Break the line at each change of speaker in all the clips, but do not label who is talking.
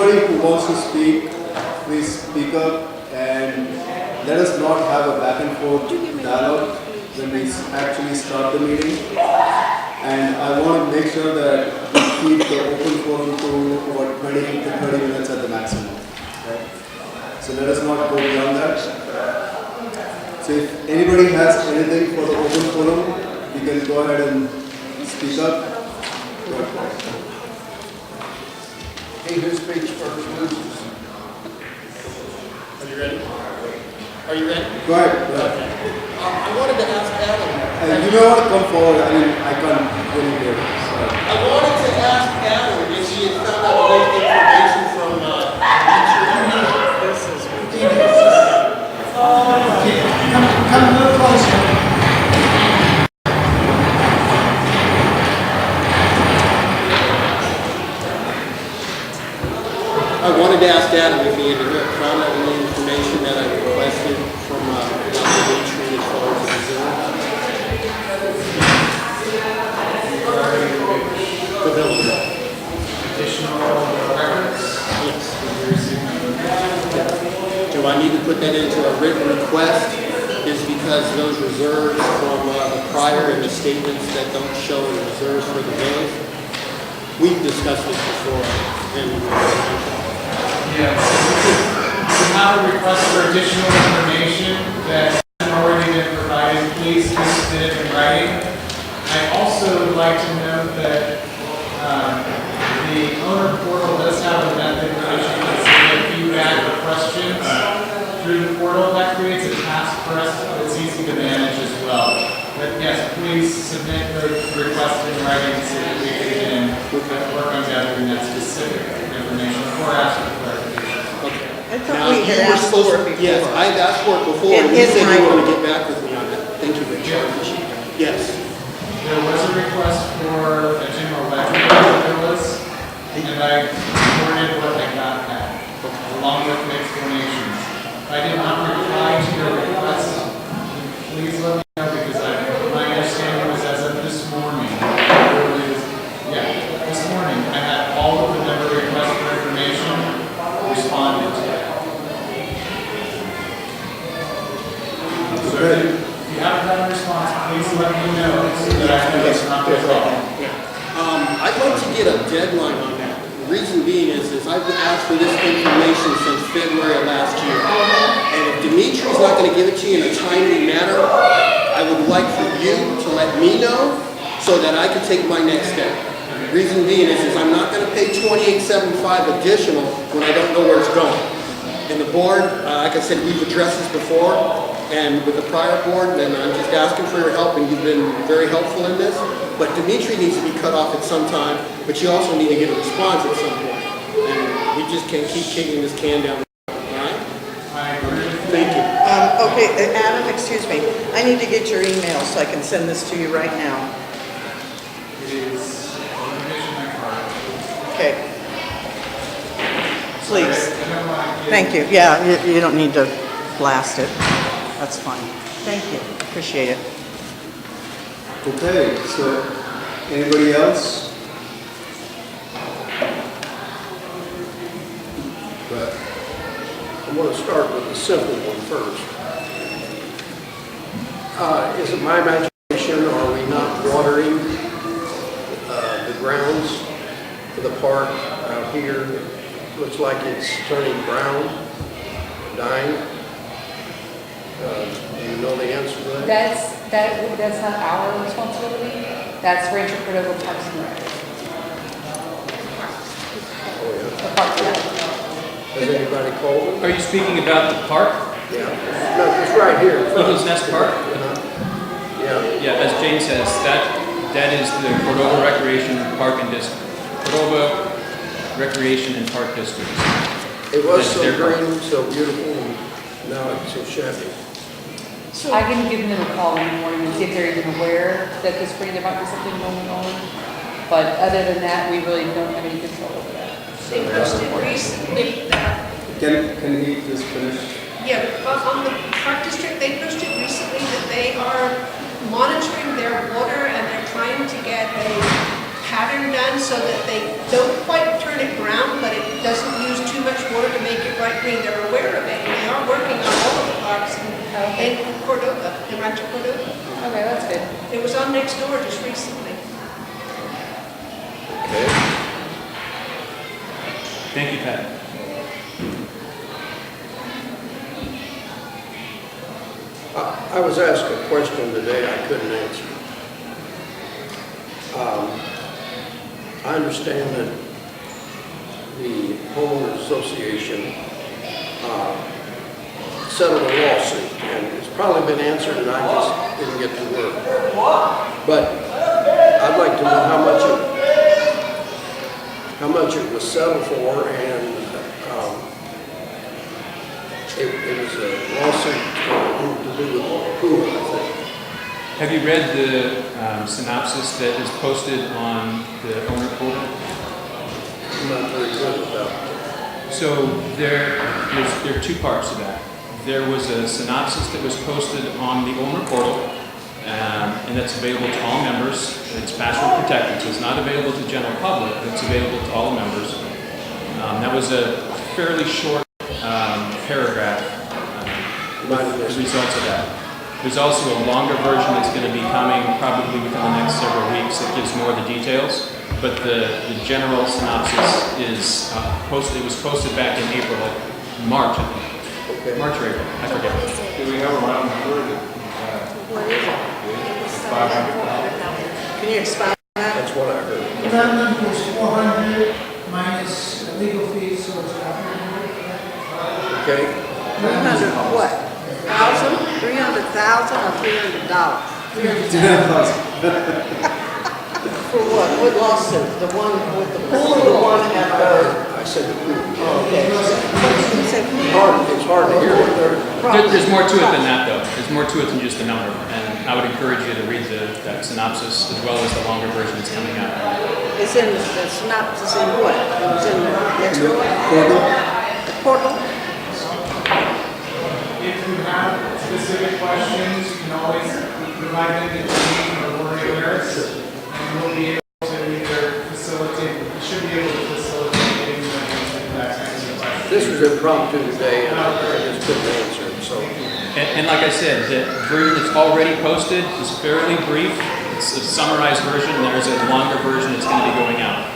anybody who wants to speak, please speak up and let us not have a back and forth dialogue when we actually start the meeting. And I want to make sure that we keep the open forum to about 20 to 30 minutes at the maximum. Right? So let us not go beyond that. So if anybody has anything for the open forum, you can go ahead and speak up.
He who speaks first loses.
Are you ready? Are you ready?
Go ahead. Go ahead.
Okay. I wanted to ask Adam.
You may want to come forward. I mean, I can't really hear. So.
I wanted to ask Adam if he had found out any information from This is
Come a little closer.
I wanted to ask Adam if he had found out any information that I requested from Dr. Dimitri as far as the reserve. The building.
Additional records?
Yes. Do I need to put that into a written request? Is because those reserves from the prior and the statements that don't show the reserves for the village? We've discussed this before.
Yes. If you have a request for additional information that hasn't already been provided, please submit it in writing. I also would like to note that the owner portal does have a method in which you can submit feedback or questions through the portal. That creates a task for us that's easy to manage as well. But yes, please submit the request in writing so that we can work on gathering that specific information or ask for clarification.
I thought we had asked for it before.
Yes, I've asked for it before, and you said you want to get back with me on that. Thank you, Richard. Yes.
There was a request for a general ledger of the villas, and I forwarded what I got back, along with the explanations. If I did not reply to your request, please let me know, because my understanding was as of this morning, this morning, I had all of the member requests for information responded to. So if you haven't gotten a response, please let me know so that I can get not resolved.
I'd like to get a deadline on that. The reason being is I've been asked for this information since February of last year. And if Dimitri's not going to give it to you in a timely manner, I would like for you to let me know so that I can take my next step. The reason being is I'm not going to pay $28.75 additional when I don't know where it's going. And the board, like I said, we've addressed this before, and with the prior board, and I'm just asking for your help, and you've been very helpful in this. But Dimitri needs to be cut off at some time, but you also need to get a response at some point. And we just can't keep kicking this can down the road, all right?
I agree.
Thank you.
Okay, Adam, excuse me. I need to get your email so I can send this to you right now.
It is revision my card.
Okay. Please.
I don't want to give-
Thank you. Yeah, you don't need to blast it. That's fine. Thank you. Appreciate it.
Okay, so anybody else? Right.
I'm going to start with the simple one first. Is it my imagination, or are we not watering the grounds for the park out here? Looks like it's turning brown, dying. Do you know the answer to that?
That's not our responsibility. That's Rancho Cordova Parks and Rec.
Oh,
The park, yeah.
yeah. Has anybody called them?
Are you speaking about the park?
Yeah. No, it's right here. in front.
Eagles Nest Park?
Yeah.
Yeah, as Jane says, that is the Cordova Recreation Park and District. Cordova Recreation and Park District.
It was
That's
so
their park.
green, so beautiful, and now it's so shabby.
I can give them a call in the morning and see if they're even aware that this spring there might be something going on. But other than that, we really don't have any control over that.
They posted recently that,
Can he just finish?
on the Park District, they posted recently that they are monitoring their water and they're trying to get a pattern done so that they don't quite turn it brown, but it doesn't use
Okay.
in Cordova, in Rancho Cordova.
Okay, that's good.
It was on next door just recently.
Okay.
Thank you, Pat.
I was asked a question today I couldn't answer. I understand that the homeowners association settled a lawsuit, and it's probably been answered, and I just didn't get to work. But I'd like to know how much it was settled for, and it was a lawsuit to do with pool, I think.
Have you read the synopsis that is posted on the owner portal?
I'm not very good about it.
So there are two parts to that. There was a synopsis that was posted on the owner portal, and that's available to all members. It's password protected, so it's not available to the general public, but it's available to all members. That was a fairly short paragraph, the results of that. There's also a longer version that's going to be coming probably within the next several weeks that gives more of the details. But the general synopsis is posted. It was posted back in April, March, I think.
Okay.
March or April, I forget.
Do we have a round number?
What is it?
500,000.
Can you expound on that?
That's what I heard.
The round number was 400 minus legal fees, so it's 500.
Okay?
300 what? Thousand? 300,000 or $300?
300,000.
For what? What lawsuit? The one with the pool or the one at the...
I said the pool.
Okay.
You said
It's hard to hear what they're...
There's more to it than that, though. There's more to it than just the number. And I would encourage you to read that synopsis as well as the longer version that's coming out.
It's in the synopsis in what? It's in the next door?
Portal.
The portal?
If you have specific questions, you can always provide them to me or Lori Harris, and we'll be able to either facilitate, we should be able to facilitate getting the answer to that kind of question.
This was impromptu today, and I just couldn't answer it, so...
And like I said, the version that's already posted is fairly brief. It's a summarized version. There's a longer version that's going to be going out.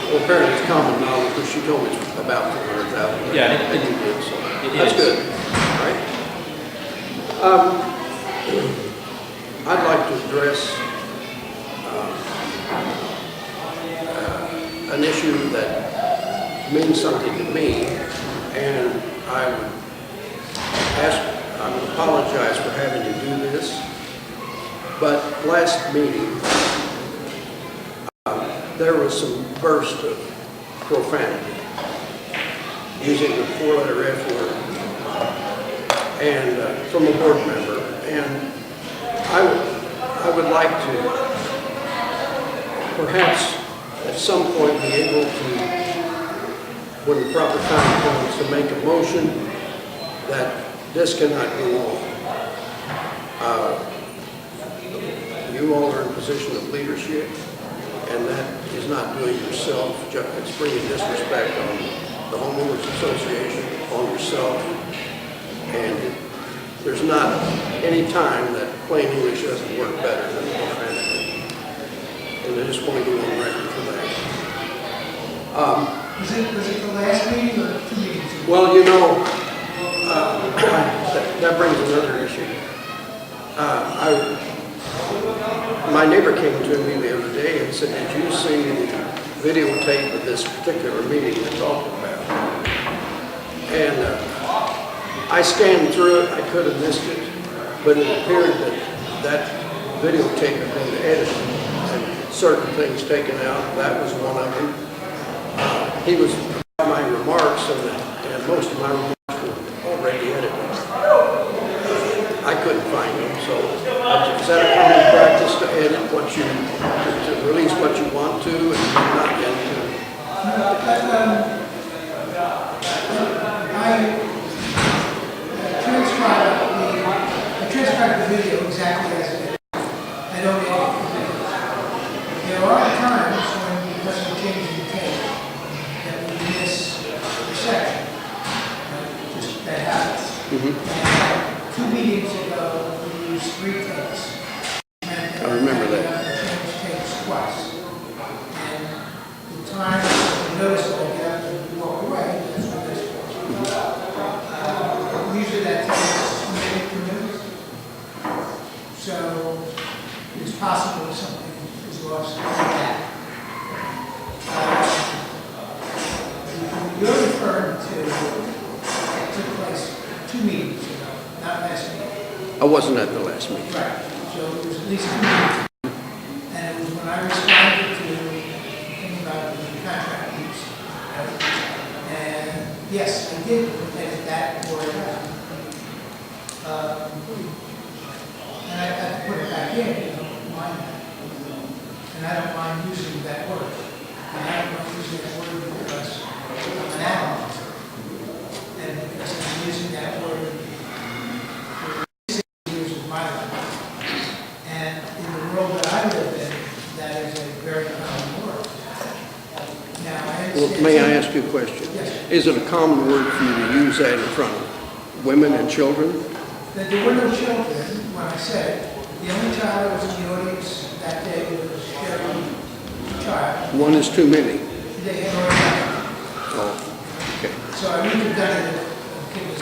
Well, apparently it's common knowledge, because she told me it's about 400,000.
Yeah,
I think you did, so
it
that's
is.
good. All right. I'd like to address an issue that means something to me, and I would apologize for having to do this, but last meeting, there was some burst of profanity, using the four-letter F word, and from a board member, and I would like to perhaps at some point be able to, when the proper time comes, to make a motion that this cannot go on. You all are in a position of leadership, and that is not doing yourself, it's bringing disrespect on the homeowners association, on yourself, and there's not any time that plain English doesn't work better than profanity. And I just want to go on record for that.
Was it the last meeting or 2 meetings ago?
Well, you know, that brings another issue. My neighbor came to me the other day and said, "Did you see the videotape of this particular meeting you're talking about?" And I scanned through it. I could have missed it, but it appeared that videotape had been edited and certain things taken out. That was one of them. He was about my remarks, and most of my remarks were already edited. I couldn't find them, so is that a common practice to edit what you, to release what you want to and not get to?
I transcribed the video exactly as it is. I don't edit the video. There are times when, because we change the tape, that we miss a section. And 2 meetings ago, we used 3 takes. And,
I remember that.
Change takes twice. And the time I notice that I get up and walk away, that's when this usually that takes 2 minutes. So it's possible that something is lost in that. You're referring to, it took place 2 meetings ago, not last meeting.
I wasn't at the last meeting.
Right, so it was at least 2 meetings. And it was when I responded to the thing about the contract use. And yes, I did edit that word out. And I had to put it back in, I don't mind that. And I don't mind using that word. And I don't mind using that word because I'm an analyst. And because I've been using that word for 6 years of my life. And in the world that I live in, that is a very common word. Now, I understand.
Well, may I ask you a question?
Yes.
Is it a common word for you to use that in front of women and children?
That there were no children when I said it. The only child that was in the audience that day was Sherry Child.
One is too many.
They had already done
Oh, okay.
it. So I wouldn't have done it if it was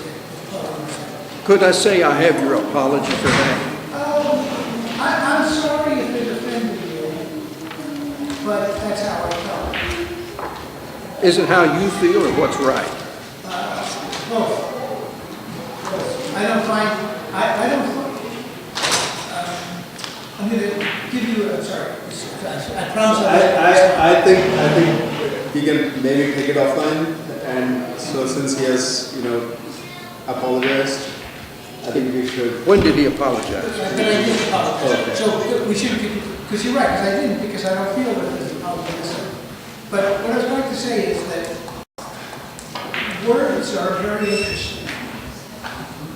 Could I say I have your apology for that?
I'm sorry if it offended you, but that's how I felt.
Is it how you feel or what's right?
Both. I don't find, I don't, I'm going to give you, I'm sorry, I promise
I think he can maybe take it offline, and so since he has, apologized, I think we should.
When did he apologize?
But I did apologize.
Okay.
So we should, because you're right, because I didn't, because I don't feel that there's an apology. But what I was going to say is that words are very interesting,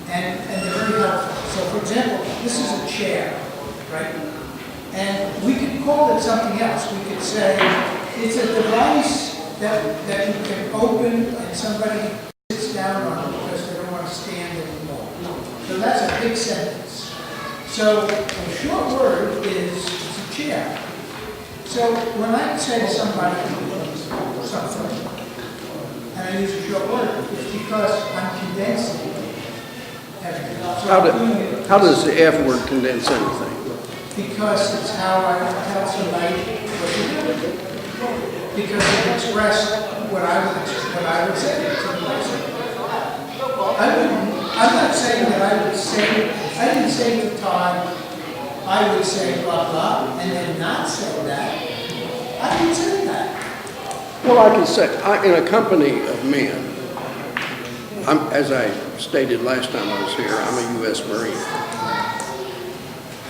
and they're very helpful. So for example, this is a chair, right? And we could call it something else. We could say it's a device that you can open and somebody sits down on because they don't want to stand anymore. So that's a big sentence. So a short word is it's a chair. So when I say to somebody something, and I use a short word, it's because I'm condensing everything. So
How does the F word condense anything?
because it's how I tell somebody what to do. Because it expressed what I would say to the person. I'm not saying that I would say, I didn't say to Todd, I would say blah blah, and then not say that. I didn't say that.
Well, I can say, in a company of men, as I stated last time I was here, I'm a U.S. Marine.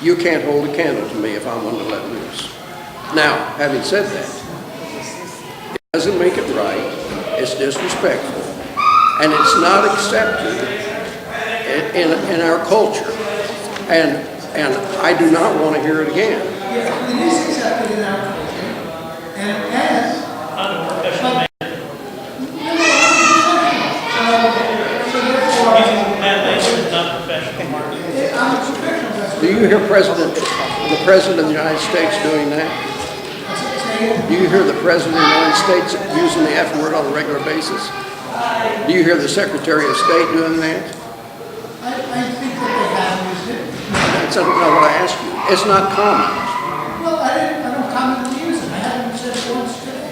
You can't hold a candle to me if I want to let loose. Now, having said that, it doesn't make it right, it's disrespectful, and it's not accepted in our culture. And I do not want to hear it again.
Yeah, it is accepted in our culture, and as I'm a professional man.
Do you hear the President of the United States doing that? Do you hear the President of the United States using the F word on a regular basis? Do you hear the Secretary of State doing that?
I think that they have used it.
That's not what I asked you. It's not common.
Well, I don't commonly use it. I haven't said it once today.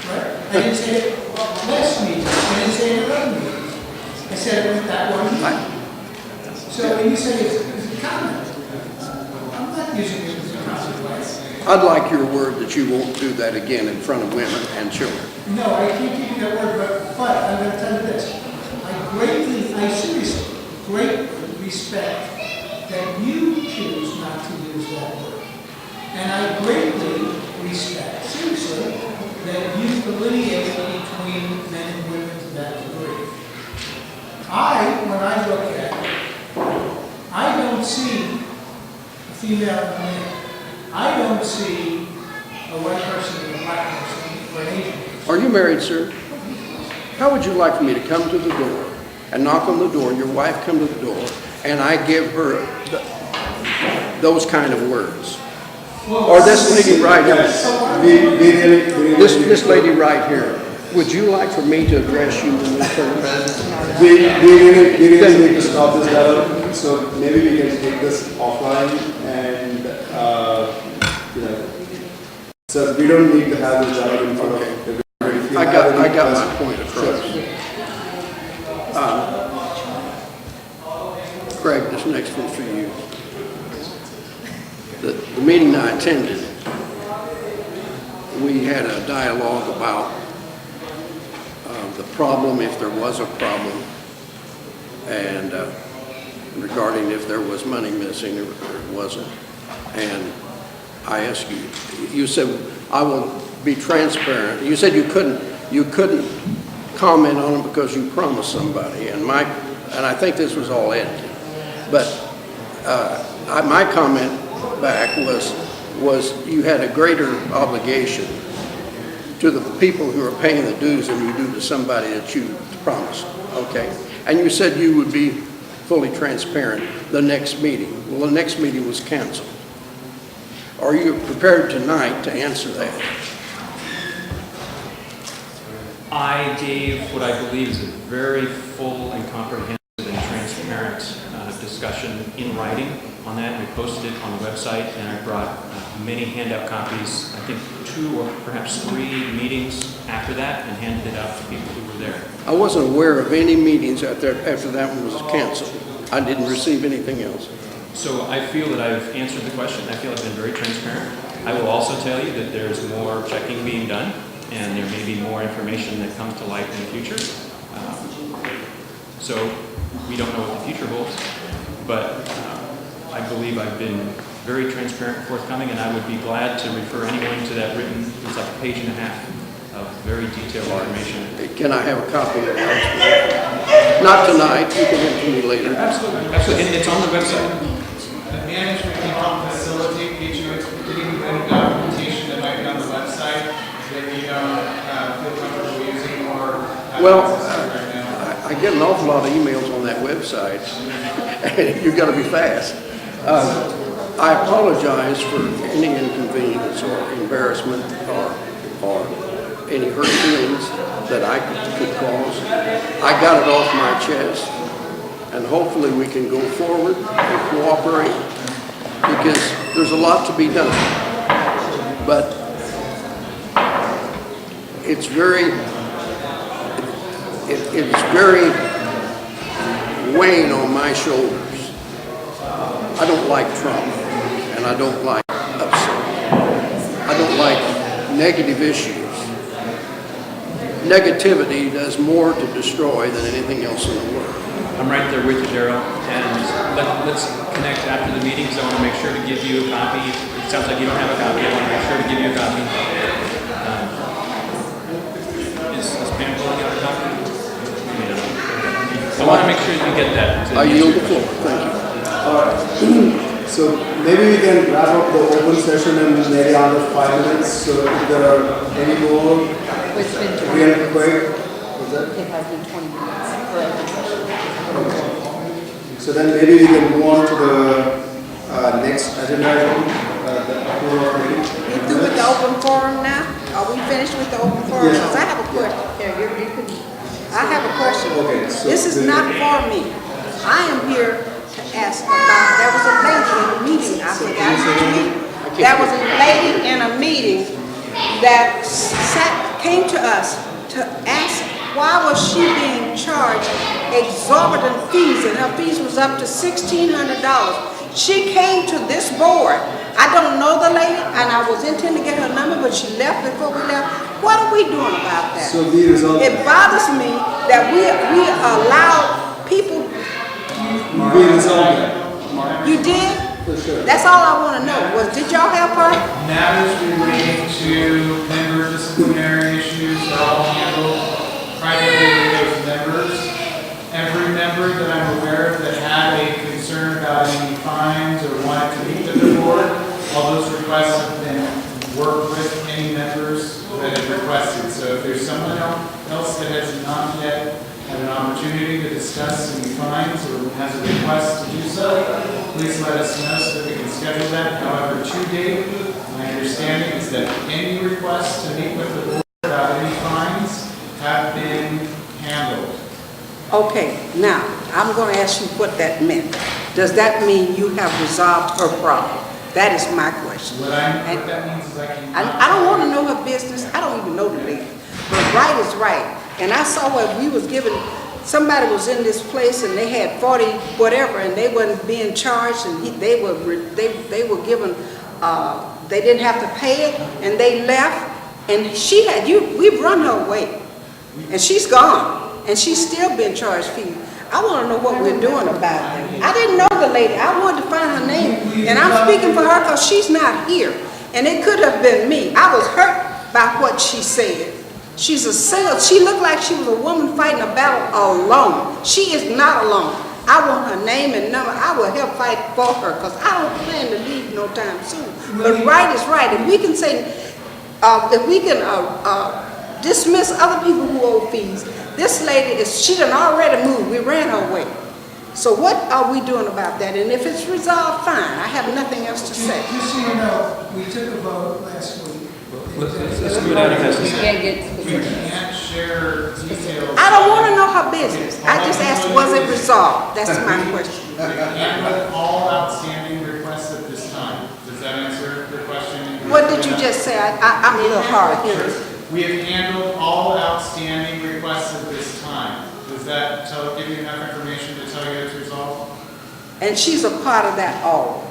Right? I didn't say it last meeting. I didn't say it at other meetings. I said it with that one meeting. So when you say it's a comment, I'm not using it as a comment way.
I'd like your word that you won't do that again in front of women and children.
No, I can't give you that word, but I'm going to tell you this. I seriously greatly respect that you choose not to use that word. And I greatly respect, seriously, that you delineate between men and women to that degree. When I look at it, I don't see a female and a man. I don't see a white person and a black person or an Asian person.
Are you married, sir? How would you like for me to come to the door and knock on the door, your wife come to the door, and I give her those kind of words. Or this lady right here, this lady right here, would you like for me to address you in this term?
We really need to stop this dialogue, so maybe we can take this offline and, so we don't need to have this dialogue in front of everybody. If you
I
have
got
any
my
questions-
point across. Greg, this next one's for you. The meeting I attended, we had a dialogue about the problem, if there was a problem, and regarding if there was money missing or it wasn't. And I asked you, you said, I will be transparent. You said you couldn't comment on it because you promised somebody. And I think this was all edited. But my comment back was you had a greater obligation to the people who are paying the dues than you do to somebody that you promised, okay? And you said you would be fully transparent the next meeting. Well, the next meeting was canceled. Are you prepared tonight to answer that?
I gave what I believe is a very full and comprehensive and transparent discussion in writing on that. We posted it on the website, and I brought many handout copies, I think 2 or perhaps 3 meetings after that, and handed it out to people who were there.
I wasn't aware of any meetings after that one was canceled. I didn't receive anything else.
So I feel that I've answered the question. I feel I've been very transparent. I will also tell you that there's more checking being done, and there may be more information that comes to light in the future. So we don't know what the future holds, but I believe I've been very transparent and forthcoming, and I would be glad to refer anyone to that written, it's like a page and a half of very detailed information.
Can I have a copy of that? Not tonight, you can give it to me later.
Absolutely, absolutely, and it's on the website.
The management can help facilitate getting you any documentation that might be on the website that you don't feel comfortable using or have access to right now.
I get an awful lot of emails on that website, and you've got to be fast. I apologize for any inconvenience or embarrassment or any hurt feelings that I could cause. I got it off my chest, and hopefully we can go forward and cooperate, because there's a lot to be done. But it's very weighing on my shoulders. I don't like trauma, and I don't like upset. I don't like negative issues. Negativity does more to destroy than anything else in the world.
I'm right there with you, Daryl, and let's connect after the meeting, because I want to make sure to give you a copy. It sounds like you don't have a copy. I want to make sure to give you a copy. Is Pam pulling out a copy? I want to make sure you get that.
I yield the floor. Thank you.
All right. So maybe we can wrap up the open session in maybe under 5 minutes. So if there are any more,
It's been 20
real
minutes.
quick. Is that?
It has been 20 minutes for open session.
So then maybe we can move on to the next agenda item, the approval of meeting.
You through with the open forum now? Are we finished with the open forum?
Yeah.
Because I have a question. I have a question.
Okay, so
This is not for me. I am here to ask about, there was a lady in a meeting, I forgot which meeting. There was a lady in a meeting that came to us to ask why was she being charged exorbitant fees, and her fees was up to $1,600. She came to this board. I don't know the lady, and I was intending to get her number, but she left before we left. What are we doing about that?
So we resolved
It bothers me that we allow people.
We resolved that.
You did?
For sure.
That's all I want to know. Did y'all help her?
Matters relating to member disciplinary issues are all handled privately with those members. Every member that I'm aware of that had a concern about any fines or wanted to meet with the board, all those requests have been worked with any members that have requested. So if there's someone else that has not yet had an opportunity to discuss any fines or has a request to do so, please let us know so that we can schedule that. However, to date, my understanding is that any requests to meet with the board about any fines have been handled.
Okay, now, I'm gonna ask you what that meant. Does that mean you have resolved her problem? That is my question.
What that means is I can.
I don't wanna know her business, I don't even know the lady. But right is right. And I saw what we was given, somebody was in this place and they had 40 whatever and they wasn't being charged and they were given, they didn't have to pay it and they left. And she had, we've run her away. And she's gone. And she's still being charged fees. I want to know what we're doing about it. I didn't know the lady. I wanted to find her name. And I'm speaking for her because she's not here. And it could have been me. I was hurt by what she said. She's a single. She looked like she was a woman fighting a battle alone. She is not alone. I want her name and number. I will help fight for her because I don't plan to leave no time soon. But right is right. If we can say, if we can dismiss other people who owe fees, this lady she done already moved. We ran her away. So what are we doing about that? And if it's resolved, fine. I have nothing else to say.
Just so you know, we took a vote last week.
Let's do what Annie has to
You
say.
can't get
We
specific.
can't share details.
I don't want to know her business. I just asked, was it resolved? That's my question.
We handled all outstanding requests at this time. Does that answer your question?
What did you just say? I'm a little hard here.
We have handled all outstanding requests at this time. Does that give you enough information to tell you it's resolved?
And she's a part of that all.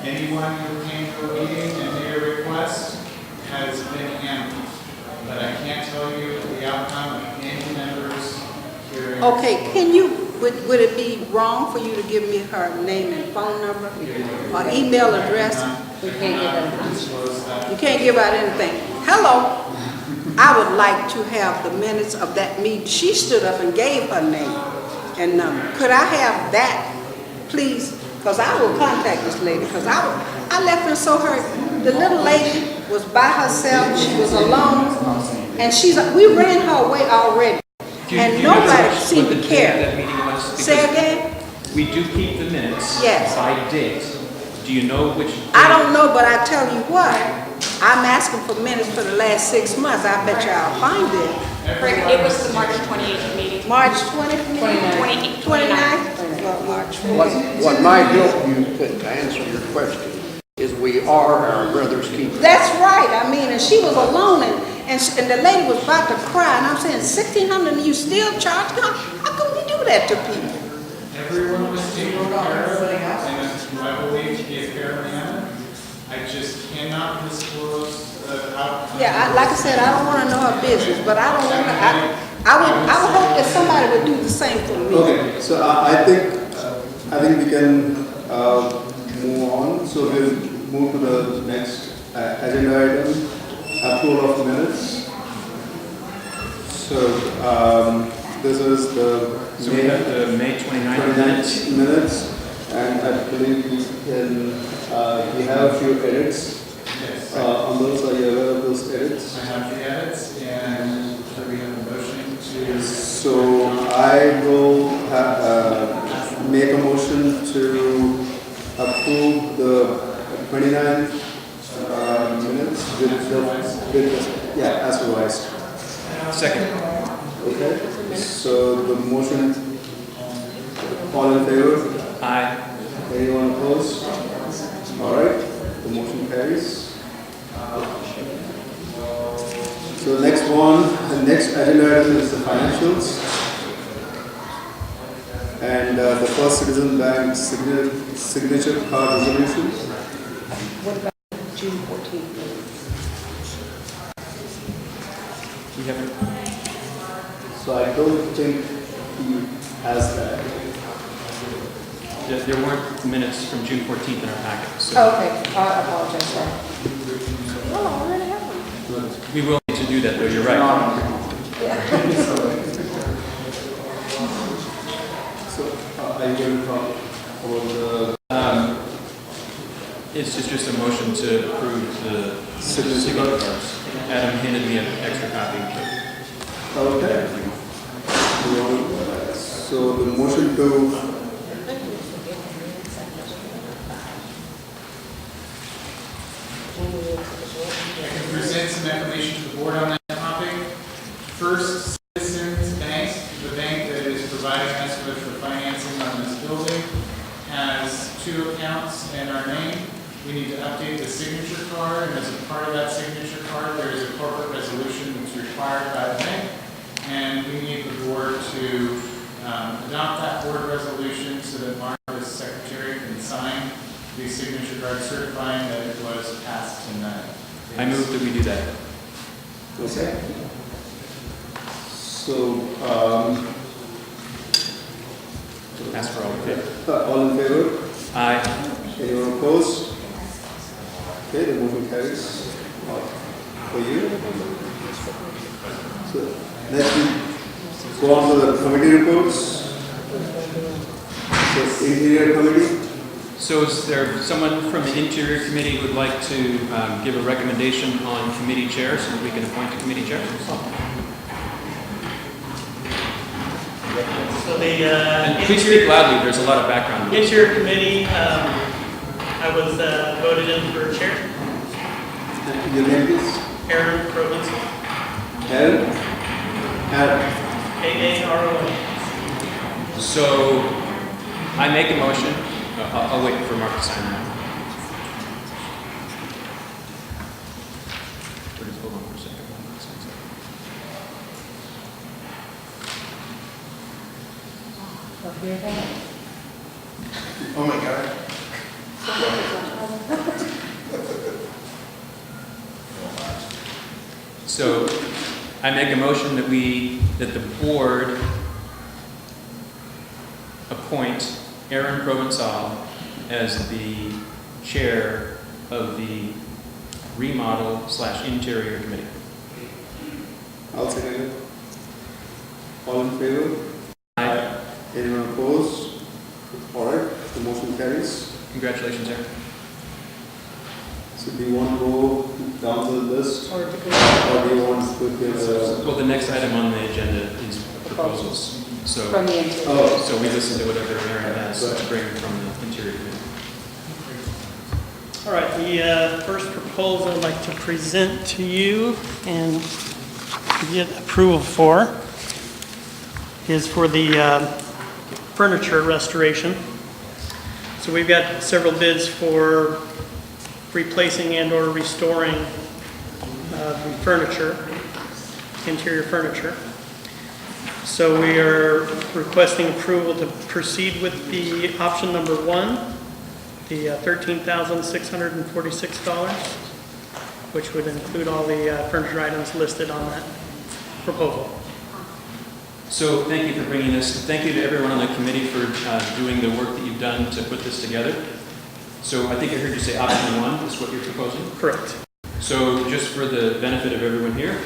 Anyone who came to a meeting and made a request has been handled. But I can't tell you the outcome of any members hearing.
Okay, can you, would it be wrong for you to give me her name and phone number or email address?
We can't get that.
Disclose that.
You can't give out anything. Hello, I would like to have the minutes of that meeting. She stood up and gave her name and number. Could I have that, please? Because I will contact this lady, because I left her so hurt. The little lady was by herself, she was alone, and we ran her away already. And nobody seemed to care. Say again?
We do keep the minutes
Yes.
by date. Do you know which?
I don't know, but I tell you what, I'm asking for minutes for the last 6 months. I bet you I'll find it.
It was the March 28th meeting.
March 20th? 29th? Well, March 20th.
What might help you to answer your question is we are our brother's keeper.
That's right. I mean, and she was alone, and the lady was about to cry, and I'm saying, $1,600 and you still charge? How can we do that to people?
Everyone was taken care of, and who I believe to be a fair manner. I just cannot disclose the outcome.
Yeah, like I said, I don't want to know her business, but I don't want to, I would hope that somebody would do the same for me.
Okay, so I think we can move on. So we'll move to the next agenda item, approval of minutes. So this is the
So we have the May 29th minutes.
minutes, and I believe we have a few edits.
Yes.
On those, are you aware of those edits?
I have the edits, and so we have a motion to.
So I will make a motion to approve the 29 minutes with as revised.
Second.
Okay, so the motion, all in favor?
Aye.
Anyone opposed? All right, the motion carries. So the next agenda item is the financials. And the First Citizen Bank signature card resolution.
What about June 14th?
We have
So I don't think he has that.
there weren't minutes from June 14th in our packet. So
Oh, okay, I apologize, sorry.
Well, I already have one.
we will need to do that, though. You're right.
So are you going to talk about the
It's just a motion to approve the signature cards. Adam handed me an extra copy.
okay? So the motion to
I can present some information to the board on that topic. First, Citizens Bank, the bank that is providing us with the financing on this building, has 2 accounts in our name. We need to update the signature card, and as a part of that signature card, there is a corporate resolution that's required by the bank, and we need the board to adopt that board resolution so that Mark, as secretary, can sign the signature card certifying that it was passed tonight.
I move that we do that.
okay. So
Ask for all in favor.
all in favor?
Aye.
Anyone opposed? Okay, the motion carries. For you. So next we go on to the committee reports. So Interior Committee.
So is there someone from the Interior Committee who would like to give a recommendation on committee chairs so that we can appoint a committee chair?
So the
And please speak loudly, there's a lot of background noise.
Interior Committee, I was voted in for chair.
Your name please?
Aaron Province,
Aaron? Aaron.
AAROA.
So I make a motion. I'll wait for Mark to sign that. Hold on for a second.
Oh my God.
So I make a motion that that the board appoint Aaron Provençal as the chair of the remodel/interior committee.
I'll second it. All in favor?
Aye.
Anyone opposed? All right, the motion carries.
Congratulations, Aaron.
So do you want to go down the list?
Or to
Or do you want to give
Well, the next item on the agenda is proposals. So,
from the interior.
Oh,
so we listen to whatever Aaron has to bring from the interior committee.
All right, the first proposal I'd like to present to you and get approval for is for the furniture restoration. So we've got several bids for replacing and or restoring the furniture, interior furniture. So we are requesting approval to proceed with the option number 1, the $13,646, which would include all the furniture items listed on that proposal.
So thank you for bringing this. Thank you to everyone on the committee for doing the work that you've done to put this together. So I think I heard you say option 1 is what you're proposing?
Correct.
So just for the benefit of everyone here,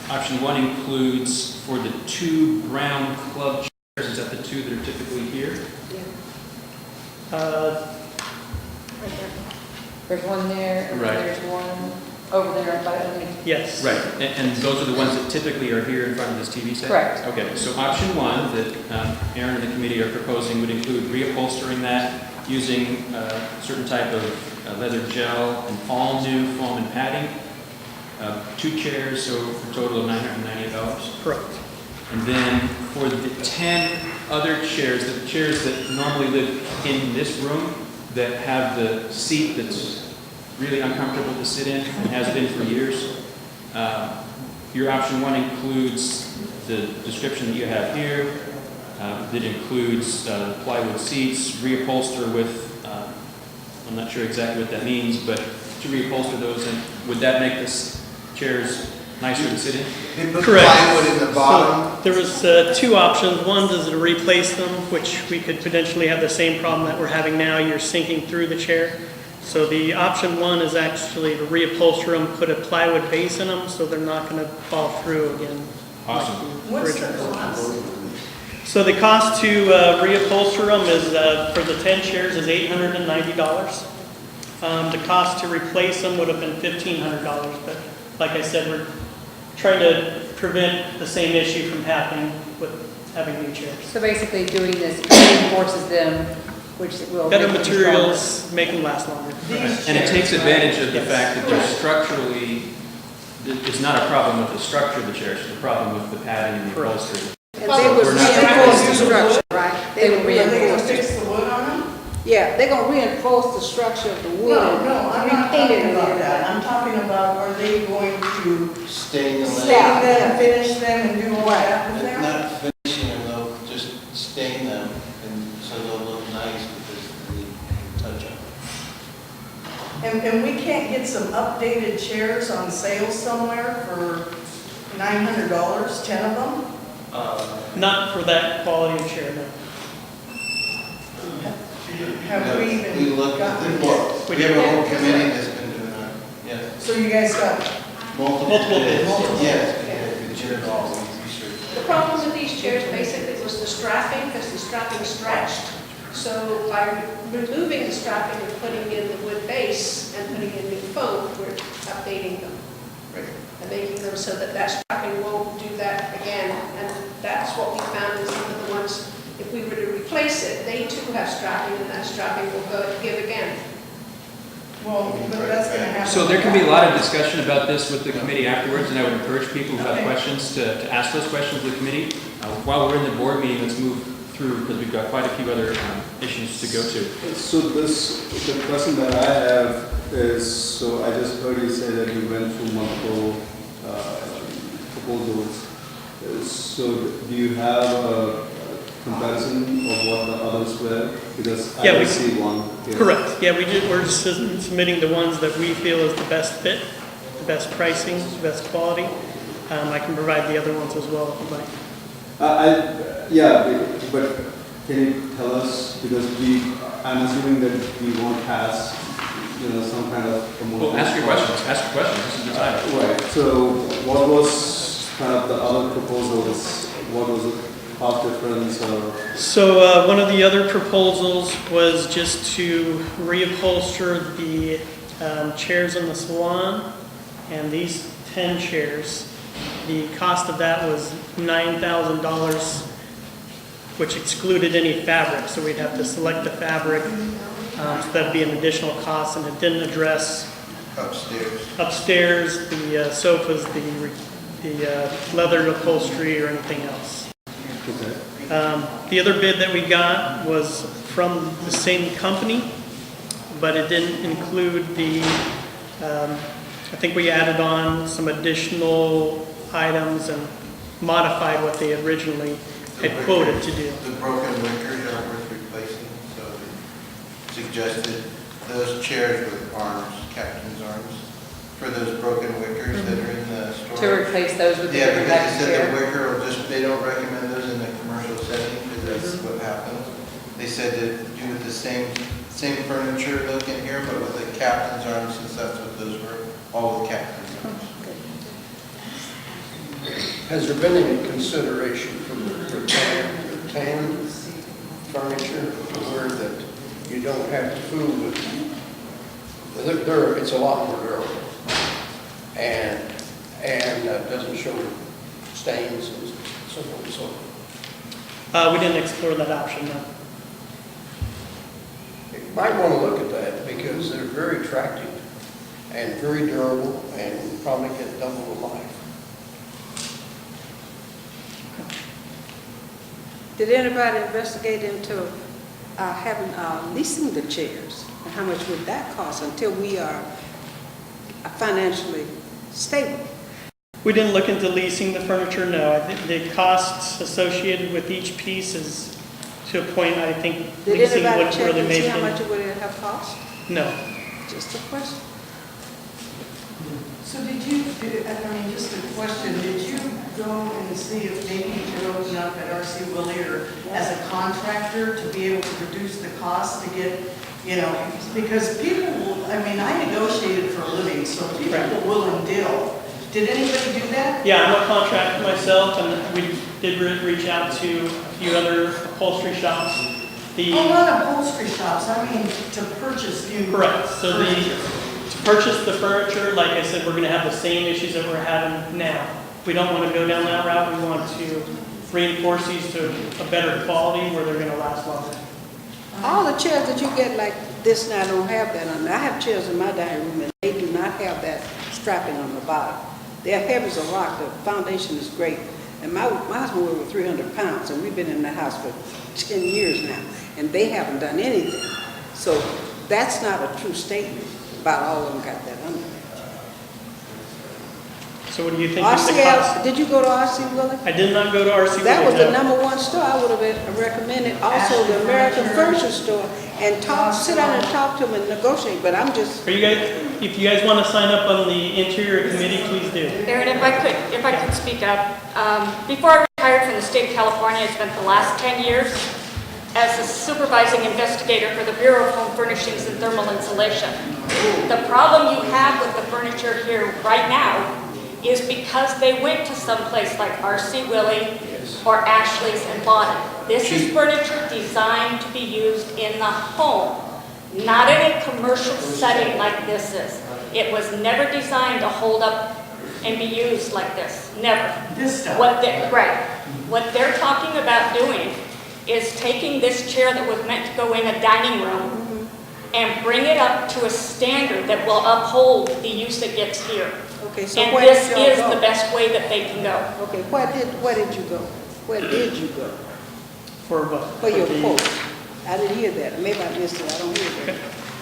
option 1 includes for the 2 brown club chairs, is that the 2 that are typically here?
There's one there, and
Right.
there's one over there by the.
Yes.
Right, and those are the ones that typically are here in front of this TV set?
Correct.
Okay, so option 1 that Aaron and the committee are proposing would include reupholstering that using a certain type of leather gel and all new foam and padding, 2 chairs, so for a total of $998.
Correct.
And then for the 10 other chairs, the chairs that normally live in this room that have the seat that's really uncomfortable to sit in and has been for years, your option 1 includes the description that you have here. That includes plywood seats, reupholster with, I'm not sure exactly what that means, but to reupholster those, and would that make this chairs nicer to sit in?
They put
Correct.
plywood in the bottom.
So there was 2 options. One is to replace them, which we could potentially have the same problem that we're having now. You're sinking through the chair. So the option 1 is actually to reupholster them, put a plywood base in them so they're not going to fall through again.
Awesome.
Like the original. So the cost to reupholster them is, for the 10 chairs, is $890. The cost to replace them would have been $1,500, but like I said, we're trying to prevent the same issue from happening with having new chairs.
So basically doing this reinforces them, which will.
Better
make them
materials make them last longer.
And it takes advantage of the fact that they're structurally, it's not a problem with the structure of the chairs, it's a problem with the padding and the upholstery.
And they would
We're not
reinforce the
trying to-
structure, right? They would reinforce it. Yeah, they're gonna reinforce the structure of the wood.
No, I'm not
repaint it
talking
a
about
little
that.
bit.
I'm talking about, are they going to
Stain them.
Yeah.
stain them, finish them, and do all that with them?
Not finishing them, they'll just stain them, and so they'll look nice because they touch up.
And we can't get some updated chairs on sale somewhere for $900, 10 of them?
Not for that quality of chair, no.
Have we
We
even
looked at
gotten
the
it?
book. We have a whole committee that's been doing that, yes.
So you guys got,
Multiple bids.
Multiple.
Yes, we did it all, we researched.
The problem with these chairs basically was the strapping, because the strapping stretched. So by removing the strapping and putting in the wood base and putting in new foam, we're updating them. And making them so that that strapping won't do that again. And that's what we found in some of the ones, if we were to replace it, they too have strapping, and that strapping will give again.
well, but that's gonna happen.
So there can be a lot of discussion about this with the committee afterwards, and I would encourage people who have questions to ask those questions to the committee. While we're in the board meeting, let's move through, because we've got quite a few other issues to go to.
So the question that I have is, so I just heard you say that you went through multiple proposals. So do you have a comparison of what the others were? Because I
Yeah,
didn't see one here.
Correct. Yeah, we're just submitting the ones that we feel is the best fit, the best pricing, the best quality. I can provide the other ones as well if you'd like.
Yeah, but can you tell us, because I'm assuming that we won't pass, some kind of promotion.
Well, ask your questions, this is the time.
Right, so what was kind of the other proposals? What was the cost difference or?
So one of the other proposals was just to reupholster the chairs in the salon, and these 10 chairs. The cost of that was $9,000, which excluded any fabric, so we'd have to select the fabric, so that'd be an additional cost, and it didn't address upstairs, the sofas, the leather upholstery, or anything else.
Okay.
The other bid that we got was from the same company, but it didn't include the, I think we added on some additional items and modified what they originally had quoted to do.
The broken wickers are worth replacing, so they suggested those chairs with arms, captain's arms, for those broken wickers that are in the store.
To replace those with the
Yeah,
different
because
type of
they said
chair.
the wicker will just, they don't recommend those in the commercial setting, because that's what happens. They said to do with the same furniture look in here, but with the captain's arms, since that's what those were, all with captain's arms.
Has there been any consideration from the rattan furniture to where that you don't have to fool with? It's a lot more durable and doesn't show stains and so forth and so on.
We didn't explore that option, no.
You might want to look at that because they're very attractive and very durable and probably get double the life.
Did anybody investigate into leasing the chairs? And how much would that cost until we are financially stable?
We didn't look into leasing the furniture, no. I think the costs associated with each piece is to a point I think
Did
leasing
anybody
wouldn't
check
really
and
make
see how much
it.
it would have cost?
No.
Just a question.
So just a question, did you go and see if maybe you could open up at R.C. Willier as a contractor to be able to reduce the cost to get, because people will, I negotiated for a living, so people will and deal. Did anybody do that?
Yeah, I'm a contractor myself, and we did reach out to a few other upholstery shops.
Not upholstery shops, to purchase new.
Correct. So to purchase the furniture, like I said, we're going to have the same issues that we're having now. We don't want to go down that route. We want to reinforce these to a better quality where they're going to last longer.
All the chairs that you get like this now don't have that on. I have chairs in my dining room and they do not have that strapping on the bottom. They're heavy as a rock. The foundation is great. And my husband was over 300 pounds and we've been in the house for 10 years now and they haven't done anything. So that's not a true statement about all of them got that under.
So what do you think is the
RCL,
cost?
did you go to RC Willie?
I did not go to RC
That was
Willie,
the
no.
#1 store. I would have recommended also the American Furniture Store and sit down and talk to them and negotiate, but I'm just.
Are you guys, if you guys want to sign up on the interior committee, please do.
Aaron, if I could speak up. Before I retired from the state of California, I spent the last 10 years as a supervising investigator for the Bureau of Home Furnishings and Thermal Insulation. The problem you have with the furniture here right now is because they went to some place like RC Willie or Ashley's and bought it. This is furniture designed to be used in the home, not in a commercial setting like this is. It was never designed to hold up and be used like this, never.
This stuff.
Right. What they're talking about doing is taking this chair that was meant to go in a dining room and bring it up to a standard that will uphold the use it gets here.
Okay, so
And
where
this
did y'all
is
go?
the best way that they can go.
Okay, where did you go? Where did you go?
For what?
For your
the-
quote. I didn't hear that. Maybe I missed it. I don't hear that.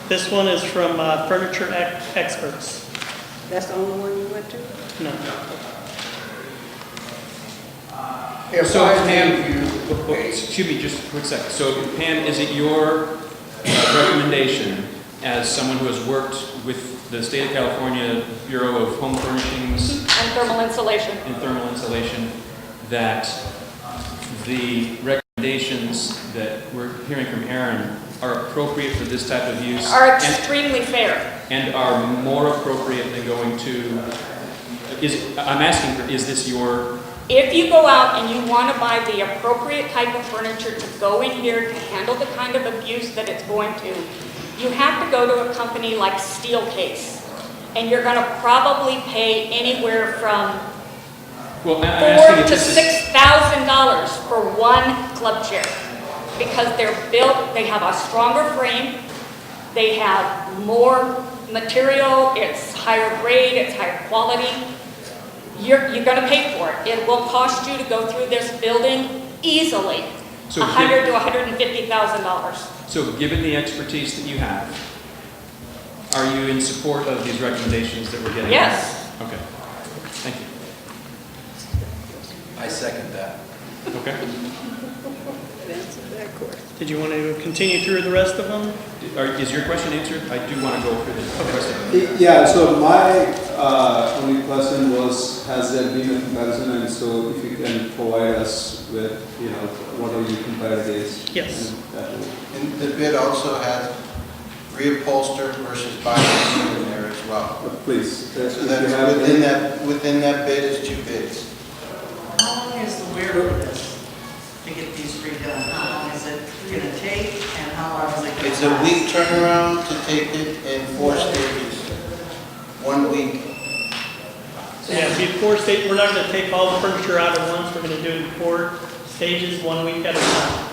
This one is from Furniture Experts.
That's the only one you went to?
No.
If I hand you,
Excuse me, just a quick second. So Pam, is it your recommendation as someone who has worked with the State of California Bureau of Home Furnishings
And thermal insulation.
and Thermal Insulation that the recommendations that we're hearing from Aaron are appropriate for this type of use?
Are
and-
extremely fair.
And are more appropriate than going to, I'm asking, is this your,
If you go out and you want to buy the appropriate type of furniture to go in here to handle the kind of abuse that it's going to, you have to go to a company like Steelcase. And you're going to probably pay anywhere from
well, I'm asking
$4,000
if
to
this is,
$6,000 for one club chair. Because they're built, they have a stronger frame, they have more material, it's higher grade, it's higher quality. You're going to pay for it. It will cost you to go through this building easily
So
$100,000 to $150,000.
so given the expertise that you have, are you in support of these recommendations that we're getting?
Yes.
Okay, thank you.
I second that.
Okay.
Answer that question.
Did you want to continue through the rest of them?
Is your question answered? I do want to go through the rest of them.
Yeah, so my only question was, has there been a comparison? And so if you can provide us with, what are you compared against?
Yes.
And that will-
And the bid also has reupholstered versus buying in there as well.
Please.
So
if you
that's
have it
within that bid is 2 bids.
How long is the wear of this to get these redone? How long is it gonna take and how long is it gonna
It's a
last?
week turnaround to take it in 4 stages. 1 week.
So yeah, before state, we're not going to take all the furniture out at once. We're going to do it in 4 stages, 1 week at a time.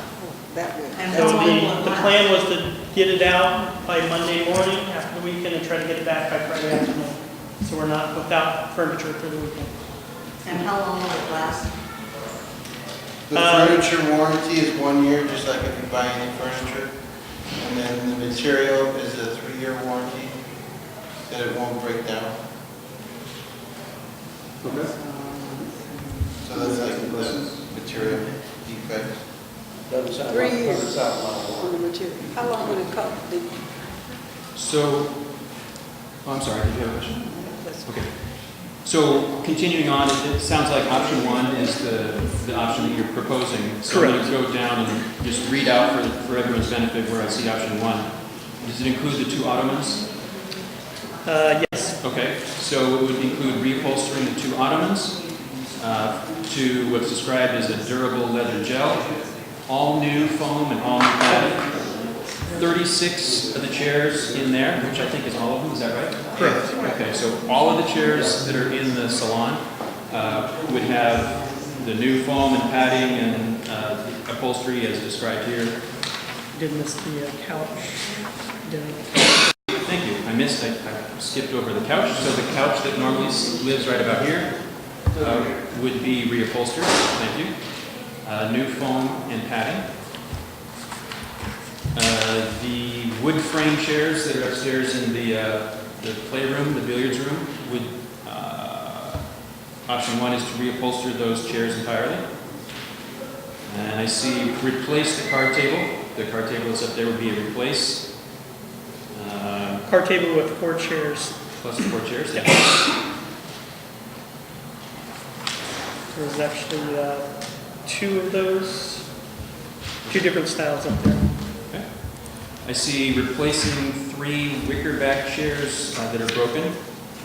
That would.
And
So
how long will it
the
last?
plan was to get it out by Monday morning after the weekend and try to get it back by Friday afternoon. So we're not without furniture for the weekend.
And how long will it last?
The furniture warranty is 1 year, just like if you buy any furniture. And then the material is a 3-year warranty, that it won't break down.
Okay.
So that's like the material defects.
doesn't sound
3
like,
years
doesn't sound like.
on the material. How long would it cost?
So, I'm sorry, did you have a question? Okay. So continuing on, it sounds like option 1 is the option that you're proposing. So I'm going to go down and just read out for everyone's benefit where I see option 1. Does it include the 2 ottomans?
Yes.
Okay, so it would include reupholstering the 2 ottomans to what's described as a durable leather gel, all new foam and all new padding. 36 of the chairs in there, which I think is all of them, is that right?
Correct.
Okay, so all of the chairs that are in the salon would have the new foam and padding and upholstery as described here.
Did miss the couch.
Thank you. I skipped over the couch. So the couch that normally lives right about here would be reupholstered. Thank you. New foam and padding. The wood frame chairs that are upstairs in the playroom, the billiards room, would option one is to reupholster those chairs entirely. And I see replace the card table. The card table that's up there would be a replace.
Card table with 4 chairs.
Plus the 4 chairs? Yeah.
There's actually 2 of those, 2 different styles up there.
Okay. I see replacing 3 wicker back chairs that are broken.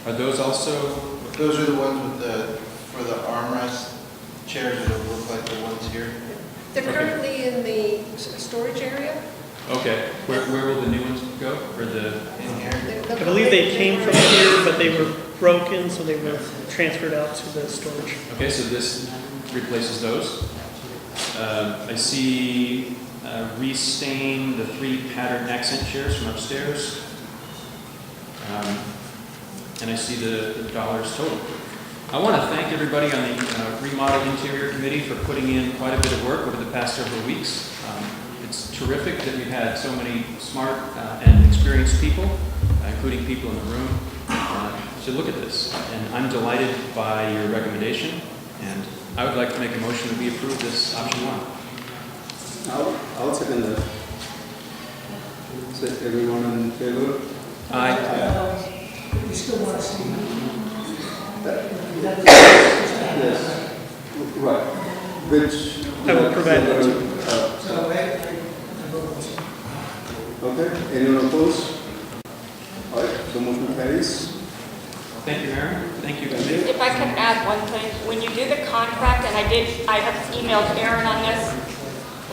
Are those also?
Those are the ones with for the armrest chairs that look like the ones here.
They're currently in the storage area.
Okay. Where will the new ones go? Or the
In here?
I believe they came from here, but they were broken, so they were transferred out to the storage.
Okay, so this replaces those. I see restain the 3 pattern accent chairs from upstairs. And I see the dollars total. I want to thank everybody on the remodel interior committee for putting in quite a bit of work over the past several weeks. It's terrific that we've had so many smart and experienced people, including people in the room. So look at this, and I'm delighted by your recommendation, and I would like to make a motion that we approve this option 1.
I'll second that. So everyone in favor?
Aye.
You still want to see?
Yes. Right. Which?
I will provide that to you.
Okay. Anyone opposed? All right. The motion carries.
Thank you, Aaron. Thank you, committee.
If I can add one thing, when you do the contract, and I have emailed Aaron on this,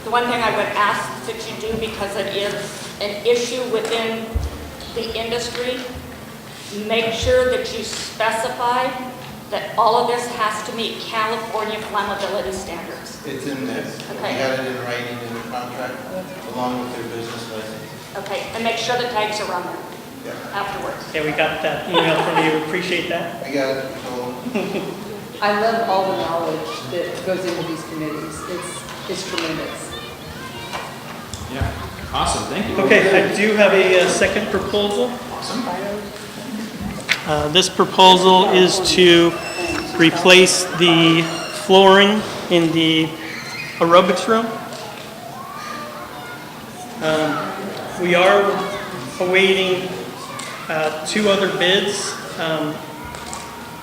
the one thing I would ask that you do, because it is an issue within the industry, make sure that you specify that all of this has to meet California flammability standards.
It's in there.
Okay.
We got it in writing in the contract, along with their business license.
Okay, and make sure the tags are on there afterwards.
Yeah, we got that email from you. Appreciate that.
We got it. So
I love all the knowledge that goes into these committees. It's tremendous.
Yeah. Awesome. Thank you.
Okay, I do have a second proposal.
Awesome.
This proposal is to replace the flooring in the aerobics room. We are awaiting 2 other bids.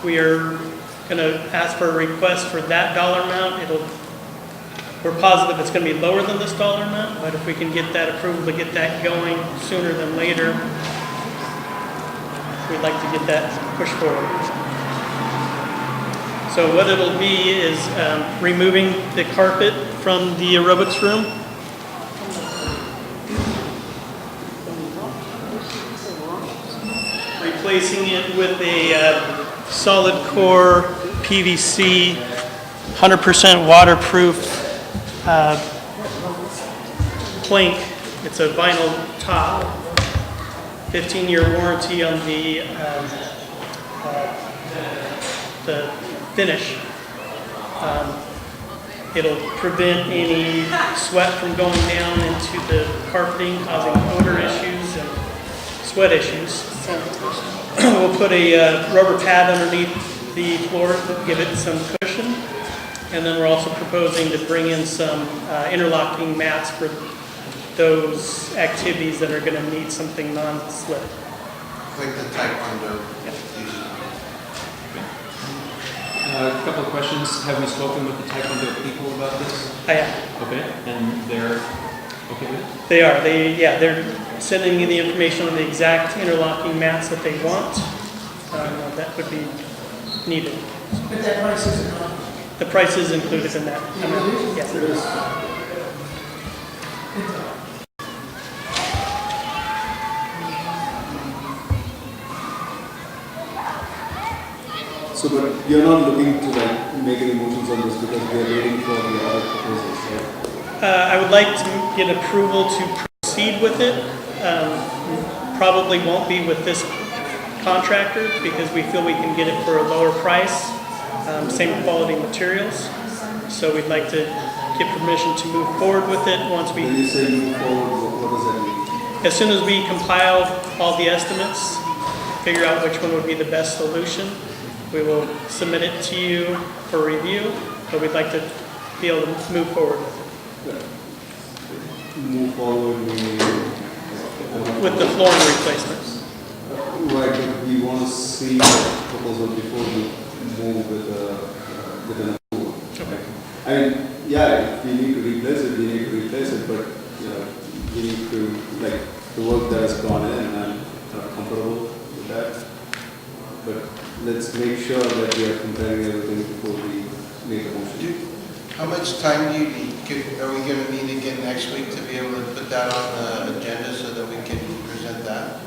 We are going to ask for a request for that dollar amount. We're positive it's going to be lower than this dollar amount, but if we can get that approval to get that going sooner than later, we'd like to get that pushed forward. So what it'll be is removing the carpet from the aerobics room. Replacing it with a solid core PVC, 100% waterproof plank. It's a vinyl top. 15-year warranty on the finish. It'll prevent any sweat from going down into the carpeting, causing odor issues and sweat issues. We'll put a rubber pad underneath the floor to give it some cushion. And then we're also proposing to bring in some interlocking mats for those activities that are going to need something non-slip.
like the taekwondo.
A couple of questions. Have we spoken with the taekwondo people about this?
I have.
Okay, and they're okay with it?
They are. They're sending me the information on the exact interlocking mats that they want. That would be needed.
But that price isn't on.
The price is included in that. Yes.
It is. So, but you're not looking to like make any motions on this because we are waiting for the other proposals, right?
I would like to get approval to proceed with it. Probably won't be with this contractor because we feel we can get it for a lower price, same quality materials. So we'd like to get permission to move forward with it once
When you say move forward, what does that mean?
as soon as we compile all the estimates, figure out which one would be the best solution, we will submit it to you for review, but we'd like to be able to move forward with it.
Move forward, meaning
With the flooring replacements.
right, but we want to see the proposal before we move with an approval.
Okay.
I mean, yeah, if we need to replace it, we need to replace it, but, you know, we need to, like, the work that has gone in, and I'm not comfortable with that. But let's make sure that we are comparing everything before we make a motion.
How much time do you need? Are we going to meet again next week to be able to put that on the agenda so that we can present that?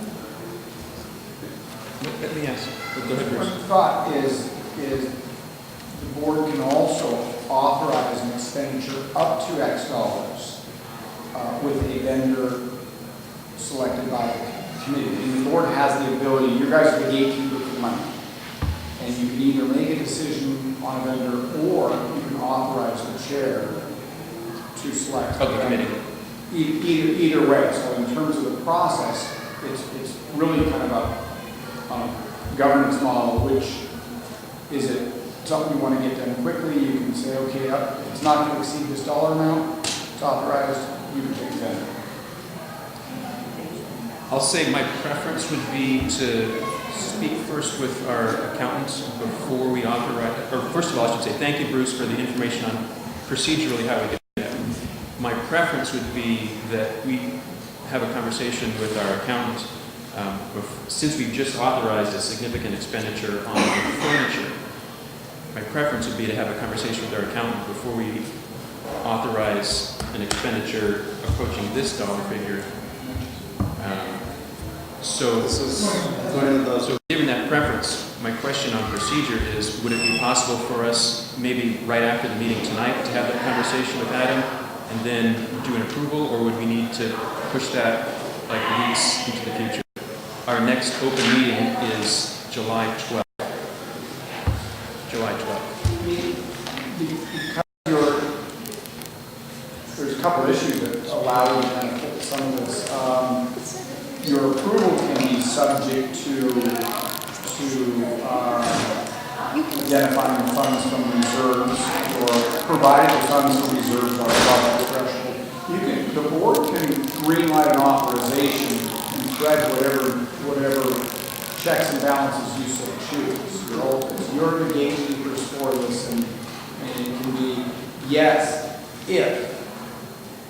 Let me ask. Go ahead,
My
Bruce.
thought is the board can also authorize an expenditure up to X dollars with a vendor selected by the committee. And the board has the ability, you guys are the gatekeeper for money. And you can either make a decision on a vendor or you can authorize the chair to select.
Of the committee.
Either way. So in terms of the process, it's really kind of a governance model, which is it something you want to get done quickly, you can say, okay, it's not going to exceed this dollar amount, it's authorized, you can take that.
I'll say my preference would be to speak first with our accountants before we authorize, or first of all, I should say thank you, Bruce, for the information on procedurally how we do that. My preference would be that we have a conversation with our accountant since we've just authorized a significant expenditure on the furniture. My preference would be to have a conversation with our accountant before we authorize an expenditure approaching this dollar figure. So given that preference, my question on procedure is, would it be possible for us, maybe right after the meeting tonight, to have that conversation with Adam and then do an approval, or would we need to push that like weeks into the future? Our next open meeting is July 12th. July 12th.
Because there's a couple of issues that allow you to kind of fit some of this. Your approval can be subject to identifying the funds from reserves, or provided the funds from reserves are above the threshold. The board can greenlight an authorization and thread whatever checks and balances you so choose. You're the gatekeepers for this, and it can be yes, if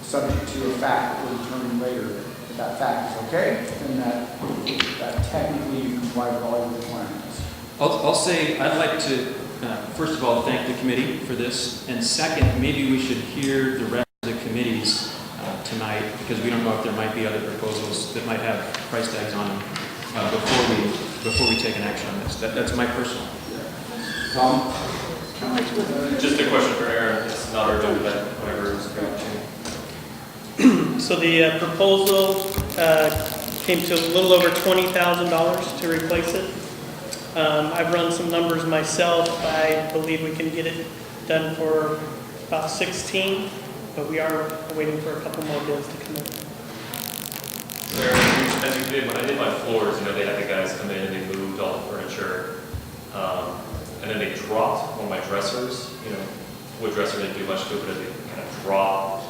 subject to a fact that will determine later if that fact is okay, then that technically you comply with all your requirements.
I'll say I'd like to, first of all, thank the committee for this, and second, maybe we should hear the rest of the committees tonight, because we don't know if there might be other proposals that might have price tags on them before we take an action on this. That's my personal.
Tom?
Just a question for Aaron. It's not urgent, but whatever is going to.
So the proposal came to a little over $20,000 to replace it. I've run some numbers myself. I believe we can get it done for about 16, but we are waiting for a couple more bids to come in.
As you did, when I did my floors, they had the guys come in and they moved all the furniture, and then they dropped one of my dressers, wood dresser didn't do much to it, but they kind of dropped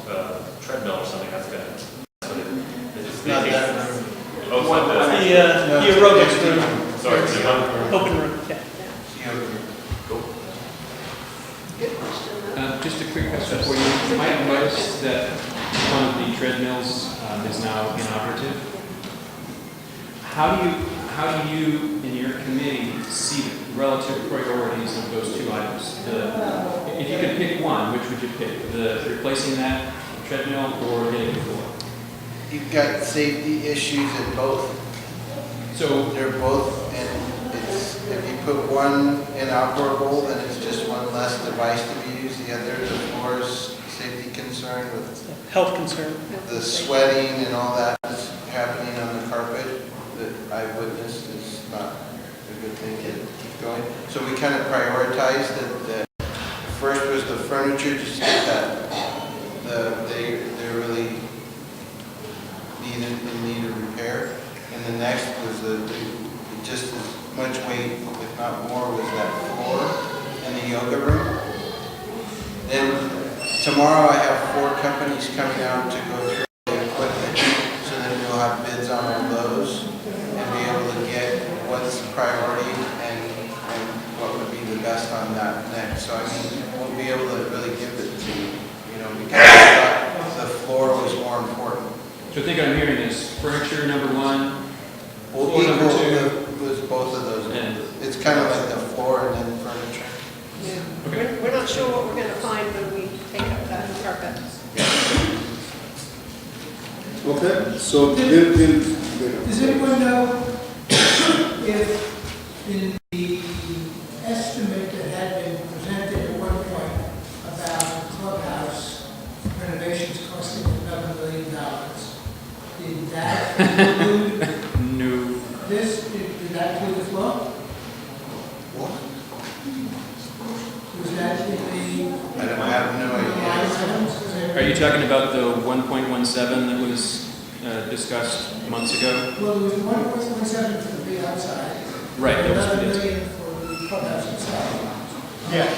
treadmill or something, that's gonna,
Not that room.
Oh, it's not that.
The aerobics room.
Sorry,
Open room, yeah.
Cool.
Just a quick question for you. You might have noticed that one of the treadmills is now inoperative. How do you in your committee see the relative priorities of those two items? If you could pick one, which would you pick? Replacing that treadmill or getting a floor?
You've got safety issues in both.
So
they're both, and if you put one inoperable, then it's just one less device to be used. The other, the floors, safety concern with
Health concern.
the sweating and all that that's happening on the carpet that I witnessed is not a good thing to keep going. So we kind of prioritized that. First was the furniture, just that they're really in need of repair. And the next was just as much weight, if not more, was that floor in the yoga room. Then tomorrow I have 4 companies coming out to go through the equipment, so then we'll have bids on all those and be able to get what's priority and what would be the best on that next. So I mean, we'll be able to really give it to you know, because I thought the floor was more important.
So I think I'm hearing is furniture number 1,
Well,
floor number 2.
was both of those.
And
It's kind of like the floor and then furniture.
Yeah. We're not sure what we're gonna find when we take up that carpet.
Okay, so
Does anyone know if in the estimate that had been presented at one point about clubhouse renovations costing $11 million, did that include
No.
this? Did that include the floor?
What?
Was that in the?
I don't have no idea.
Are you talking about the 1.17 that was discussed months ago?
Well, there was 1.17 for the big outside.
Right, that was for
11
the-
million for the clubhouse inside.
Yeah,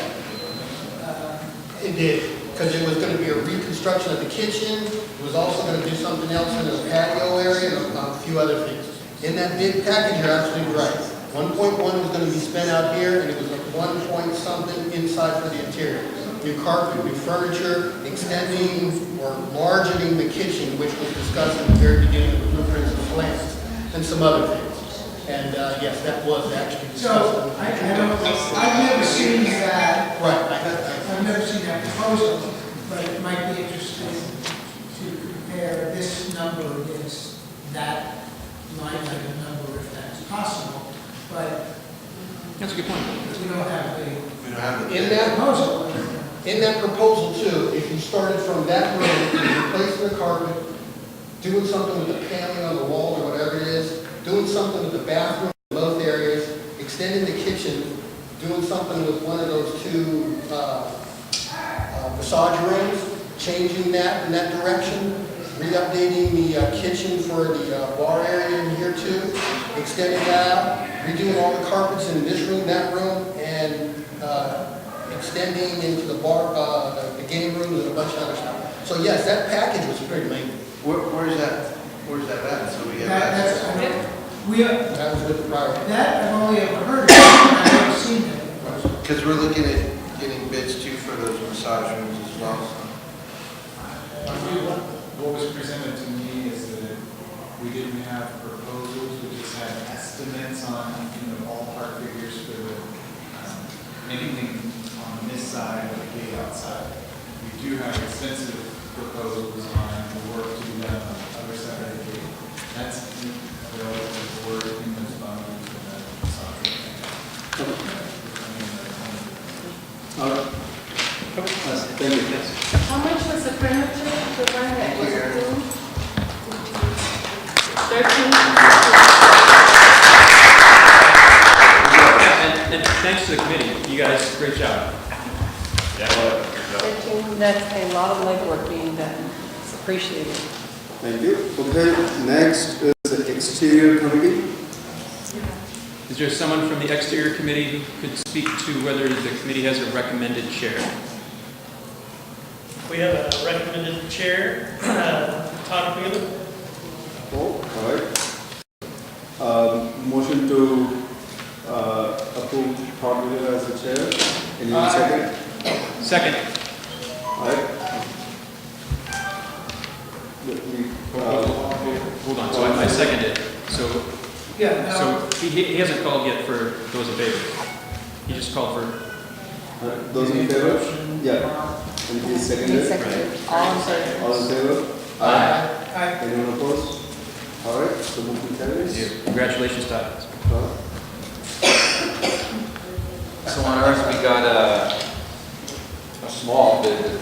it did, because it was going to be a reconstruction of the kitchen. It was also going to do something else in the patio area and a few other things. In that big package, you're absolutely right. 1.1 was going to be spent out here, and it was a 1 point something inside for the interior. New carpet, new furniture, extending or enlarging the kitchen, which was discussed in the very beginning of the blueprints and plans, and some other things. And yes, that was actually discussed.
So, I've never seen that.
Right.
I've never seen that proposal, but it might be interesting to compare this number against that line item number if that's possible. But
That's a good point.
we don't have the
We don't have
In that
proposal.
In that proposal too, if you started from that room, replacing the carpet, doing something with the paneling on the wall or whatever it is, doing something with the bathroom in both areas, extending the kitchen, doing something with one of those 2 massage rooms, changing that in that direction, re-updating the kitchen for the bar area in here too, extending that out, redoing all the carpets in this room, that room, and extending into the bar, the game room, and a bunch of other stuff. So yes, that package was pretty lengthy.
Where's that at? So we have
That's,
that.
That was with the priority.
that I've only ever heard of, I've never seen that proposal.
Because we're looking at getting bids too for those massage rooms as well.
What was presented to me is that we didn't have proposals, we just had estimates on, ballpark figures for the, anything on this side or the gate outside. We do have extensive proposals on the work to be done on the other side of the gate. That's available to the board in those boundaries for that massage.
All right. Thank you.
How much was the furniture, the one that was approved? 13?
And thanks to the committee. You guys, great job.
That's a lot of legwork being done. It's appreciated.
Thank you. Okay, next is the exterior committee.
Is there someone from the exterior committee who could speak to whether the committee has a recommended chair?
We have a recommended chair, Todd Wheeler.
Oh, all right. Motion to approve Todd Wheeler as the chair. Any second?
Second.
All right.
Hold on, so I seconded. So
Yeah,
So he hasn't called yet for those in favor. He just called for.
Those in favor? Yeah. And he seconded?
He seconded. All in favor?
All in favor?
Aye.
Anyone opposed? All right, so motion carries.
Congratulations, Todd.
So on ours, we got a small bid that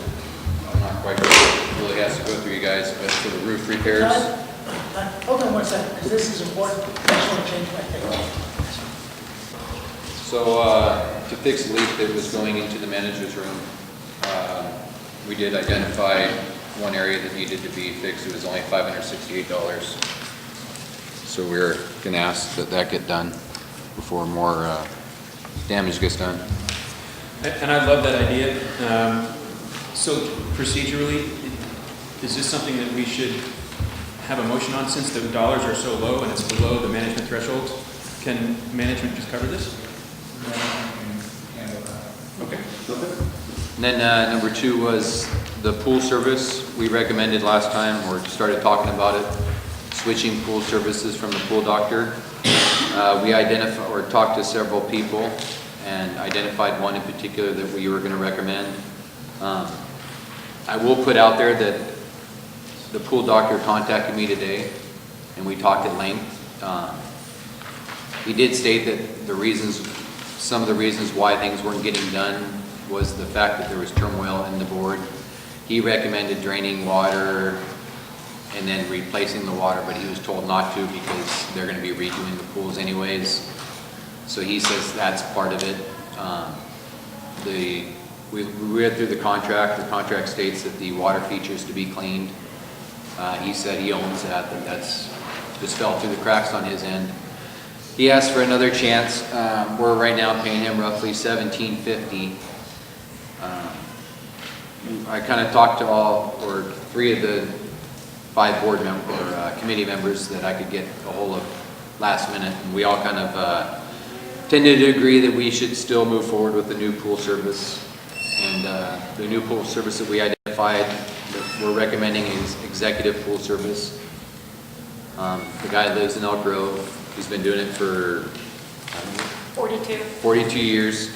I'm not quite sure it really has to go through you guys, but for the roof repairs.
Hold on 1 second, because this is important. I just want to change my page.
So to fix a leak that was going into the manager's room, we did identify one area that needed to be fixed. It was only $568. So we're going to ask that that get done before more damage gets done.
And I love that idea. So procedurally, is this something that we should have a motion on since the dollars are so low and it's below the management threshold? Can management just cover this? Okay.
And then number 2 was the pool service. We recommended last time, or started talking about it, switching pool services from the pool doctor. We identified or talked to several people and identified one in particular that we were going to recommend. I will put out there that the pool doctor contacted me today and we talked at length. He did state that some of the reasons why things weren't getting done was the fact that there was turmoil in the board. He recommended draining water and then replacing the water, but he was told not to because they're going to be redoing the pools anyways. So he says that's part of it. We read through the contract. The contract states that the water features to be cleaned. He said he owns that, that's just fell through the cracks on his end. He asked for another chance. We're right now paying him roughly $17.50. I kind of talked to all, or 3 of the 5 board members, or committee members that I could get a hold of last minute, and we all kind of tended to agree that we should still move forward with the new pool service. And the new pool service that we identified that we're recommending is executive pool service. The guy lives in Elk Grove. He's been doing it for 42 years.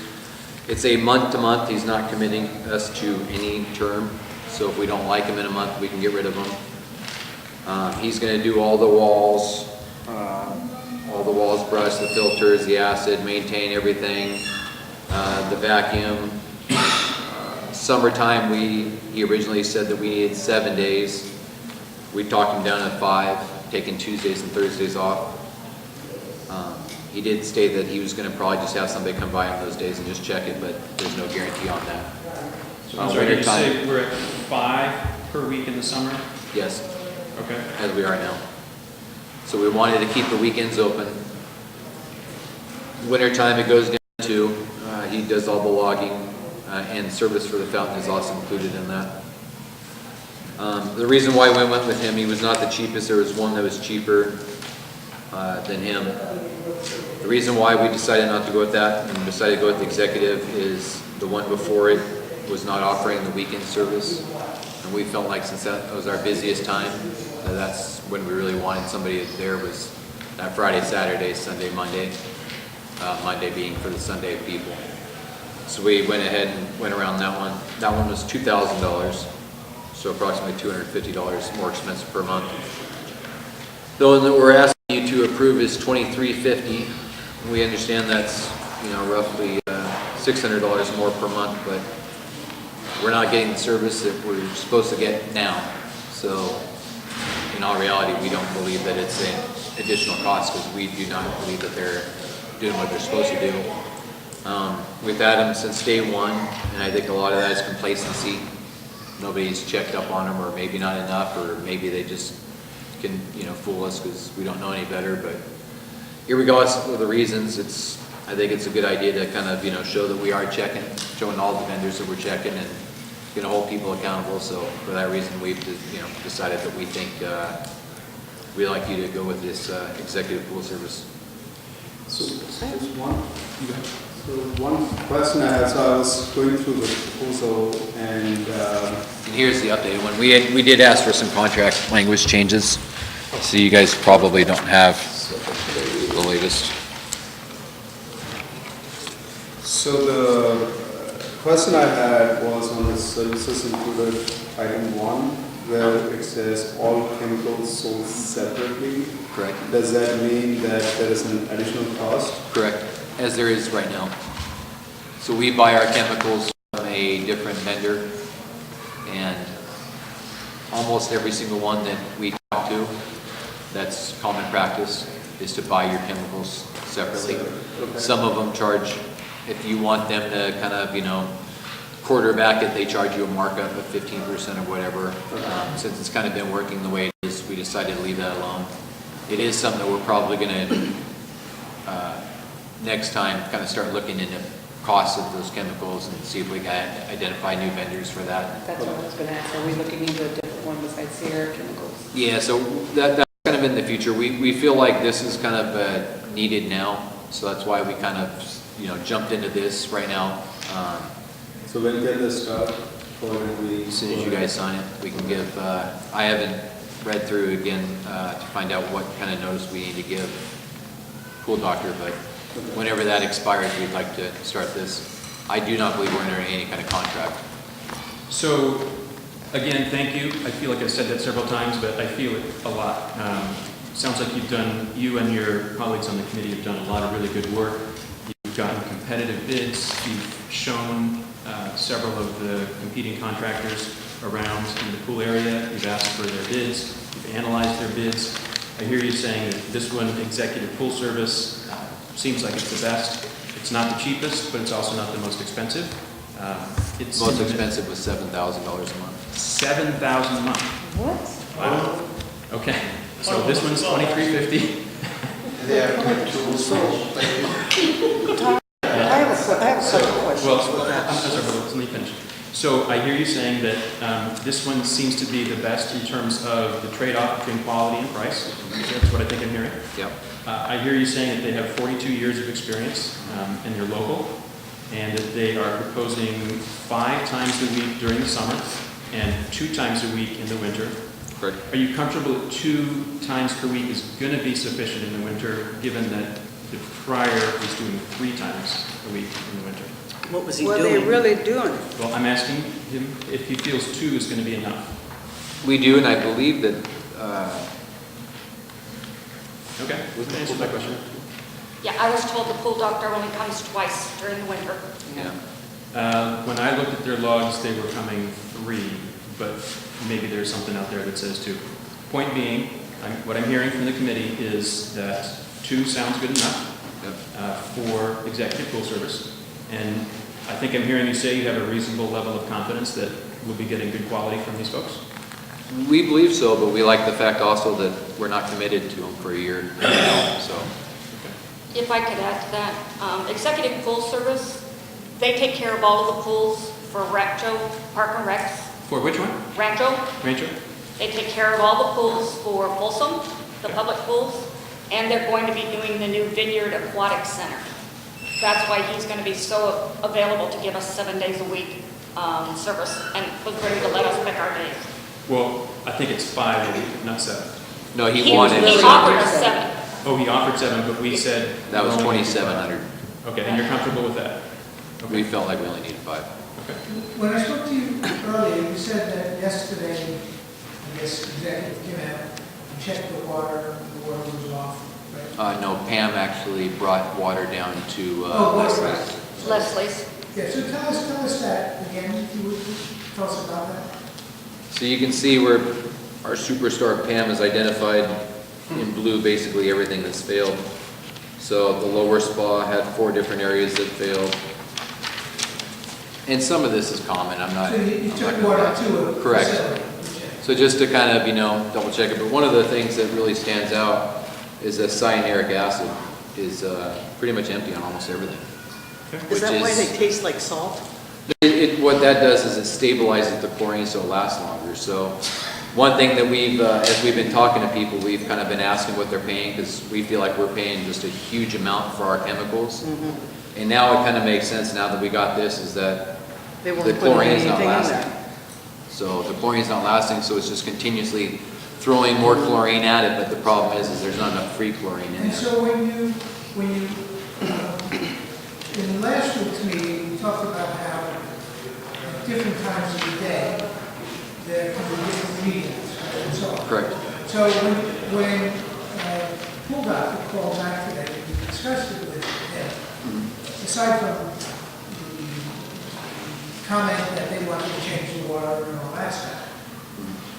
It's a month-to-month. He's not committing us to any term. So if we don't like him in a month, we can get rid of him. He's going to do all the walls brush, the filters, the acid, maintain everything, the vacuum. Summertime, he originally said that we needed 7 days. We talked him down to 5, taking Tuesdays and Thursdays off. He did state that he was going to probably just have somebody come by on those days and just check it, but there's no guarantee on that.
So I'm sorry, did you say we're at 5 per week in the summer?
Yes.
Okay.
As we are now. So we wanted to keep the weekends open. Wintertime it goes down to, he does all the logging, and service for the fountain is also included in that. The reason why we went with him, he was not the cheapest. There was one that was cheaper than him. The reason why we decided not to go with that and decided to go with the executive is the one before it was not offering the weekend service. And we felt like since that was our busiest time, that's when we really wanted somebody there, was that Friday, Saturday, Sunday, Monday. Monday being for the Sunday people. So we went ahead and went around that one. That one was $2,000, so approximately $250 more expensive per month. The one that we're asking you to approve is $23.50. We understand that's, roughly $600 more per month, but we're not getting the service that we're supposed to get now. So in all reality, we don't believe that it's an additional cost because we do not believe that they're doing what they're supposed to do. We've had them since day one, and I think a lot of that is complacency. Nobody's checked up on them, or maybe not enough, or maybe they just can, fool us because we don't know any better. But irregardless of the reasons, I think it's a good idea to kind of, show that we are checking, showing all the vendors that we're checking, and hold people accountable. So for that reason, we've decided that we think we'd like you to go with this executive pool service.
So one question I had, so I was going through the proposal and
here's the updated one. We did ask for some contract language changes, so you guys probably don't have the latest.
So the question I had was on the services included item 1, where it says all chemicals sold separately.
Correct.
Does that mean that there is an additional cost?
Correct, as there is right now. So we buy our chemicals from a different vendor, and almost every single one that we talk to, that's common practice, is to buy your chemicals separately. Some of them charge, if you want them to kind of, quarterback it, they charge you a markup of 15% or whatever. Since it's kind of been working the way it is, we decided to leave that alone. It is something that we're probably going to, next time, kind of start looking into costs of those chemicals and see if we can identify new vendors for that.
That's what I was gonna ask, are we looking into a different one besides Sierra Chemicals?
Yeah, so that's kind of in the future. We feel like this is kind of needed now, so that's why we kind of, jumped into this right now.
So when can this start?
As soon as you guys sign it, we can give, I haven't read through again to find out what kind of notice we need to give Pool Doctor, but whenever that expires, we'd like to start this. I do not believe we're entering any kind of contract.
So, again, thank you. I feel like I've said that several times, but I feel it a lot. Sounds like you and your colleagues on the committee have done a lot of really good work. You've gotten competitive bids. You've shown several of the competing contractors around in the pool area. You've asked for their bids. You've analyzed their bids. I hear you saying that this one, Executive Pool Service, seems like it's the best. It's not the cheapest, but it's also not the most expensive. It's
Most expensive was $7,000 a month.
$7,000 a month.
What?
Wow. Okay. So this one's $2,350.
They have tools.
I have a couple questions.
Well, I'm sorry, let me finish. So I hear you saying that this one seems to be the best in terms of the trade-off between quality and price. That's what I think I'm hearing.
Yep.
I hear you saying that they have 42 years of experience and they're local, and that they are proposing 5 times a week during the summer and 2 times a week in the winter.
Correct.
Are you comfortable that 2 times per week is going to be sufficient in the winter, given that the prior was doing 3 times a week in the winter?
What was he
Were
doing?
they really doing it?
Well, I'm asking him if he feels 2 is going to be enough.
We do, and I believe that,
Okay, answer my question.
Yeah, I was told the pool doctor only comes twice during the winter.
yeah.
When I looked at their logs, they were coming 3, but maybe there's something out there that says 2. Point being, what I'm hearing from the committee is that 2 sounds good enough for executive pool service. And I think I'm hearing you say you have a reasonable level of confidence that we'll be getting good quality from these folks.
We believe so, but we like the fact also that we're not committed to them for a year, so.
If I could add to that, executive pool service, they take care of all of the pools for Rancho, Park and Recs.
For which one?
Rancho.
Rancho?
They take care of all the pools for Folsom, the public pools, and they're going to be doing the new Vineyard Aquatic Center. That's why he's going to be so available to give us 7 days a week service, and was ready to let us pick our days.
Well, I think it's 5 a week, not 7.
No, he
He
wanted.
offered us 7.
Oh, he offered 7, but we said.
That was
we're only
2,700.
Okay, and you're comfortable with that?
We felt like we only needed 5.
Okay.
When I spoke to you earlier, you said that yesterday, I guess, executive came out and checked the water was off, right?
No, Pam actually brought water down to
Leslie's.
Leslie's.
Yeah, so tell us that again, if you would, tell us about that.
So you can see where our superstar Pam has identified in blue basically everything that's failed. So the lower spa had 4 different areas that failed. And some of this is common, I'm not.
So you
I'm
took
not
water
gonna-
to a
Correct.
facility.
So just to kind of, double check it, but one of the things that really stands out is that cyanuric acid is pretty much empty on almost everything.
Is that why they taste like salt?
What that does is it stabilizes the chlorine so it lasts longer. So one thing that as we've been talking to people, we've kind of been asking what they're paying because we feel like we're paying just a huge amount for our chemicals.
Mm-hmm.
And now it kind of makes sense now that we got this is that
They weren't
the
putting
chlorine is not
anything in
lasting.
there.
So the chlorine is not lasting, so it's just continuously throwing more chlorine at it, but the problem is there's not enough free chlorine in
And
there.
so when you, in the last week's meeting, we talked about how at different times of the day, there can be different readings, and so on.
Correct.
So when Pool Doctor called back today, we discussed it with him, aside from comment that they wanted to change the water and all that stuff.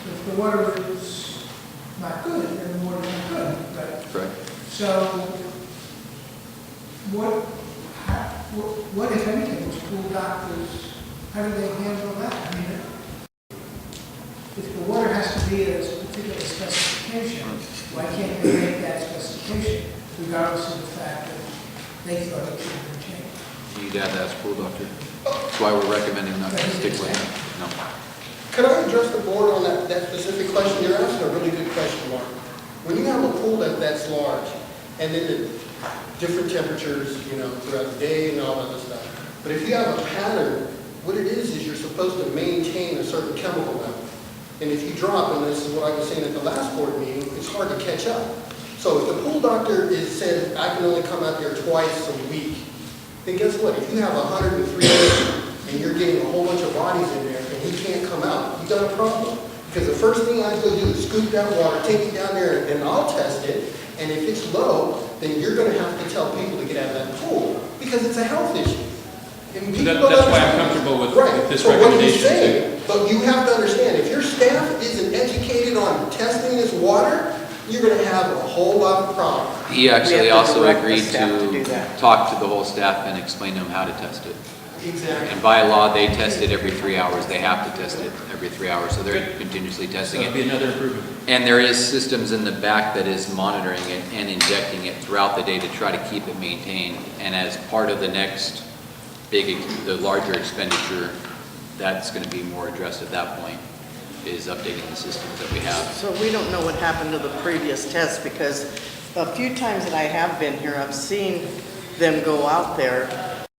If the water is not good, then the water is not good, but,
Correct.
so, what if anything, was pool doctors, how do they handle that? I mean, if the water has to be at a particular specification, why can't they make that specification regardless of the fact that they thought it should have been changed?
You'd have to ask pool doctor. That's why we're recommending not to stick with it. No.
Can I address the board on that specific question? You're asking a really good question, Mark. When you have a pool that's large, and then the different temperatures, throughout the day and all that other stuff. But if you have a pattern, what it is you're supposed to maintain a certain chemical level. And if you drop, and this is what I was saying at the last board meeting, it's hard to catch up. So if the pool doctor said, I can only come out there twice a week, then guess what? If you have 103 and you're getting a whole bunch of bodies in there and he can't come out, you got a problem. Because the first thing I go do is scoop that water, take it down there, and I'll test it. And if it's low, then you're going to have to tell people to get out of that pool because it's a health issue. And
So that's why I'm comfortable with this
so
recommendation.
What he's saying, but you have to understand, if your staff isn't educated on testing this water, you're going to have a whole lot of problems.
He actually also agreed
to do
to
that.
talk to the whole staff and explain to them how to test it.
Exactly.
And by law, they test it every 3 hours. They have to test it every 3 hours, so they're continuously testing
That'd
it.
be another improvement.
And there is systems in the back that is monitoring it and injecting it throughout the day to try to keep it maintained. And as part of the next the larger expenditure, that's going to be more addressed at that point, is updating the systems that we have.
So we don't know what happened to the previous test, because a few times that I have been here, I've seen them go out there.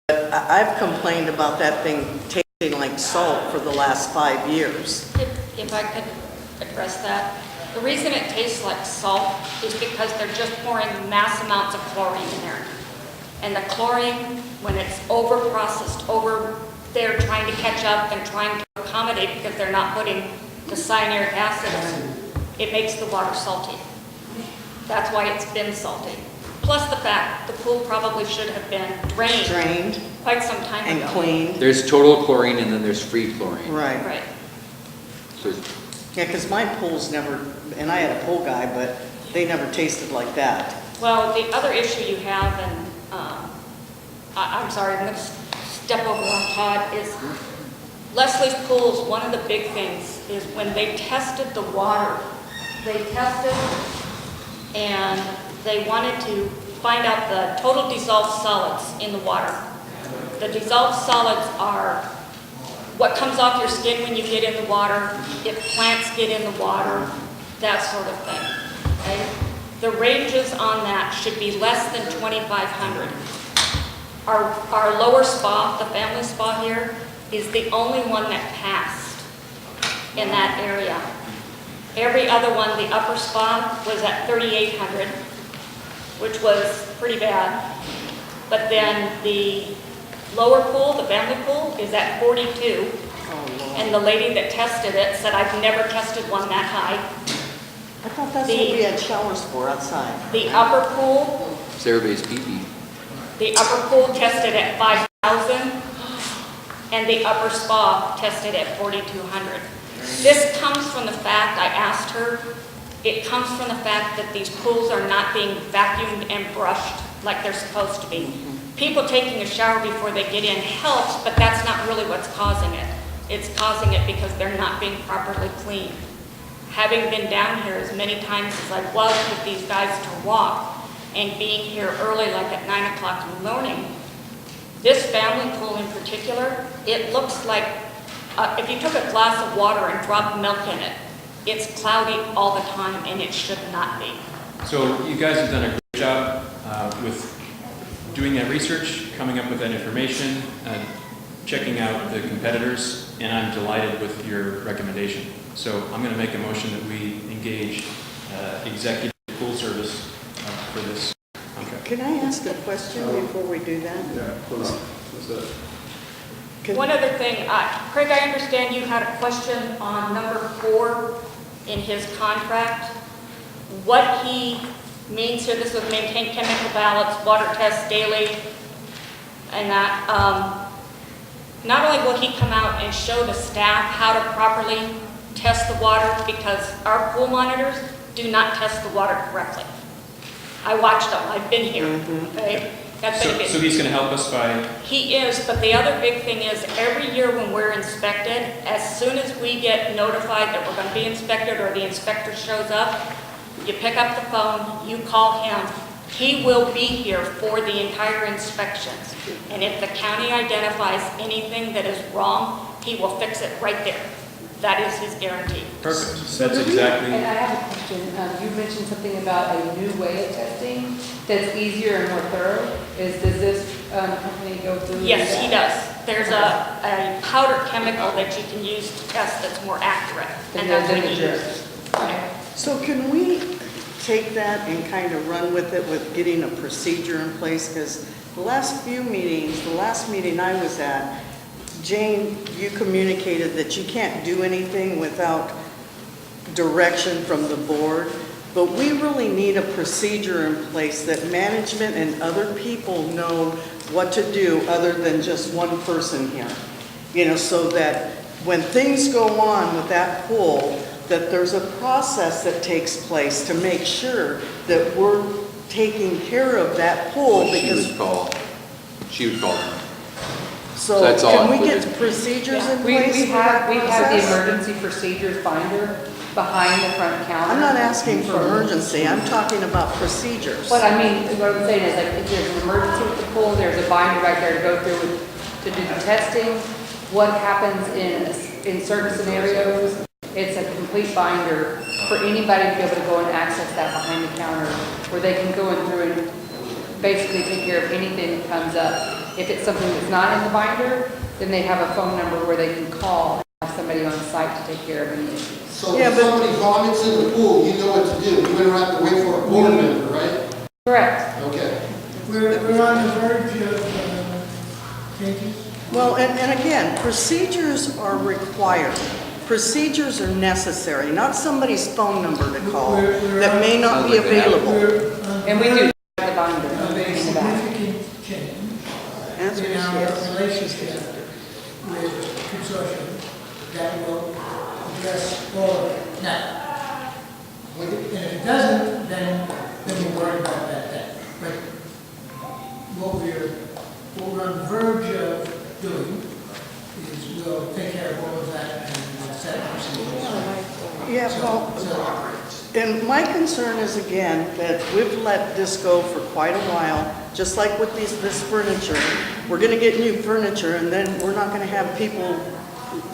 But I've complained about that thing tasting like salt for the last 5 years.
If I could address that. The reason it tastes like salt is because they're just pouring mass amounts of chlorine in there. And the chlorine, when it's over-processed, they're trying to catch up and trying to accommodate because they're not putting the cyanuric acid in, it makes the water salty. That's why it's been salty. Plus the fact the pool probably should have been drained quite some time ago.
And cleaned.
There's total chlorine and then there's free chlorine.
Right.
Right.
So
Yeah, because my pools never, and I had a pool guy, but they never tasted like that.
Well, the other issue you have, and I'm sorry, I'm going to step over on Todd, is Leslie's pools, one of the big things is when they tested the water, they tested and they wanted to find out the total dissolved solids in the water. The dissolved solids are what comes off your skin when you get in the water, if plants get in the water, that sort of thing. Okay? The ranges on that should be less than 2,500. Our lower spa, the family spa here, is the only one that passed in that area. Every other one, the upper spa, was at 3,800, which was pretty bad. But then the lower pool, the family pool, is at 42. And the lady that tested it said, I've never tested one that high.
I thought that's what we had showers for outside.
The upper pool,
it's everybody's pee-pee.
the upper pool tested at 5,000, and the upper spa tested at 4,200. This comes from the fact, I asked her, it comes from the fact that these pools are not being vacuumed and brushed like they're supposed to be. People taking a shower before they get in helps, but that's not really what's causing it. It's causing it because they're not being properly cleaned. Having been down here as many times as I was with these guys to walk, and being here early, like at 9 o'clock in the morning, this family pool in particular, it looks like if you took a glass of water and dropped milk in it, it's cloudy all the time, and it should not be.
So you guys have done a great job with doing that research, coming up with that information, checking out the competitors, and I'm delighted with your recommendation. So I'm going to make a motion that we engage executive pool service for this contract.
Can I ask a question before we do that?
Yeah, please. What's that?
One other thing, Craig, I understand you had a question on number 4 in his contract. What he means here, this was maintain chemical balance, water tests daily, and that not only will he come out and show the staff how to properly test the water, because our pool monitors do not test the water correctly. I watched them, I've been here, okay? That's been a
So he's gonna help us by,
He is, but the other big thing is, every year when we're inspected, as soon as we get notified that we're gonna be inspected or the inspector shows up, you pick up the phone, you call him, he will be here for the entire inspections. And if the county identifies anything that is wrong, he will fix it right there. That is his guarantee.
perfect, that's exactly.
And I have a question. You mentioned something about a new way of testing that's easier and more thorough. Does this company go through?
Yes, he
that?
does. There's a powder chemical that you can use to test that's more accurate, and that's what he uses.
So can we take that and kind of run with it with getting a procedure in place? Because the last few meetings, the last meeting I was at, Jane, you communicated that you can't do anything without direction from the board, but we really need a procedure in place that management and other people know what to do other than just one person here. You know, so that when things go on with that pool, that there's a process that takes place to make sure that we're taking care of that pool. Because
She would call them.
so
that's all
can we get
included.
procedures in
We
place for that
have the
process?
emergency procedures binder behind the front counter.
I'm not asking for emergency, I'm talking about procedures.
What I mean, what I'm saying is, like, if there's an emergency with the pool, there's a binder right there to go through to do the testing. What happens in certain scenarios, it's a complete binder for anybody to be able to go and access that behind the counter, where they can go in through and basically take care of anything that comes up. If it's something that's not in the binder, then they have a phone number where they can call and have somebody on site to take care of any issues.
So if somebody vomits in the pool, you know what to do. You don't have to wait for a board member, right?
Correct.
Okay.
We're on the verge of changes.
Well, and again, procedures are required. Procedures are necessary, not somebody's phone number to call that may not be available.
And we do the binder
Of a
in the back.
significant change
That's
in
what
our
it is.
relationship with consortium that will address all of it. Now, and if it doesn't, then we'll worry about that then. But what we're on the verge of doing is we'll take care of all of that and set procedures.
Yeah, well, and my concern is again, that we've let this go for quite a while, just like with this furniture. We're gonna get new furniture and then we're not gonna have people,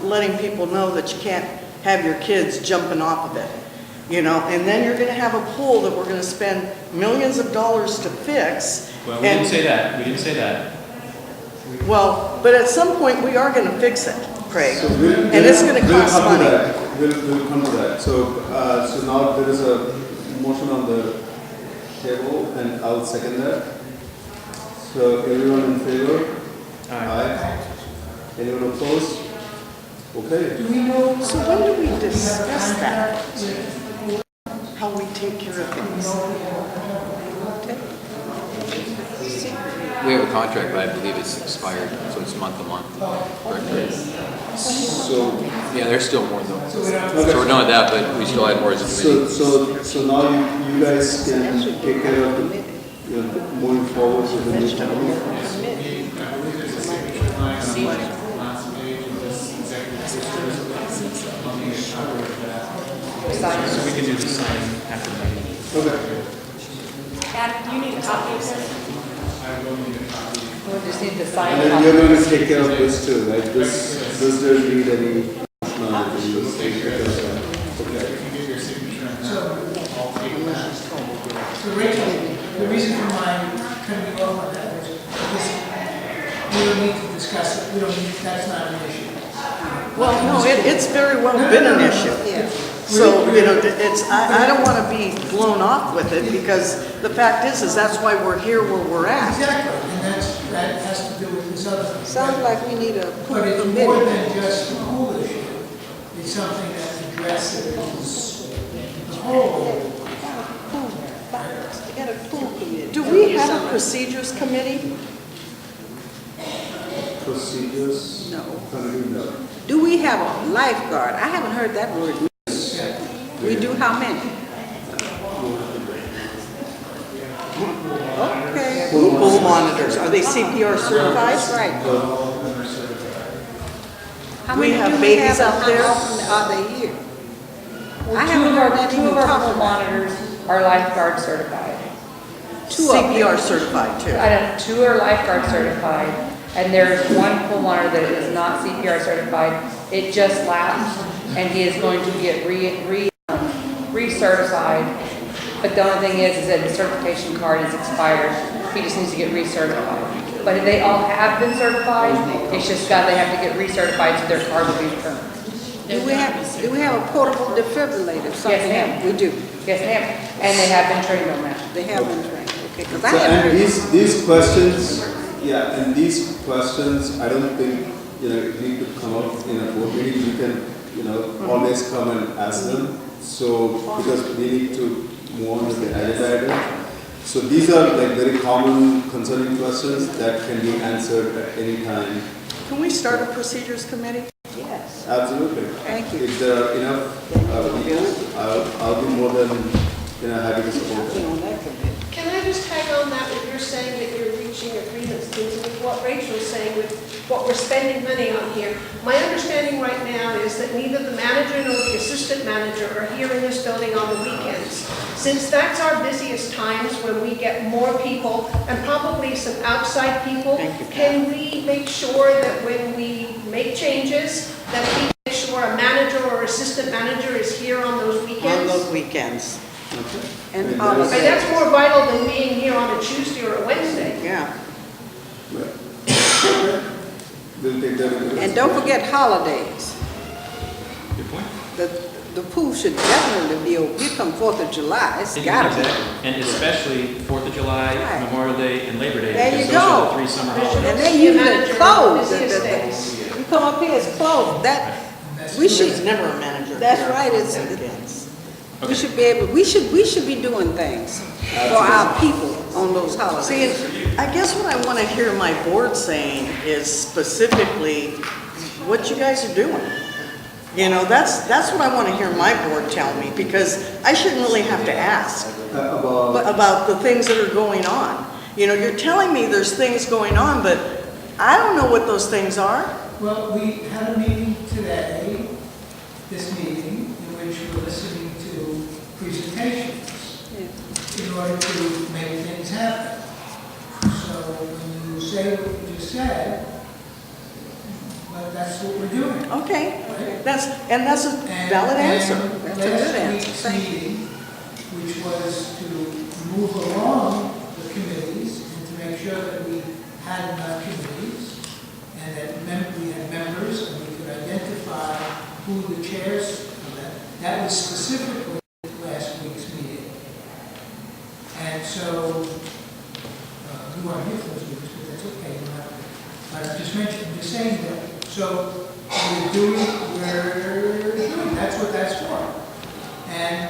letting people know that you can't have your kids jumping off of it. You know, and then you're gonna have a pool that we're gonna spend millions of dollars to fix.
Well, we didn't say that, we didn't say that.
Well, but at some point, we are gonna fix it, Craig.
So
And it's gonna cost
We'll come to
money.
that. We'll come to that. So, so now there is a motion on the table and I'll second that. So everyone in favor? Aye. Anyone opposed? Okay.
Do we know?
So when do we discuss that? How we take care of things?
We have a contract, but I believe it's expired, so it's month to month. Correct?
So,
Yeah, there's still more though. So we're done with that, but we still had more as a committee.
so now you guys can take care of the, you know, moving forward with the new company.
I believe there's a signature line on the last page of this executive session. Let me assure that.
So we can do the sign after the meeting.
Okay.
Adam, do you need a copy of this?
I will need a copy.
We'll just need to sign
And
it.
then you're going to take care of this too, right? This doesn't need any functionality. This takes care of that. Okay.
If you get your signature on that, I'll take that.
So Rachel, the reason for my coming off on that was because we don't need to discuss it, we don't need, that's not an issue.
Well, no, it's very well been an issue. So, you know, it's, I don't want to be blown off with it because the fact is that's why we're here where we're at.
Exactly, and that has to do with this other thing.
Sounds like we need a pool
But it's
committee.
more than just the pool issue. It's something that addresses the whole.
You got a pool committee.
Do we have a procedures committee?
procedures?
No.
Committee, no.
Do we have a lifeguard? I haven't heard that word. We do how many? Okay.
Pool monitors, are they CPR certified?
That's right. How
We
many
have
do
babies
and
out there.
How often are they here?
Well,
I haven't heard that
two
even
of our
talked
pool
about.
monitors are lifeguard certified.
CPR certified too.
I have 2 are lifeguard certified, and there's 1 pool monitor that is not CPR certified. It just lapsed, and he is going to get recertified. But the only thing is that his certification card is expired. He just needs to get recertified. But they all have been certified. It's just they have to get recertified so their card will be returned.
Do we have a portable defibrillator?
Yes, ma'am.
We do.
Yes, ma'am. And they have been trained on that.
They have been trained. Okay, because I
So,
haven't
and
heard.
these questions, yeah, and these questions, I don't think, you know, it need to come up in a board meeting. You can, you know, always come and ask them. So, because we need to move on with the agenda item. So these are like very common concerning questions that can be answered at any time.
Can we start a procedures committee?
Yes.
Absolutely.
Thank you.
If there are enough people, I'll be more than, you know, happy to support them.
On that committee.
Can I just tag on that with your saying that you're reaching agreements with what Rachel's saying with what we're spending money on here? My understanding right now is that neither the manager nor the assistant manager are here in this building on the weekends. Since that's our busiest times when we get more people and probably some outside people, can we make sure that when we make changes, that we make sure a manager or assistant manager is here on those weekends?
On those weekends.
And
And
holidays.
that's more vital than being here on a Tuesday or a Wednesday.
Yeah.
We'll take that into
And don't forget holidays.
Good point.
The pool should definitely be open. Here come 4th of July. It's gotta be.
Exactly. And especially 4th of July,
Right.
Memorial Day, and Labor Day.
There you
because those are
go.
the 3 summer
There should
holidays.
And they
be a
usually
manager on
close.
the busiest days.
You come up here, it's closed. We should.
There's never a manager.
That's
here
right.
on
It's.
weekends.
We should be able. We should be doing things for our people on those holidays.
See, I guess what I want to hear my board saying is specifically what you guys are doing. You know, that's what I want to hear my board tell me, because I shouldn't really have to ask about the things that are going on. You know, you're telling me there's things going on, but I don't know what those things are.
Well, we had a meeting today, this meeting, in which we're listening to presentations in order to make things happen. So when you say what you just said, well, that's what we're doing.
Okay,
Right?
that's a valid answer.
That's a good answer.
Last week's
Thank you.
meeting, which was to move along the committees and to make sure that we had enough committees and that we had members and we could identify who the chairs of that. That was specifically last week's meeting. And so, we weren't here for those meetings, but that's okay. You don't have to. I'm just saying that. So we're doing, that's what that's for. And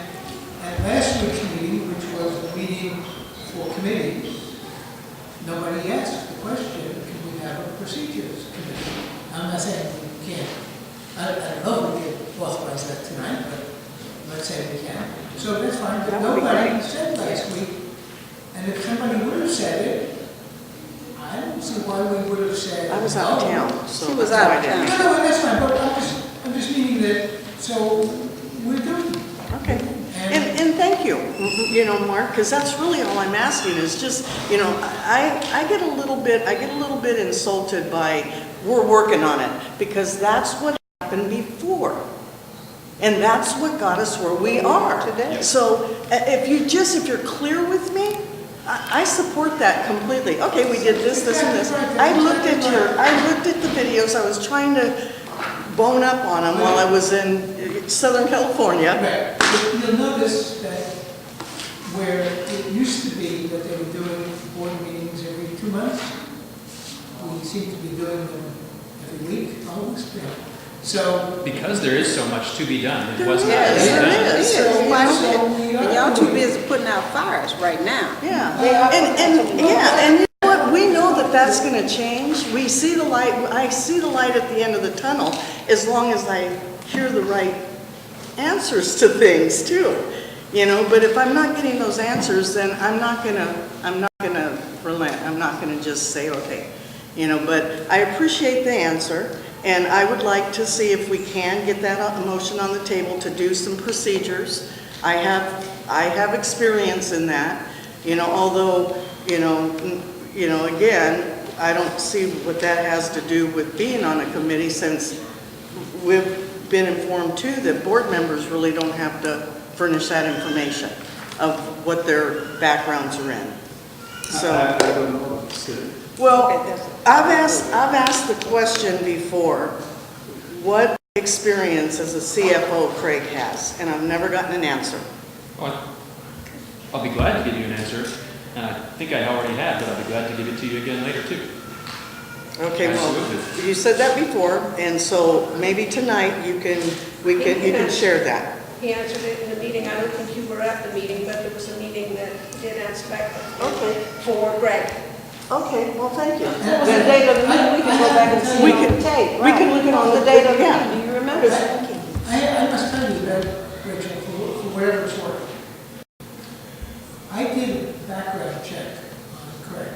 at last week's meeting, which was a meeting for committees, nobody asked the question, can we have a procedures committee? I'm not saying we can't. I don't know if we can authorize that tonight, but let's say we can. So that's fine, but nobody said last week. And if somebody would have said it, I don't see why we would have said.
I was out of
no.
town, so
She was
that's why I
out of
didn't.
town.
No, that's fine, but I'm just meaning that, so we're doing it.
Okay, and thank you, you know, Mark, because that's really all I'm asking is just, you know, I get a little bit insulted by, we're working on it, because that's what happened before. And that's what got us where we are today. So if you're clear with me, I support that completely. Okay, we did this, and this. I looked at the videos, I was trying to bone up on them while I was in Southern California.
Right. You'll notice that where it used to be that they were doing board meetings every 2 months, we seem to be doing them every week, almost. Yeah. So.
Because there is so much to be done. It
There
wasn't
is,
already
there
done.
is.
So why don't
So we
you-
are
and y'all too
doing it.
busy putting out fires right now.
Yeah,
They are
and you know what, we know that that that's gonna change. We see the light, I see the light at the end of the tunnel as long as I hear the right answers to things too. You know, but if I'm not getting those answers, then I'm not gonna relent. I'm not gonna just say, okay. You know, but I appreciate the answer, and I would like to see if we can get that motion on the table to do some procedures. I have experience in that, you know, although, again, I don't see what that has to do with being on a committee, since we've been informed too that board members really don't have to furnish that information of what their backgrounds are in. So.
I don't know.
Well, I've asked the question before, what experience as a CFO Craig has, and I've never gotten an answer.
Well, I'll be glad to give you an answer, and I think I already have, but I'll be glad to give it to you again later too.
Okay, well,
Absolutely.
you said that before, and so maybe tonight you can share that.
He answered it in the meeting. I don't think you were at the meeting, but there was a meeting that did answer that
Okay.
for Greg.
Okay, well, thank you.
What was the date of the meeting? We can go back and see
We
on
can-
the tape.
we can look it on
the
the-
date of the
yeah.
meeting. Do you remember?
I must tell you that, Rachel, for whatever it's worth, I did a background check on Craig.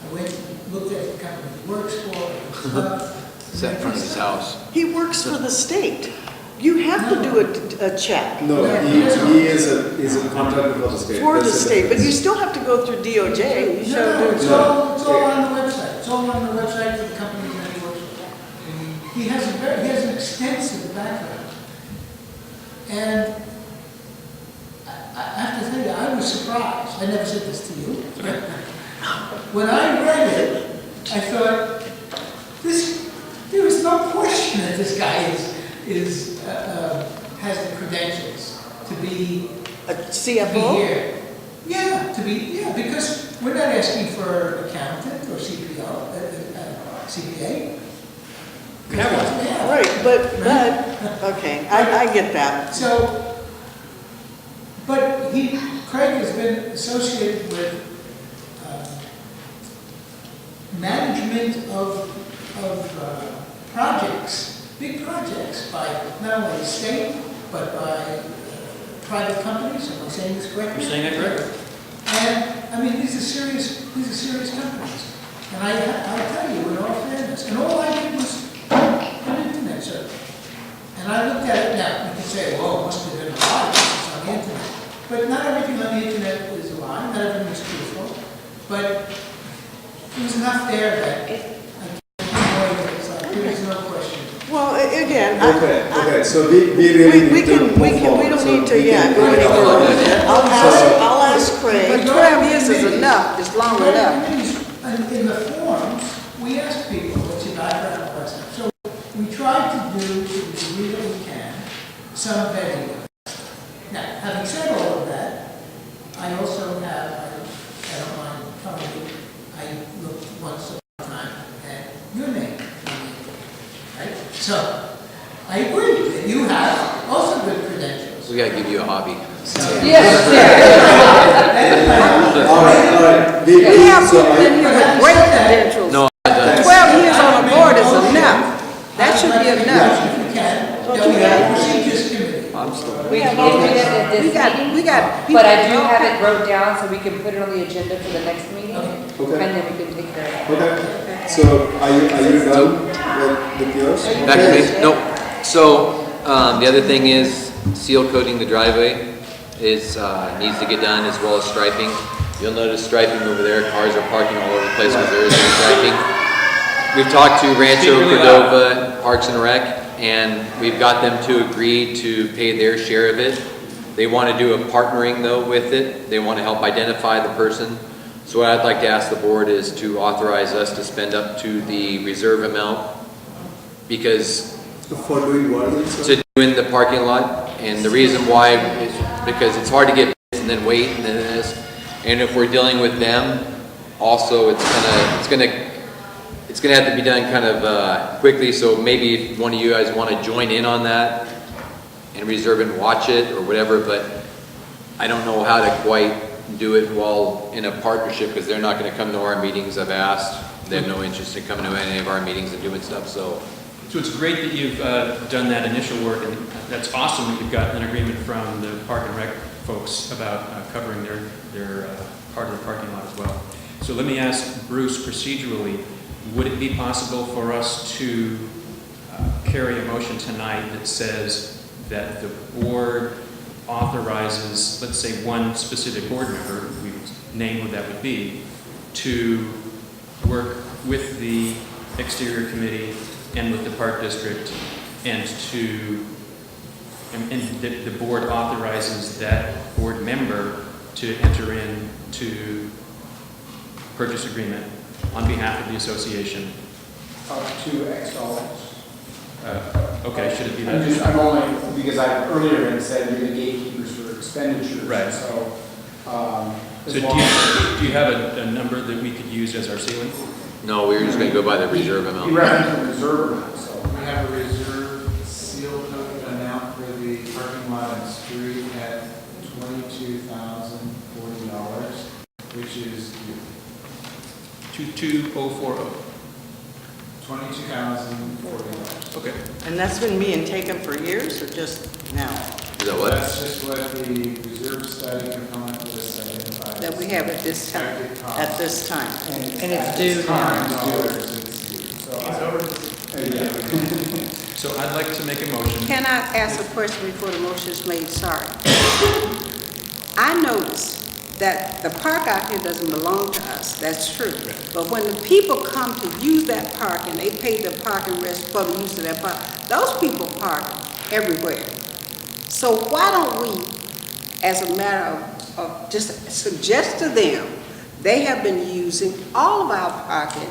I went and looked at the company he works for, stuff.
Is that in front of his house?
He works for the state. You have to do a check.
No, he is a contractor for the state.
For the
That's
state, but you
difference.
still have to go through DOJ. You show
No, it's
No.
all on the website. It's all on the website for the companies that he works for. He has an extensive background. And I have to tell you, I was surprised. I never said this to you. When I read it, I thought, there is no question that this guy has the credentials to be
a CFO?
here. Yeah, because we're not asking for accountant or CPA.
Right, but, okay, I get that.
So, but Craig has been associated with management of projects, big projects, by not only the state, but by private companies. Am I saying this correctly?
You're saying that correctly.
And, I mean, these are serious companies. And I'll tell you, in all fairness, and all I did was an internet search. And I looked at it now, you can say, well, it must have been a lie, it's on the internet. But not everything on the internet is a lie, not everything is truthful. But there was enough there that there's no question.
Well, again,
Okay, so we really
we
need to move
don't
forward.
need to,
we can
go any
bring it
further.
up.
I'll ask
But
Craig.
12 years is enough, it's long enough.
And in the forms, we ask people, what's your background, what's that? So we try to do, to the degree that we can, some vetting. Now, having said all of that, I also have, I don't mind telling you, I looked once upon a time at your name. Right? So, I agree that you have also good credentials.
We gotta give you a hobby.
All right.
We have people in here with great credentials.
No,
12 years on a board is enough. That should be enough.
If you can, then we have a procedures committee.
We can't do that at this meeting,
We got people.
but I do have it wrote down so we can put it on the agenda for the next meeting.
Okay.
And then we can take care of it.
Okay, so are you done with yours?
back to me. Nope. So, the other thing is seal coating the driveway is, needs to get done, as well as striping. You'll notice striping over there. Cars are parking all over the place because there is no striping. We've talked to Rancho Cordova Parks and Rec, and we've got them to agree to pay their share of it. They want to do a partnering though with it. They want to help identify the person. So what I'd like to ask the board is to authorize us to spend up to the reserve amount, because
For doing what?
to do in the parking lot. And the reason why is because it's hard to get bids and then wait and then this. And if we're dealing with them, also it's gonna have to be done kind of quickly. So maybe if one of you guys want to join in on that and reserve and watch it or whatever, but I don't know how to quite do it while in a partnership, because they're not gonna come to our meetings, I've asked. They have no interest in coming to any of our meetings and doing stuff, so.
So it's great that you've done that initial work, and that's awesome that you've got an agreement from the Park and Rec folks about covering their part of the parking lot as well. So let me ask Bruce procedurally, would it be possible for us to carry a motion tonight that says that the board authorizes, let's say, one specific board member, we would name who that would be, to work with the exterior committee and with the park district, and the board authorizes that board member to enter into purchase agreement on behalf of the association?
Up to X dollars.
Okay, should it be that?
I'm only, because I earlier had said you're the gatekeepers for expenditures.
Right.
So,
So do you have a number that we could use as our ceiling?
No, we were just gonna go by the reserve amount.
you referenced the reserve amount, so.
We have a reserve seal amount for the parking lot and street at $22,040, which is
$22,040.
$22,040.
Okay.
And that's been being taken for years or just now?
Is that what?
That's just what the reserve study component was identified.
That we have at this time.
Expected cost.
At this time?
And it's due now.
$9 it's due. So
So I'd like to make a motion.
Can I ask a question before the motion is made? Sorry. I noticed that the park out here doesn't belong to us. That's true. But when the people come to use that park and they pay the parking rest for the use of that park, those people park everywhere. So why don't we, as a matter of just suggest to them, they have been using all of our parking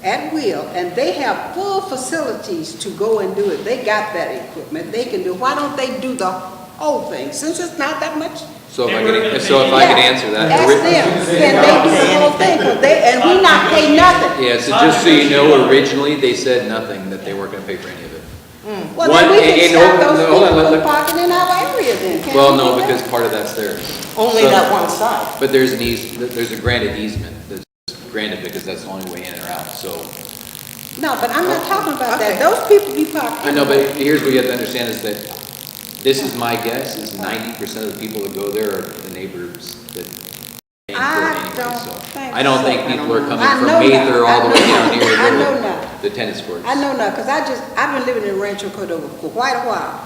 at will, and they have full facilities to go and do it. They got that equipment. They can do. Why don't they do the whole thing? Since it's not that much.
So if I could answer that.
Ask them, can they do the whole thing? 'Cause and we not pay nothing.
Yeah, so just so you know, originally they said nothing, that they weren't gonna pay for any of it.
Well, then we can stop those
hold on,
people from parking in our area then, can't
Well,
we
no,
do that?
because part of that's theirs.
Only
So-
that one side.
But there's there's a granted easement that's granted because that's the only way in or out, so.
No, but I'm not talking about that. Those people be parking.
I know, but here's what you have to understand is that, this is my guess, is 90% of the people that go there are the neighbors that pay for it anyway, so. I don't think people are coming from Mather all the way down here
I know
to
now.
the tennis courts.
I know now, because I've been living in Rancho Cordova for quite a while.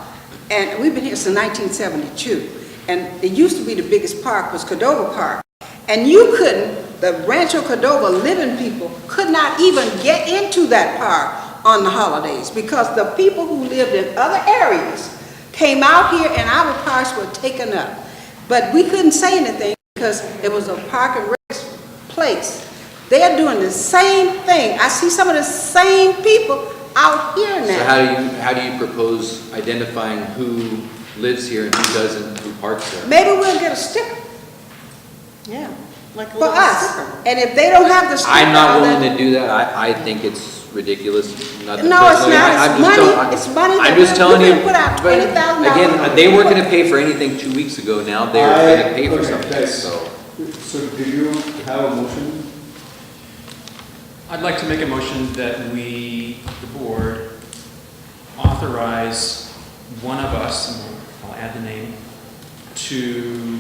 And we've been here since 1972. And it used to be the biggest park was Cordova Park. And you couldn't, the Rancho Cordova living people could not even get into that park on the holidays because the people who lived in other areas came out here and our parks were taken up. But we couldn't say anything because it was a park and rec place. They're doing the same thing. I see some of the same people out here now.
So how do you propose identifying who lives here and who doesn't, who parks there?
Maybe we'll get a sticker.
Yeah. Like a
For
little
us.
sticker.
And if they don't have the sticker.
I'm not willing
then-
to do that. I think it's ridiculous. Not that
No, it's
personally.
not.
I'm
It's
just
money.
telling-
It's money that
I'm just
we
telling you.
can put out
but
$20,000.
Again, they weren't gonna pay for anything 2 weeks ago. Now they're gonna pay for
Okay,
something,
guys.
so.
So do you have a motion?
I'd like to make a motion that we, the board, authorize one of us, and I'll add the name, to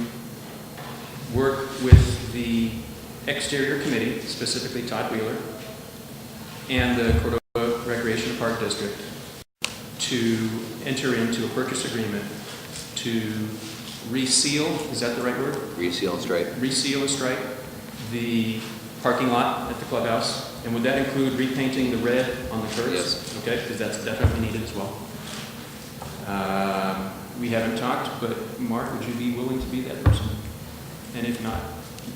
work with the exterior committee, specifically Todd Wheeler, and the Cordova Recreation and Park District, to enter into a purchase agreement to reseal, is that the right word?
Reseal and stripe.
Reseal and stripe the parking lot at the clubhouse. And would that include repainting the red on the curbs?
Yes.
Okay, because that's definitely needed as well. We haven't talked, but Mark, would you be willing to be that person? And if not,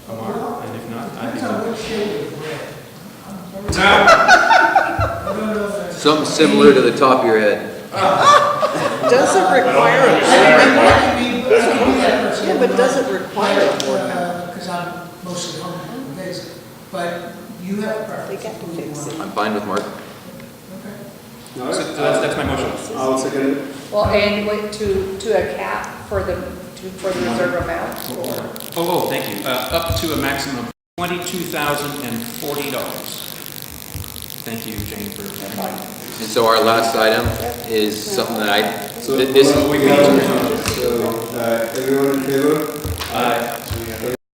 Mark, and if not, I'd be
Depends on
willing.
what shade of red.
Something similar to the top of your head.
Does it require a Yeah, but does it require a board member?
Because I'm mostly home days, but you have a preference.
They got to fix it.
I'm fine with Mark.
So that's my motion.
I'll second it.
Well, and wait, to a cap for the,
for the reserve amount, or?
Oh, thank you. Up to a maximum of $22,040. Thank you, Jane, for that.
And so our last item is something that
So,
this,
so everyone in favor?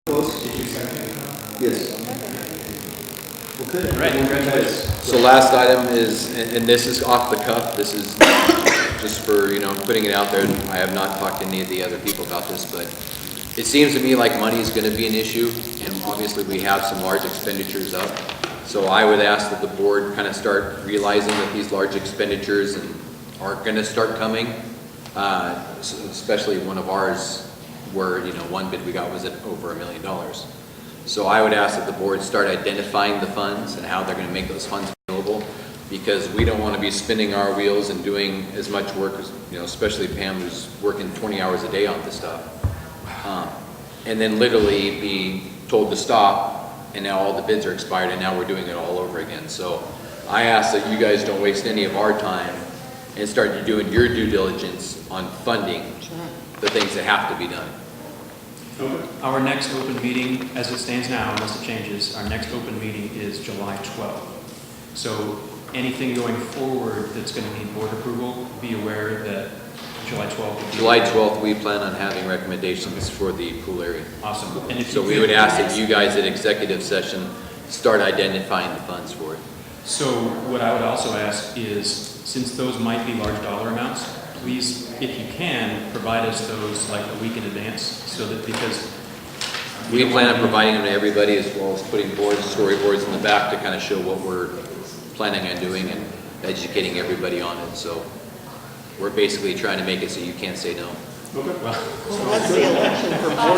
Opposed? Yes. Okay.
Right, congratulations.
so last item is, and this is off the cuff, this is just for, putting it out there. I have not talked to any of the other people about this, but it seems to me like money is going to be an issue, and obviously we have some large expenditures up. So I would ask that the board kind of start realizing that these large expenditures are going to start coming, especially one of ours where, one bid we got was at over $1 million. So I would ask that the board start identifying the funds and how they're going to make those funds available, because we don't want to be spinning our wheels and doing as much work as, especially Pam, who's working 20 hours a day on this stuff. And then literally be told to stop, and now all the bids are expired, and now we're doing it all over again. So I ask that you guys don't waste any of our time and start doing your due diligence on funding the things that have to be done.
Our next open meeting, as it stands now, unless it changes, our next open meeting is July 12th. So anything going forward that's going to need board approval, be aware that July 12th.
July 12th, we plan on having recommendations for the pool area.
Awesome. And if
So we would ask that you guys at executive session start identifying the funds for it.
So what I would also ask is, since those might be large dollar amounts, please, if you can, provide us those like a week in advance, so that, because
we plan on providing them to everybody, as well as putting storyboards in the back to kind of show what we're planning on doing and educating everybody on it. So we're basically trying to make it so you can't say no.
Okay.
So what's the election for board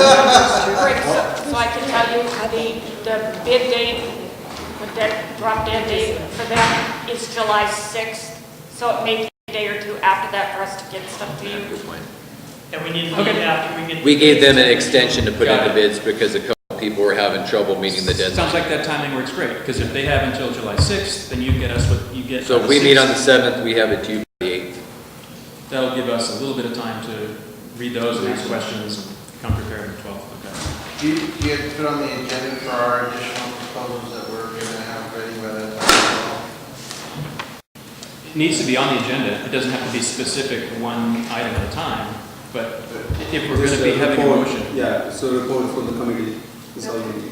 Great, so I can tell you the bid date, the drop dead date for them is July 6th. So it may take a day or two after that for us to get stuff to you.
Good point.
And we need to get after we get.
We gave them an extension to put in the bids because a couple of people were having trouble meeting the deadline.
sounds like that timing works great, because if they have until July 6th, then you get us what you get.
So if we meet on the 7th, we have it to you by the 8th.
That'll give us a little bit of time to read those and ask questions and come prepared on the 12th. Okay.
Do you have to put on the agenda for our additional proposals that we're going to have ready by that time?
It needs to be on the agenda. It doesn't have to be specific one item at a time, but if we're going to be having a motion.
Yeah, so report from the committee is all you need.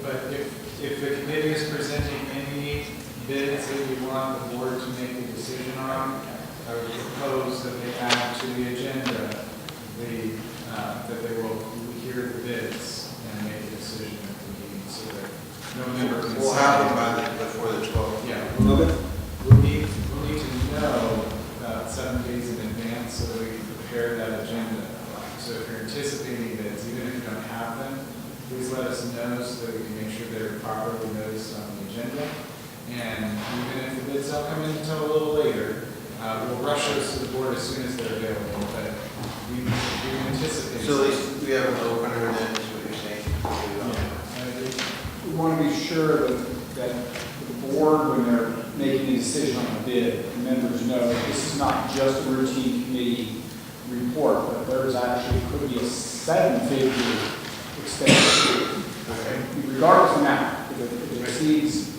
But if the committee is presenting any bids that you want the board to make a decision on, I would propose that they add to the agenda that they will hear the bids and make a decision at the meeting, so that no member can
We'll
say.
have them before the 12th.
Yeah.
Okay.
We'll need to know about 7 days in advance so that we can prepare that agenda. So if you're anticipating bids, even if you don't have them, please let us know so that we can make sure they're properly noticed on the agenda. And even if the bids don't come in until a little later, we'll rush those to the board as soon as they're available, but we anticipate.
So at least we have an opener then, is what you're saying.
We want to be sure that the board, when they're making a decision on a bid, the members know that this is not just a routine committee report, but there's actually could be a 7-figure expenditure. Regardless of that, if it exceeds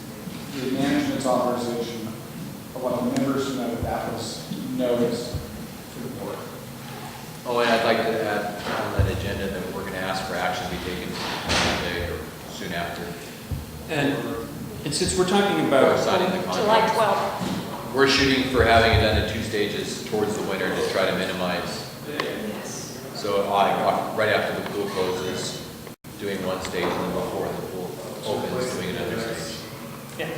the management's authorization, I want the members to know that was noticed to the board.
Oh, and I'd like to add on that agenda that we're going to ask for action to be taken Monday or soon after.
And since we're talking about
signing the contract.
July 12th.
We're shooting for having it done in 2 stages towards the winter to try to minimize. So right after the pool closes, doing one stage, and then before the pool opens, doing another stage.
Yeah.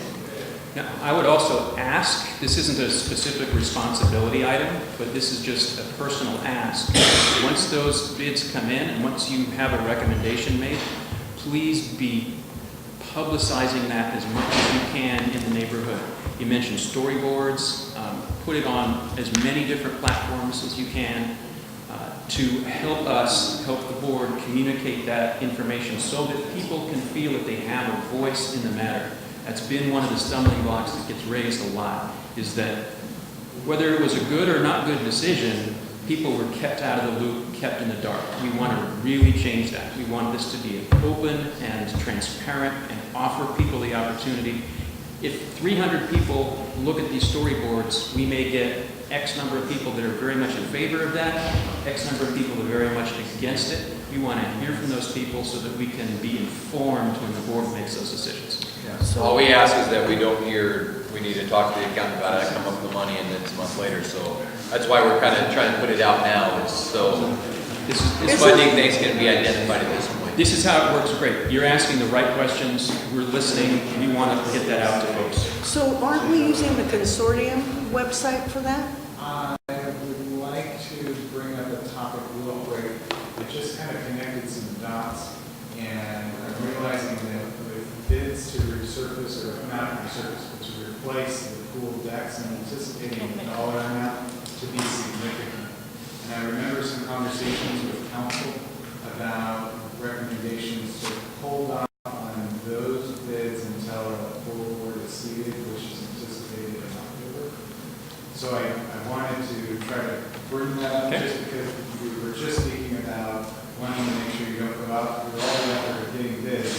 Now, I would also ask, this isn't a specific responsibility item, but this is just a personal ask. Once those bids come in, and once you have a recommendation made, please be publicizing that as much as you can in the neighborhood. You mentioned storyboards, put it on as many different platforms as you can to help us, help the board communicate that information so that people can feel that they have a voice in the matter. That's been one of the stumbling blocks that gets raised a lot, is that whether it was a good or not good decision, people were kept out of the loop, kept in the dark. We want to really change that. We want this to be open and transparent and offer people the opportunity. If 300 people look at these storyboards, we may get X number of people that are very much in favor of that, X number of people that are very much against it. We want to hear from those people so that we can be informed when the board makes those decisions.
So all we ask is that we don't hear, we need to talk to the accountant about it, come up with the money, and then it's a month later. So that's why we're kind of trying to put it out now. So this funding thing's going to be identified at this point.
This is how it works. Great. You're asking the right questions. We're listening. We want to get that out to folks.
So aren't we using the consortium website for that?
I would like to bring up a topic real quick. I just kind of connected some dots, and I'm realizing that with bids to resurface, or not resurface, but to replace the pool decks, I'm anticipating the dollar amount to be significant. And I remember some conversations with council about recommendations to hold on those bids until a full board is seated, which is anticipated in October. So I wanted to try to bring that up just because we were just speaking about wanting to make sure you don't go out through all the effort of getting bids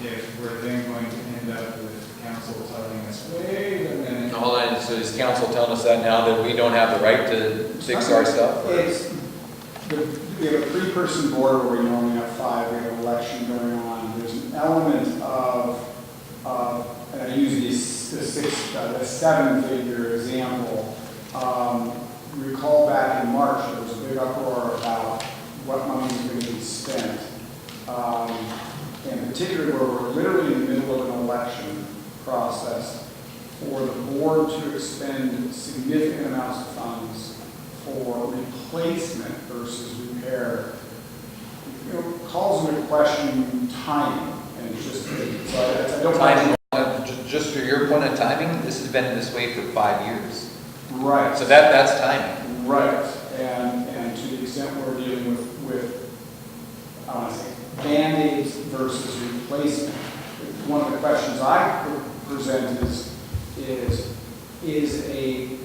if we're then going to end up with council telling us, wait a minute.
Hold on, so is council telling us that now that we don't have the right to fix our stuff?
We have a three-person board where we normally have five. We have an election going on. There's an element of and I use the seven-figure example. Recall back in March, there was a big uproar about what money was going to be spent. And particularly where we're literally in the middle of an election process, for the board to expend significant amounts of funds for replacement versus repair, calls into question timing. And it's just, I don't
timing. Just for your point of timing, this has been this way for 5 years.
Right.
So that's timing.
Right. And to the extent we're dealing with I want to say, Band-Aids versus replacement, one of the questions I present is a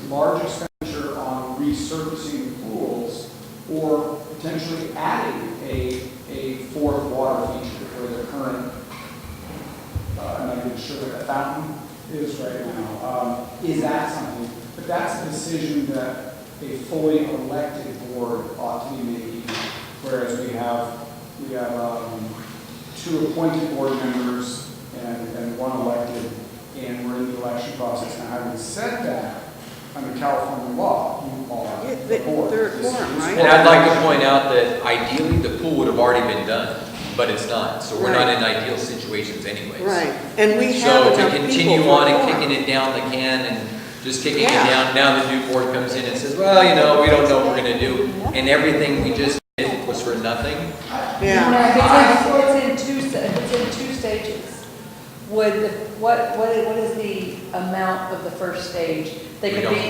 large expenditure on resurfacing pools or potentially adding a fourth water feature where the current, I'm not even sure where that fountain is right now. Is that something? But that's a decision that a fully elected board ought to be making, whereas we have two appointed board members and one elected, and we're in the election process. Now, having said that, under California law, you are the board.
They're a quorum, right?
And I'd like to point out that ideally the pool would have already been done, but it's not. So we're not in ideal situations anyways.
Right. And we have
So
enough
to continue
people
on
for
and
a quorum.
kicking it down the can and just kicking it down, now the new board comes in and says, well, we don't know what we're going to do. And everything we just did was for nothing.
It's in two stages. What is the amount of the first stage?
We haven't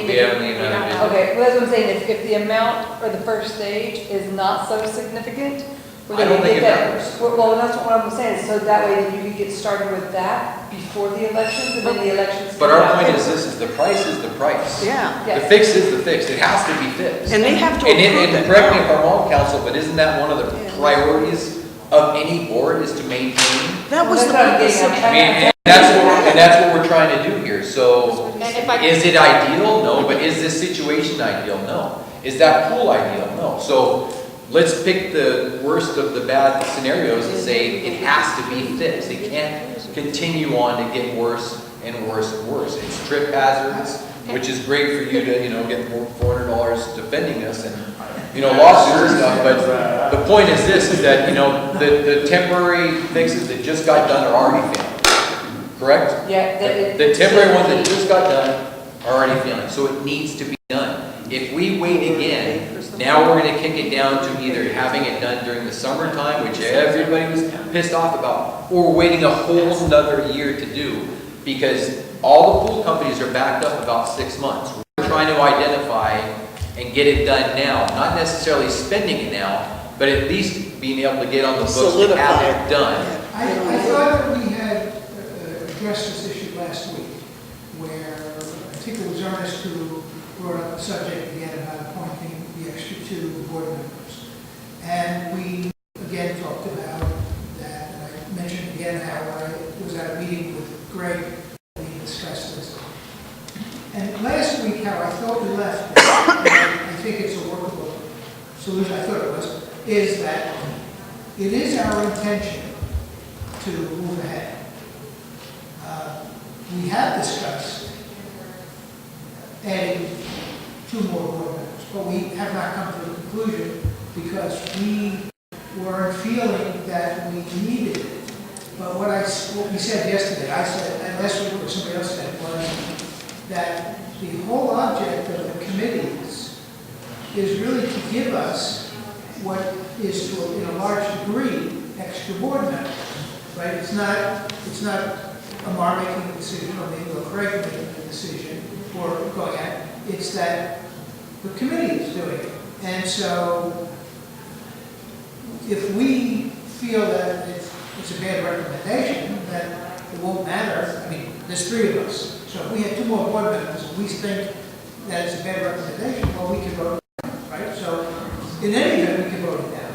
even had a
Okay, well, that's what I'm saying, if the amount for the first stage is not so significant, we're
I don't
gonna
think
get
it
that.
matters.
Well, that's what I'm saying, so that way you can get started with that before the elections, and then the elections.
But our point is the price is the price.
Yeah.
The fix is the fix. It has to be fixed.
And they have to
And
approve it.
correct me if I'm wrong, council, but isn't that one of the priorities of any board is to maintain?
That was the
That's what I'm
purpose of
getting at.
And that's what we're trying to do here. So is it ideal? No. But is this situation ideal? No. Is that pool ideal? No. So let's pick the worst of the bad scenarios and say it has to be fixed. It can't continue on to get worse and worse and worse. It's trip hazards, which is great for you to, get $400 defending us and, lawsuits and stuff. But the point is this, is that, the temporary fixes that just got done are already failing. Correct?
Yeah.
The temporary ones that just got done are already failing. So it needs to be done. If we wait again, now we're going to kick it down to either having it done during the summertime, which everybody was pissed off about, or waiting a whole another year to do, because all the pool companies are backed up about 6 months. We're trying to identify and get it done now, not necessarily spending it now, but at least being able to get on the books to have it done.
I thought that we had addressed this issue last week, where I think it was Ernest who brought up the subject again about appointing the extra 2 board members. And we again talked about that, and I mentioned again how I was at a meeting with Greg, and we discussed this. And last week, how I thought we left it, and I think it's a workable solution, I thought it was, is that it is our intention to move ahead. We have discussed adding 2 more board members, but we have not come to a conclusion because we weren't feeling that we needed it. But what we said yesterday, I said, and last week what somebody else said, was that the whole object of the committees is really to give us what is to, in a large degree, extra board members, right? It's not Amar making a decision or maybe Craig making a decision or going at. It's that the committee is doing it. And so if we feel that it's a bad recommendation, then it won't matter. I mean, there's 3 of us. So if we had 2 more board members and we think that it's a bad recommendation, well, we can vote it down, right? So in any event, we can vote it down.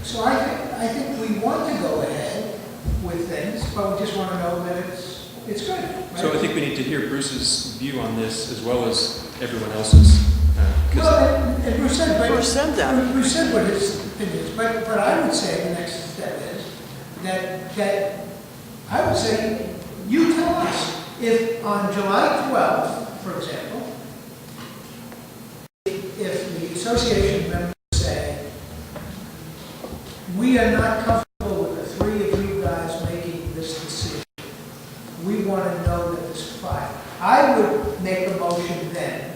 So I think we want to go ahead with things, but we just want to know that it's good. Right?
So I think we need to hear Bruce's view on this as well as everyone else's.
Well, and Bruce said,
Bruce said that.
Bruce said what his opinion is, but I would say the next step is that I would say you tell us if on July 12th, for example, if the association members say we are not comfortable with the 3 of you guys making this decision, we want to know that this is fine. I would make a motion then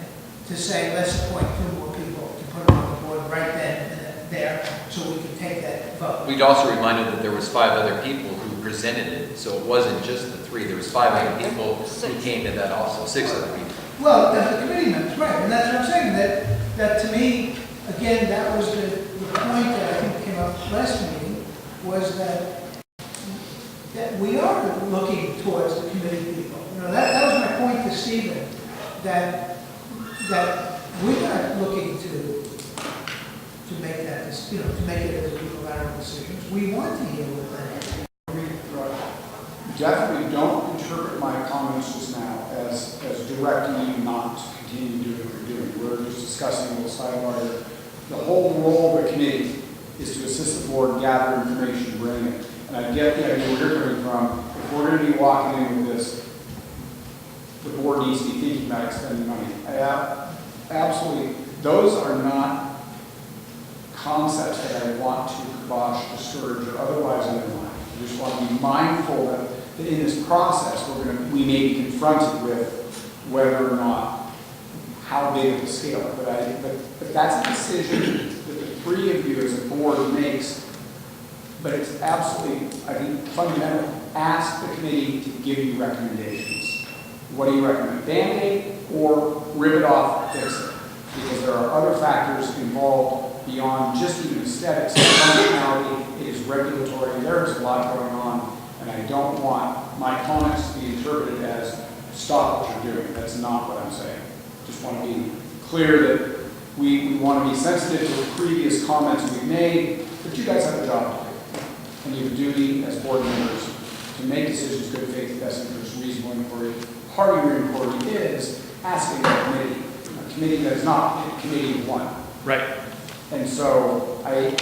to say, let's appoint 2 more people to put them on the board right then and there, so we can take that vote.
We'd also reminded that there was 5 other people who presented it, so it wasn't just the 3. There was 5 other people who came to that also, 6 other people.
Well, the committee members, right, and that's what I'm saying, that to me, again, that was the point that I think came up last meeting, was that we are looking towards the committee people. You know, that was my point to Stephen, that we're not looking to make that, to make it as unilateral decisions. We want to deal with that.
Definitely don't interpret my comments just now as directing you not to continue doing what you're doing. We're just discussing a little sidebar here. The whole role of the committee is to assist the board gather information, bring it. And I get the idea where you're coming from. If we're going to be walking in with this, the board needs to be thinking about expending money. Absolutely. Those are not concepts that I want to kibosh, discourage, or otherwise undermine. I just want to be mindful that in this process we may be confronted with whether or not how big of a scale. But that's a decision that the 3 of you as a board makes. But it's absolutely, I think, fundamental. Ask the committee to give you recommendations. What do you recommend? Band-Aid or rip it off and fix it? Because there are other factors involved beyond just even aesthetics. Functionality, it is regulatory. There's a lot going on, and I don't want my comments to be interpreted as stop what you're doing. That's not what I'm saying. Just want to be clear that we want to be sensitive to the previous comments we've made, but you guys have a job to do. And you have a duty as board members to make decisions, good faith, best interest, reasonable inquiry. Part of your inquiry is asking the committee, a committee that is not a committee of 1.
Right.
And so I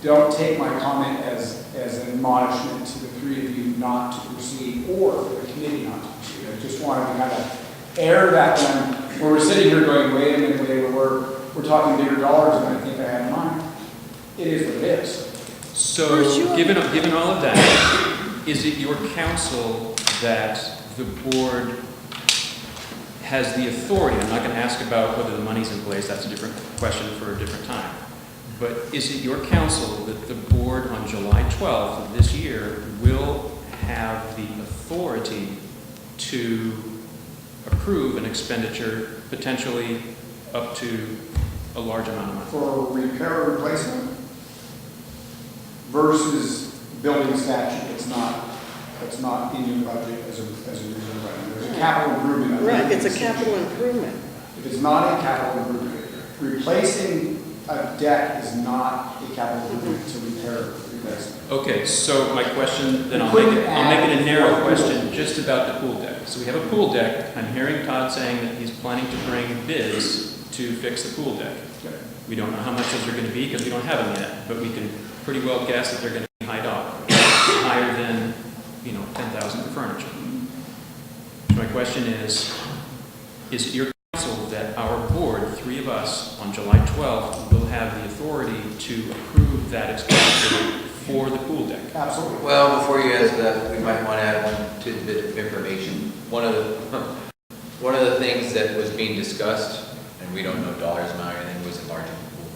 don't take my comment as an admonishment to the 3 of you not to proceed or for the committee not to proceed. I just wanted to kind of air that when we're sitting here going, wait a minute, we're talking bigger dollars than I think I had in mind. It is what it is.
So, given all of that, is it your counsel that the board has the authority? I'm not going to ask about whether the money's in place. That's a different question for a different time. But is it your counsel that the board on July 12th of this year will have the authority to approve an expenditure potentially up to a large amount of money?
For repair or replacement versus building statute, it's not. that's not in your budget as a reserve item. There's a capital improvement.
Right, it's a capital improvement.
If it's not a capital improvement, replacing a deck is not a capital improvement, it's a repair or replacement.
Okay, so my question, then I'll make it a narrow question just about the pool deck. So we have a pool deck. I'm hearing Todd saying that he's planning to bring bids to fix the pool deck.
Okay.
We don't know how much those are going to be because we don't have them yet, but we can pretty well guess that they're going to be high dollar, higher than, $10,000 for furniture. So my question is it your counsel that our board, 3 of us, on July 12th, will have the authority to approve that expenditure for the pool deck?
Absolutely.
Well, before you answer that, we might want to add one tidbit of information. One of the things that was being discussed, and we don't know dollars amount or anything, was enlarging the pool.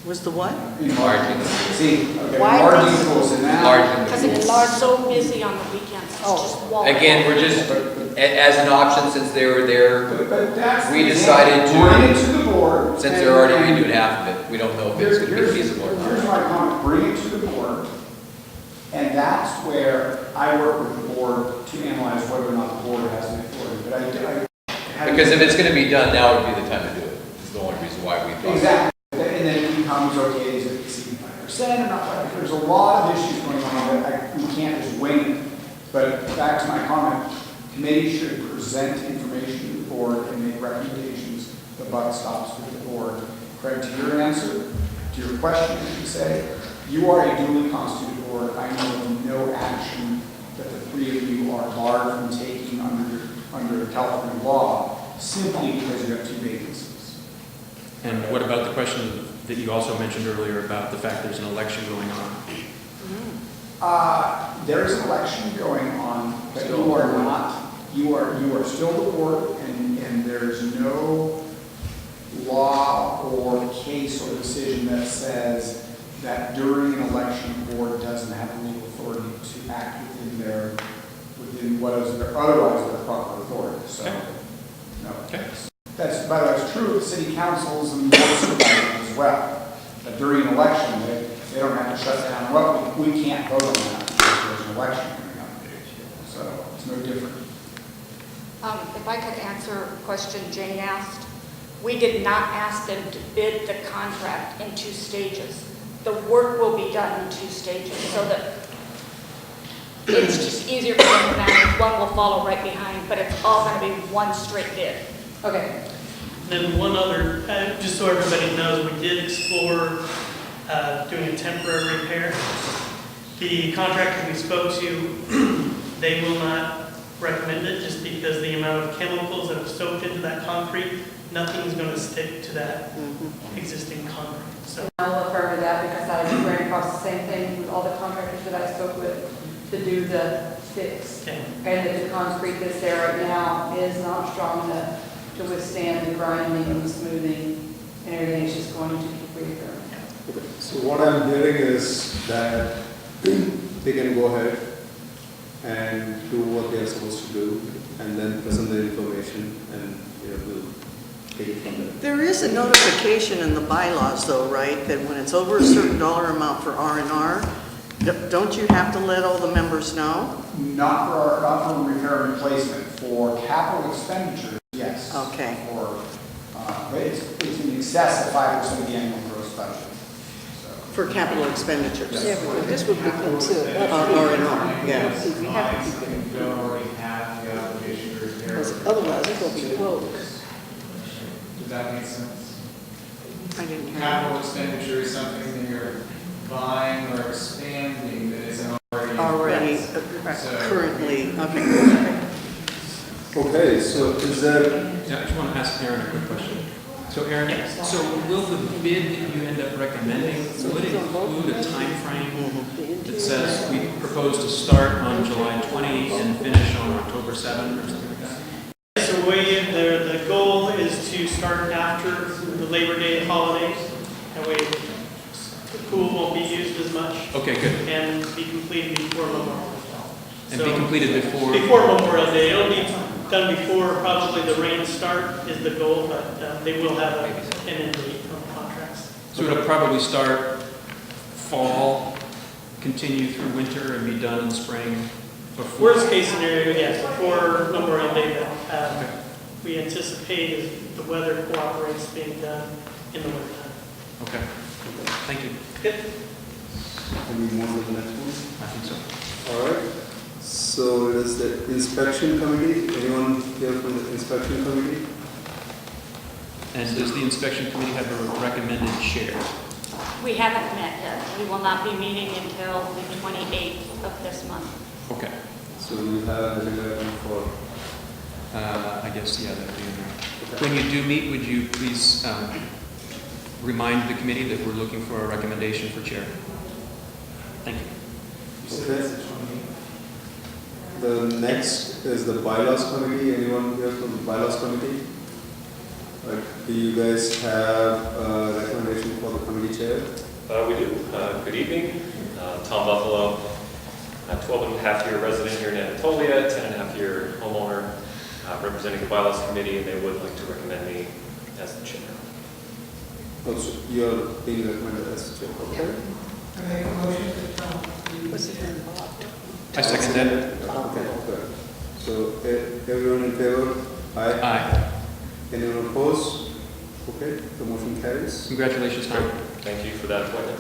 Was the what?
Enlarging the pool.
See, okay,
Why
enlarging
does-
pools and now.
Enlarging the
Because
pool.
it's so busy on the weekends, it's just wall.
Again, we're just, as an option, since they were there,
But that's
we
the
decided
example. Bring it
to,
to the board.
since they're already redoing half of it, we don't know if it's
Here's
going to be feasible or
here's
not.
my comment, bring it to the board, and that's where I work with the board to analyze whether or not the board has the authority, but I.
Because if it's going to be done, now would be the time to do it. It's the only reason why we thought.
Exactly, and then it becomes, okay, is it exceeding 5% or not? There's a lot of issues going on that we can't just wing it. But back to my comment, committee should present information to the board and make recommendations. The buck stops with the board. Craig, to your answer, to your question, as you say, you are a duly constituted board. I know of no action that the 3 of you are barred from taking under California law simply because you have 2 vacancies.
And what about the question that you also mentioned earlier about the fact there's an election going on?
There is an election going on, but you are not. You are still the board, and there's no law or case or decision that says that during an election, the board doesn't have the legal authority to act within what is otherwise their proper authority. So, no.
Okay.
That's, by the way, it's true of city councils and board of supervisors as well. That during an election, they don't have to shut down. Well, we can't vote on that because there's an election coming up. So it's no different.
If I could answer a question Jane asked, we did not ask them to bid the contract in 2 stages. The work will be done in 2 stages so that it's just easier for them to manage. One will follow right behind, but it's all going to be one straight bid.
Okay.
Then one other, just so everybody knows, we did explore doing a temporary repair. The contractor we spoke to, they will not recommend it just because the amount of chemicals that have soaked into that concrete, nothing's going to stick to that existing concrete. So
I'll affirm to that because I just ran across the same thing with all the contractors that I spoke with to do the fix.
Okay.
And that the concrete that's there right now is not strong enough to withstand the grinding and the smoothing and everything. It's just going to keep reoccurring.
So what I'm hearing is that they can go ahead and do what they're supposed to do and then present the information and we'll take it from there.
There is a notification in the bylaws though, right, that when it's over a certain dollar amount for R&R, don't you have to let all the members know?
Not for repair and replacement. For capital expenditures, yes.
Okay.
But it's in excess of 5% of the annual gross budget. So.
For capital expenditures?
Yeah,
but this would be considered R&R, yeah.
We have to. You don't already have the obligation to repair.
Otherwise, it's going to be closed.
Does that make sense?
I didn't hear
Capital expenditure is something that you're buying or expanding that isn't
already
So-
currently, okay.
Okay, so is there,
Yeah, I just want to ask Aaron a quick question. So Aaron, so will the bid that you end up recommending, would it include a time frame that says we propose to start on July 20 and finish on October 7 or something like that?
So the goal is to start after the Labor Day holidays. That way the pool won't be used as much.
Okay, good.
And be completed before Memorial.
And be completed before?
Before Memorial Day. It'll be done before probably the rain start is the goal, but they will have an end date on the contracts.
So it'll probably start fall, continue through winter, and be done in spring?
Worst case scenario, yes, before Memorial Day, that we anticipate if the weather cooperates being done in the wintertime.
Okay. Thank you.
Yep.
Can we move to the next one?
I think so.
All right. So it is the inspection committee. Anyone here from the inspection committee?
And does the inspection committee have a recommended chair?
We haven't met yet. We will not be meeting until the 28th of this month.
Okay.
So you have a recommendation for.
I guess, yeah, that'd be in there. When you do meet, would you please remind the committee that we're looking for a recommendation for chair? Thank you.
Okay. The next is the bylaws committee. Anyone here from the bylaws committee? Do you guys have a recommendation for the committee chair?
We do. Good evening. Tom Buffalo, a 12-and-a-half-year resident here in Anatolia, 10-and-a-half-year homeowner, representing the bylaws committee, and they would like to recommend me as the chair.
Oh, so you're being recommended as chair. Okay.
I make a motion to Tom.
I second that.
Okay. So everyone in favor? Aye.
Aye.
Anyone opposed? Okay, the motion carries.
Congratulations, Tom.
Thank you for that appointment.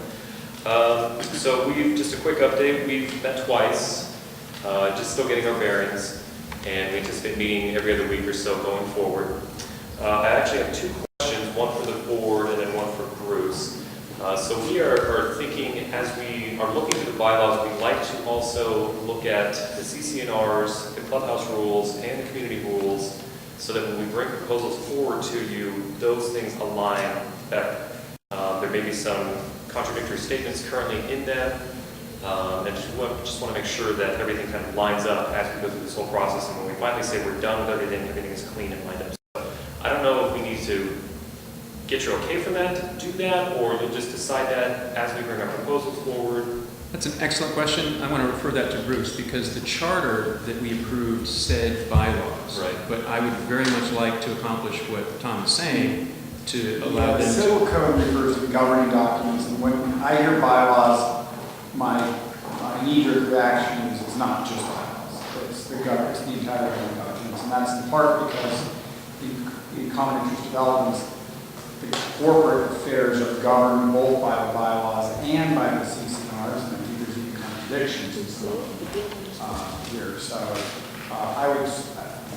So just a quick update, we've met twice, just still getting our bearings, and we anticipate meeting every other week or so going forward. I actually have two questions, one for the board and then one for Bruce. So we are thinking, as we are looking through the bylaws, we'd like to also look at the CCNRs, the clubhouse rules, and the community rules, so that when we bring proposals forward to you, those things align better. There may be some contradictory statements currently in them, and just want to make sure that everything kind of lines up as we go through this whole process, and when we finally say we're done with everything, everything is clean and lined up. So I don't know if we need to get your okay from that, do that, or we'll just decide that as we bring our proposals forward.
That's an excellent question. I want to refer that to Bruce because the charter that we approved said bylaws.
Right.
But I would very much like to accomplish what Tom is saying to allow
The
them to.
civil code refers to governing documents, and when I hear bylaws, my knee-jerk reaction is it's not just bylaws. It's the entire governing documents, and that's in part because in common interest developments, the corporate affairs are governed both by the bylaws and by the CCNRs, and I think there's even contradictions in some here. So I would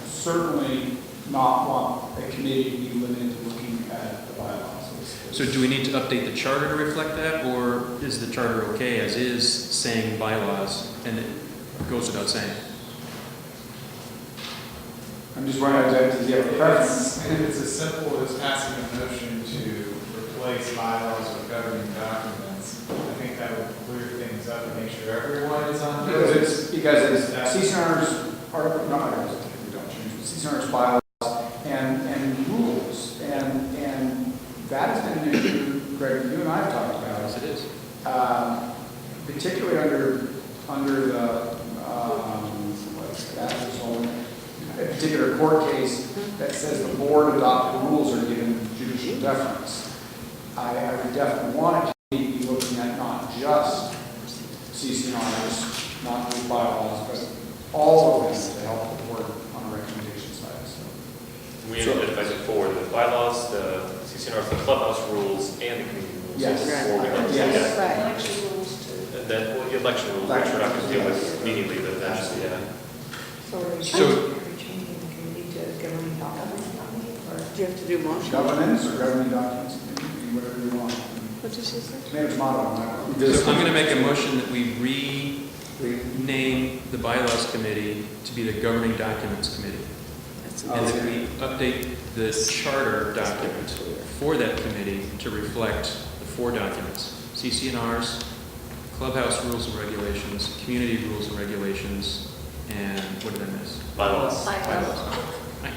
certainly not want a committee to be limited to looking at the bylaws.
So do we need to update the charter to reflect that, or is the charter okay as is saying bylaws and it goes without saying?
I'm just wondering, does he have a preference?
It's as simple as passing a motion to replace bylaws with governing documents. I think that would clear things up and make sure everyone is on board.
Because it's CCNRs are, not bylaws, we don't change, but CCNRs bylaws and rules, and that has been an issue, Greg, you and I have talked about.
Yes, it is.
Particularly under the, a particular court case that says the board adopted rules are given judicial deference. I would definitely want to be looking at not just CCNRs, not just bylaws, but all of them to help the board on a recommendation side. So.
We identified it for the bylaws, the CCNRs, the clubhouse rules, and the community rules.
Yes.
So before we go to
Yes.
that.
Election rules too.
And then, well, the election rules, which we're not going to deal with immediately, but eventually, yeah.
So
changing the committee to governing documents, or do you have to do motion?
Governance or governing documents, whatever you want.
What did she say?
Tomato, tomato.
So I'm going to make a motion that we rename the bylaws committee to be the governing documents committee. And that we update the charter document for that committee to reflect the four documents: CCNRs, clubhouse rules and regulations, community rules and regulations, and what did I miss?
Bylaws.
Right.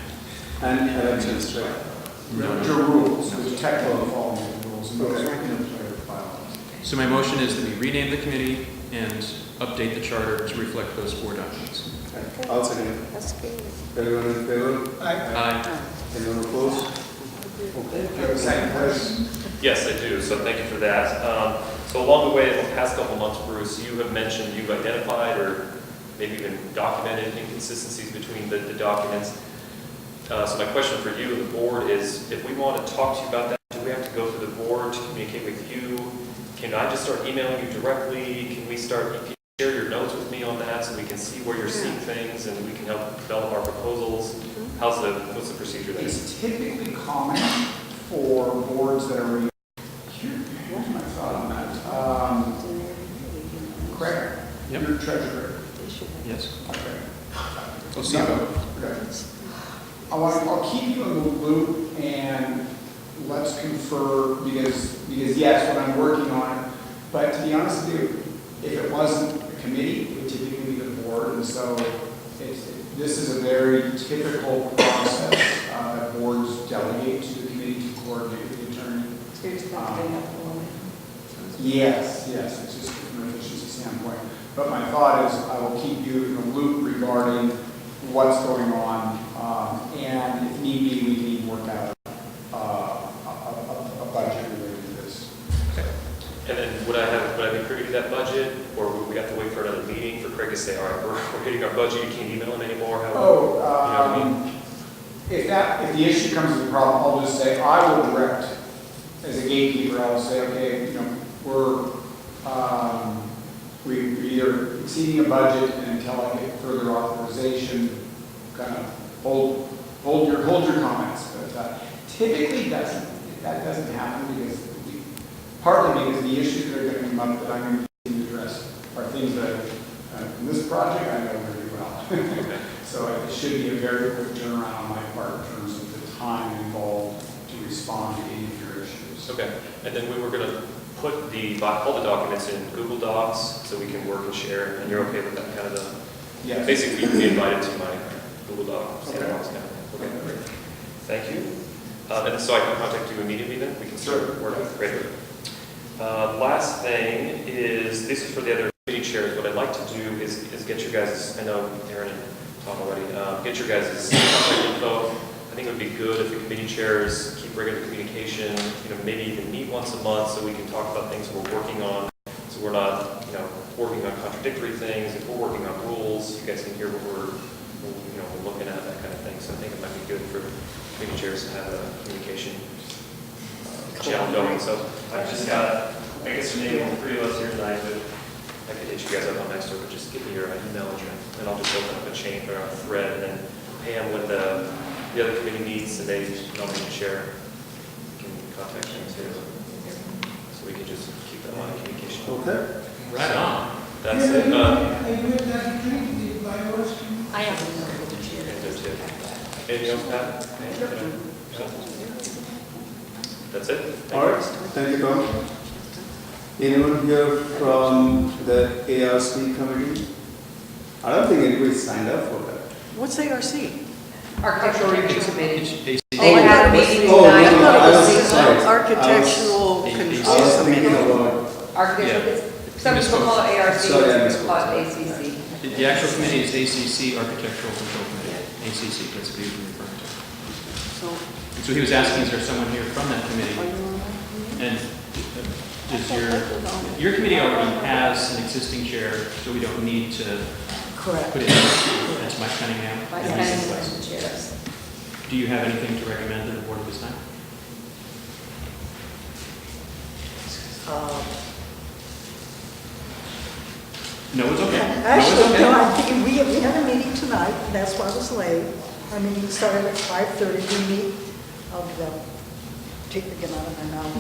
And elections, right?
Your rules, which technically fall into the rules. And those
Okay.
are interplayed with bylaws.
So my motion is that we rename the committee and update the charter to reflect those four documents.
I'll second it.
That's good.
Everyone in favor?
Aye.
Anyone opposed? Okay.
Do you have a second question?
Yes, I do, so thank you for that. So along the way, in the past couple months, Bruce, you have mentioned you've identified or maybe even documented inconsistencies between the documents. So my question for you and the board is, if we want to talk to you about that, do we have to go through the board to communicate with you? Can I just start emailing you directly? Can we start, can you share your notes with me on that so we can see where you're seeing things and we can help develop our proposals? What's the procedure there?
It's typically common for boards that are, where's my thought on that? Craig,
Yep.
your treasurer.
Yes.
Okay.
We'll see about
Okay. I'll keep you in the loop and let's confer because yes, when I'm working on it, but to be honest with you, if it wasn't a committee, it would typically be the board, and so this is a very typical process that boards delegate to the committee to coordinate with the attorney. Yes, it's just from an efficiency standpoint. But my thought is I will keep you in the loop regarding what's going on, and if need be, we can work out a budget related to this.
Okay. And then would I be privy to that budget, or would we have to wait for another meeting for Craig to say, all right, we're hitting our budget, you can't email him anymore? You know what I mean?
If the issue comes as a problem, I'll just say, I will direct, as a gatekeeper, I'll say, okay, we're either exceeding a budget, and until I get further authorization, kind of hold your comments. But typically that doesn't happen partly because the issues that are going to come up that I'm going to address are things that in this project I know really well.
Okay.
So it should be a very quick turnaround on my part in terms of the time involved to respond to any of your issues.
Okay. And then we were going to put all the documents in Google Docs so we can work and share, and you're okay with that kind of
Yes.
Basically, you can be invited to my Google Doc.
Okay.
Okay, great. Thank you. And so I can contact you immediately then? We can start working. Great. Last thing is, this is for the other committee chairs. What I'd like to do is get your guys', I know Aaron and Tom already, get your guys' contact info. I think it would be good if the committee chairs keep regular communication, maybe even meet once a month so we can talk about things we're working on. So we're not, working on contradictory things. If we're working on rules, you guys can hear what we're looking at, that kind of thing. So I think it might be good for committee chairs to have a communication channel going. So I've just got, I guess your name, all three of us here tonight, but I could hit you guys up on next door, but just give me your email address, and I'll just open up a chain or a thread, and then Pam, when the other committee meets and they nominate a chair, you can contact them too. So we can just keep that line of communication.
Okay.
Right on. That's
Yeah,
it.
are you at that drink, the bylaws?
I am.
Anything else, Pat? That's it? Thank
All
you.
right, thank you, Tom. Anyone here from the ARC committee? I don't think anybody signed up for that.
What's ARC?
Architectural Review Committee.
They
had a meeting
Oh,
tonight.
no, I was sorry.
Architectural
I
Control
was thinking
Committee.
about,
Architectural, some people call it ARC, some
Sorry, I
people call it ACC.
The actual committee is ACC, Architectural Control Committee. ACC, that's what he was referring to.
So,
So he was asking, is there someone here from that committee? And does your committee already has an existing chair, so we don't need to
correct.
put it in? That's Mike Cunningham.
Vice President and chairs.
Do you have anything to recommend to the board at this time? No, it's okay.
Actually,
no,
no,
it's
I'm thinking, we had a meeting tonight, and that's why I was late. Our meeting started at 5:30, we meet, I'll take the gun out of my mouth.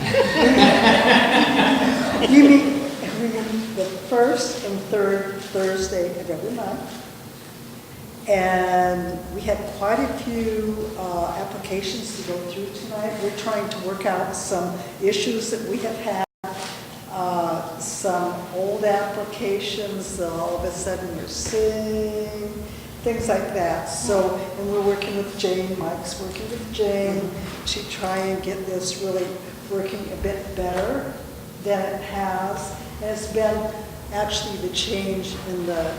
You meet the first and third Thursday of every month. And we had quite a few applications to go through tonight. We're trying to work out some issues that we have had. Some old applications, all of a sudden you're seeing, things like that. So, and we're working with Jane, Mike's working with Jane to try and get this really working a bit better than it has. And it's been actually the change in the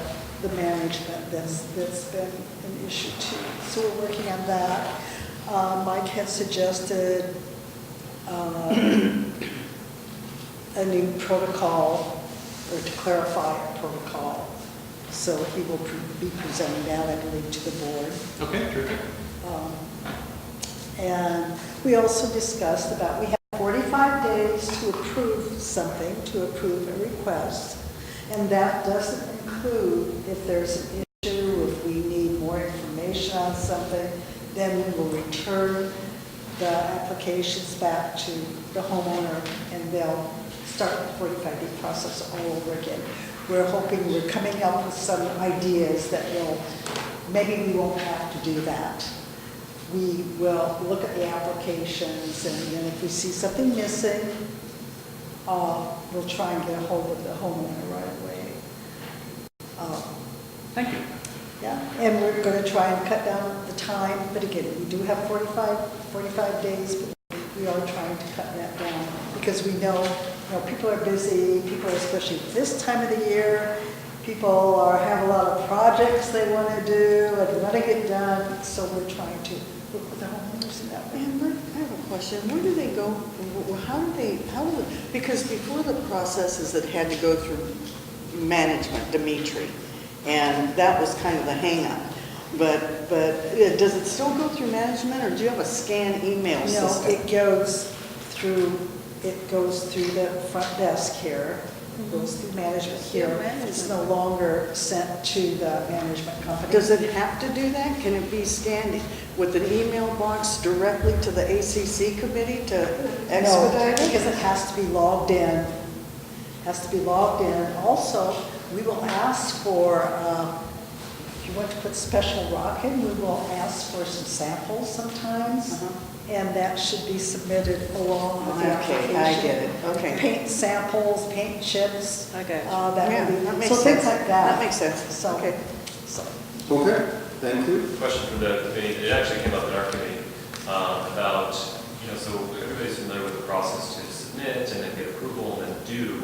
management that's been an issue too. So we're working on that. Mike has suggested a new protocol, or to clarify a protocol, So he will be presenting that, I believe, to the board.
Okay, terrific.
And we also discussed about, we have 45 days to approve something, to approve a request. And that doesn't include if there's an issue, if we need more information on something, then we will return the applications back to the homeowner and they'll start the 45-day process all over again. We're hoping, we're coming up with some ideas that will, maybe we won't have to do that. We will look at the applications and then if we see something missing, we'll try and get a hold of the homeowner right away.
Thank you.
Yeah, and we're going to try and cut down the time, but again, we do have 45 days, but we are trying to cut that down because we know, people are busy, people, especially this time of the year, people have a lot of projects they want to do and want to get done, so we're trying to work with the homeowners in that way.
And I have a question. Where do they go? Because before the processes that had to go through management, Dimitri, and that was kind of the hang-up. But does it still go through management, or do you have a scan email system?
No, it goes through the front desk here. It goes through management here. It's no longer sent to the management company.
Does it have to do that? Can it be scanned with an email box directly to the ACC committee to expedite
No,
it?
because it has to be logged in. Also, we will ask for, if you want to put special rock in, we will ask for some samples sometimes. And that should be submitted along with the application.
Okay, I get it, okay.
Paint samples, paint chips.
I got you.
That
makes
so
sense.
things like that.
That makes sense.
So,
Okay.
Okay, thank you.
Question for the committee, it actually came up in our committee, about, so everybody's familiar with the process to submit and then get approval and then do.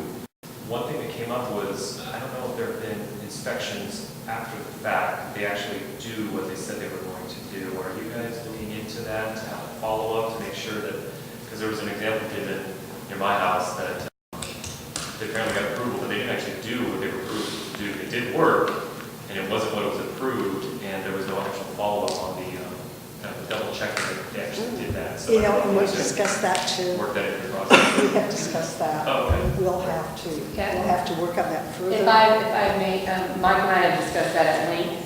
One thing that came up was, I don't know if there have been inspections after the fact, they actually do what they said they were going to do. Are you guys looking into that, to have a follow-up, to make sure that, because there was an example given near my house that they apparently got approval, but they didn't actually do what they were approved to do. It did work, and it wasn't what was approved, and there was no actual follow-up on the kind of double check that they actually did that. So
and we've discussed that too.
work that into the process.
We have discussed that.
Oh, okay.
We'll have to work on that further.
If I may, Mike and I have discussed that at length.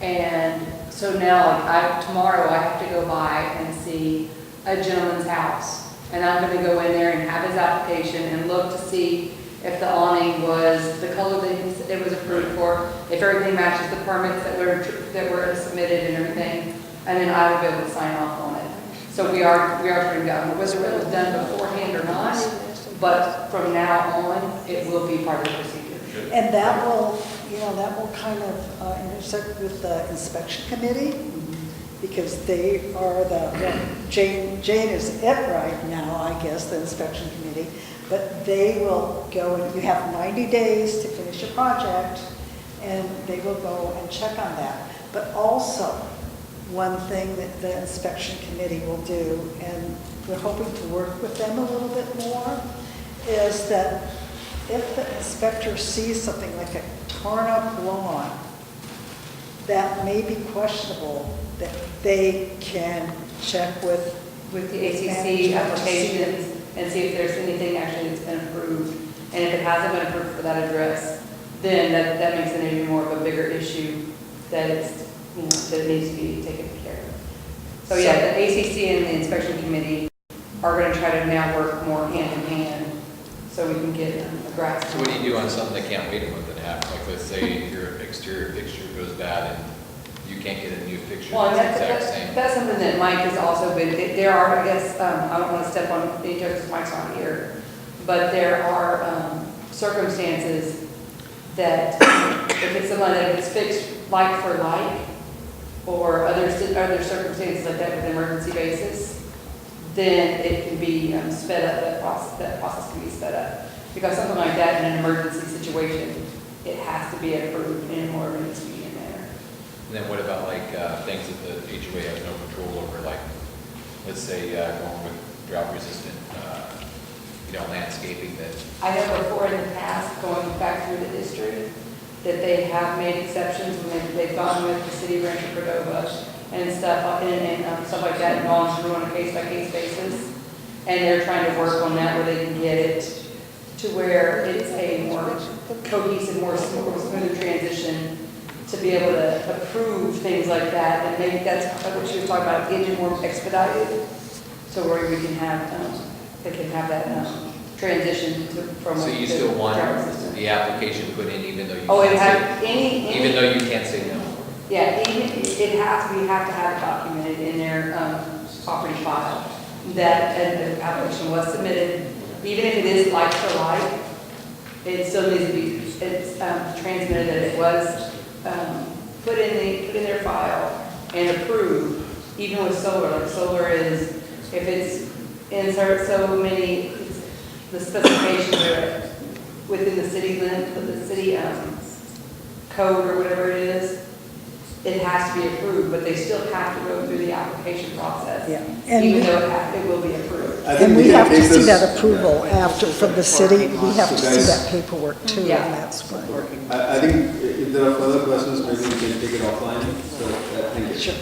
And so now, tomorrow I have to go by and see a gentleman's house. And I'm going to go in there and have his application and look to see if the awning was the color that it was approved for, if everything matches the permits that were submitted and everything. And then I will be able to sign off on it. So we are turned down. Whether it was done beforehand or not, but from now on, it will be part of the procedure.
And that will, kind of intersect with the inspection committee, because they are Jane is it right now, I guess, the inspection committee, but they will go, and you have 90 days to finish your project, and they will go and check on that. But also, one thing that the inspection committee will do, and we're hoping to work with them a little bit more, is that if the inspector sees something like a torn up lawn that may be questionable, that they can check with
the ACC applications and see if there's anything actually that's been approved. And if it hasn't been approved for that address, then that makes it even more of a bigger issue that it's, that needs to be taken care of. So yeah, the ACC and the inspection committee are going to try to now work more hand in hand so we can get a grasp.
So what do you do on something that can't wait a month and a half? Like, let's say your exterior fixture goes bad and you can't get a new fixture
Well,
that's the exact same.
that's something that Mike has also been, there are, I guess, I don't want to step on any toes because Mike's not here, but there are circumstances that if it's someone that is fixed like for like, or other circumstances like that with an emergency basis, then it can be sped up, that process can be sped up. Because something like that in an emergency situation, it has to be approved in an emergency manner.
And then what about like things that the HOA has no control over, like, let's say going with drought resistant, landscaping that.
I know before in the past, going back through the history, that they have made exceptions when they've gone with the city of Rancho Cordova and stuff, and stuff like that, and gone through on a case-by-case basis. And they're trying to work on that where they can get it to where it's a more cohesive, more smooth transition to be able to approve things like that. And maybe that's what she was talking about, getting it more expedited. So where we can have, they can have that transition from.
So you
the
still want
driver's system.
the application put in even though you
Oh, it
can't
has
say, even though you can't say no?
Yeah, even, it has, we have to have it documented in their property file that the application was submitted. Even if it is like for like, it still needs to be, it's transmitted that it was put in their file and approved, even with solar. Like solar is, if it's insert so many, the specifications are within the city limit, the city code or whatever it is, it has to be approved, but they still have to go through the application process.
Yeah. And
Even
we-
though it will be approved.
And we have to see
this-
that approval after, from the city, we have to
So
see
guys-
that paperwork too,
Yeah.
and that's what.
I think if there are further questions, maybe we can take it offline. So, thank you.
Sure.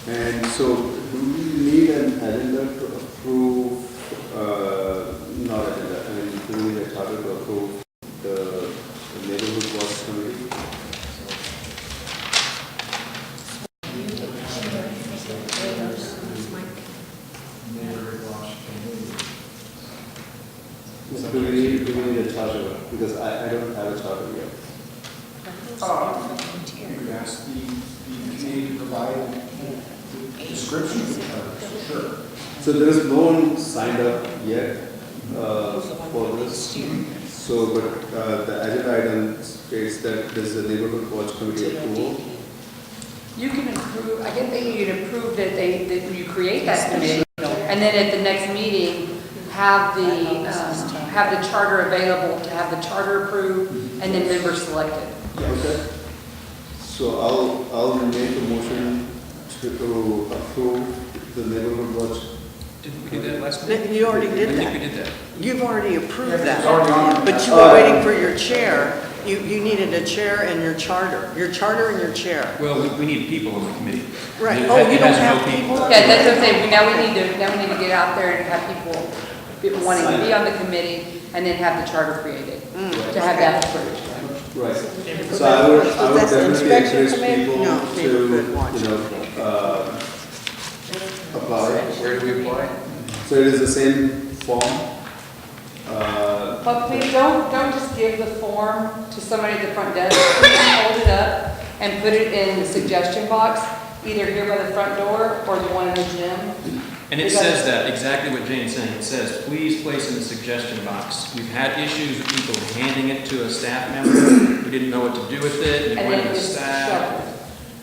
And so, do we need an agenda to approve, not agenda, I mean, do we need a charter to approve the neighborhood watch committee? Do we need a charter? Because I don't have a charter yet.
You could ask the committee to provide the description of the charter, sure.
So there is no one signed up yet for this. So, but the agenda item states that there's a neighborhood watch committee approval.
You can approve, I can think you can approve that that you create that committee, and then at the next meeting, have the charter available, to have the charter approved, and then members selected.
Okay. So I'll make a motion to approve the neighborhood watch.
Didn't we do that last week?
You already did
I
that.
think we did that.
You've already approved
Yeah,
that.
it's already on.
But you were waiting for your chair. You needed a chair and your charter and your chair.
Well, we need people on the committee.
Right.
It
Oh, you
it
don't
has no
have people?
Yeah, that's what I'm saying, now we need to get out there and have people wanting to be on the committee, and then have the charter created, to have that approved.
Right. So I would
that's the
definitely
inspection
encourage
committee?
people
No,
to,
neighborhood watch.
Apply.
Where do we apply?
So it is the same form.
But please don't just give the form to somebody at the front desk. Please hold it up and put it in the suggestion box, either here by the front door or the one in the gym.
And it says that, exactly what Jane's saying. It says, please place in the suggestion box. We've had issues with people handing it to a staff member who didn't know what to do with it, and it
And
went
then
to
it's
staff.
shuffled.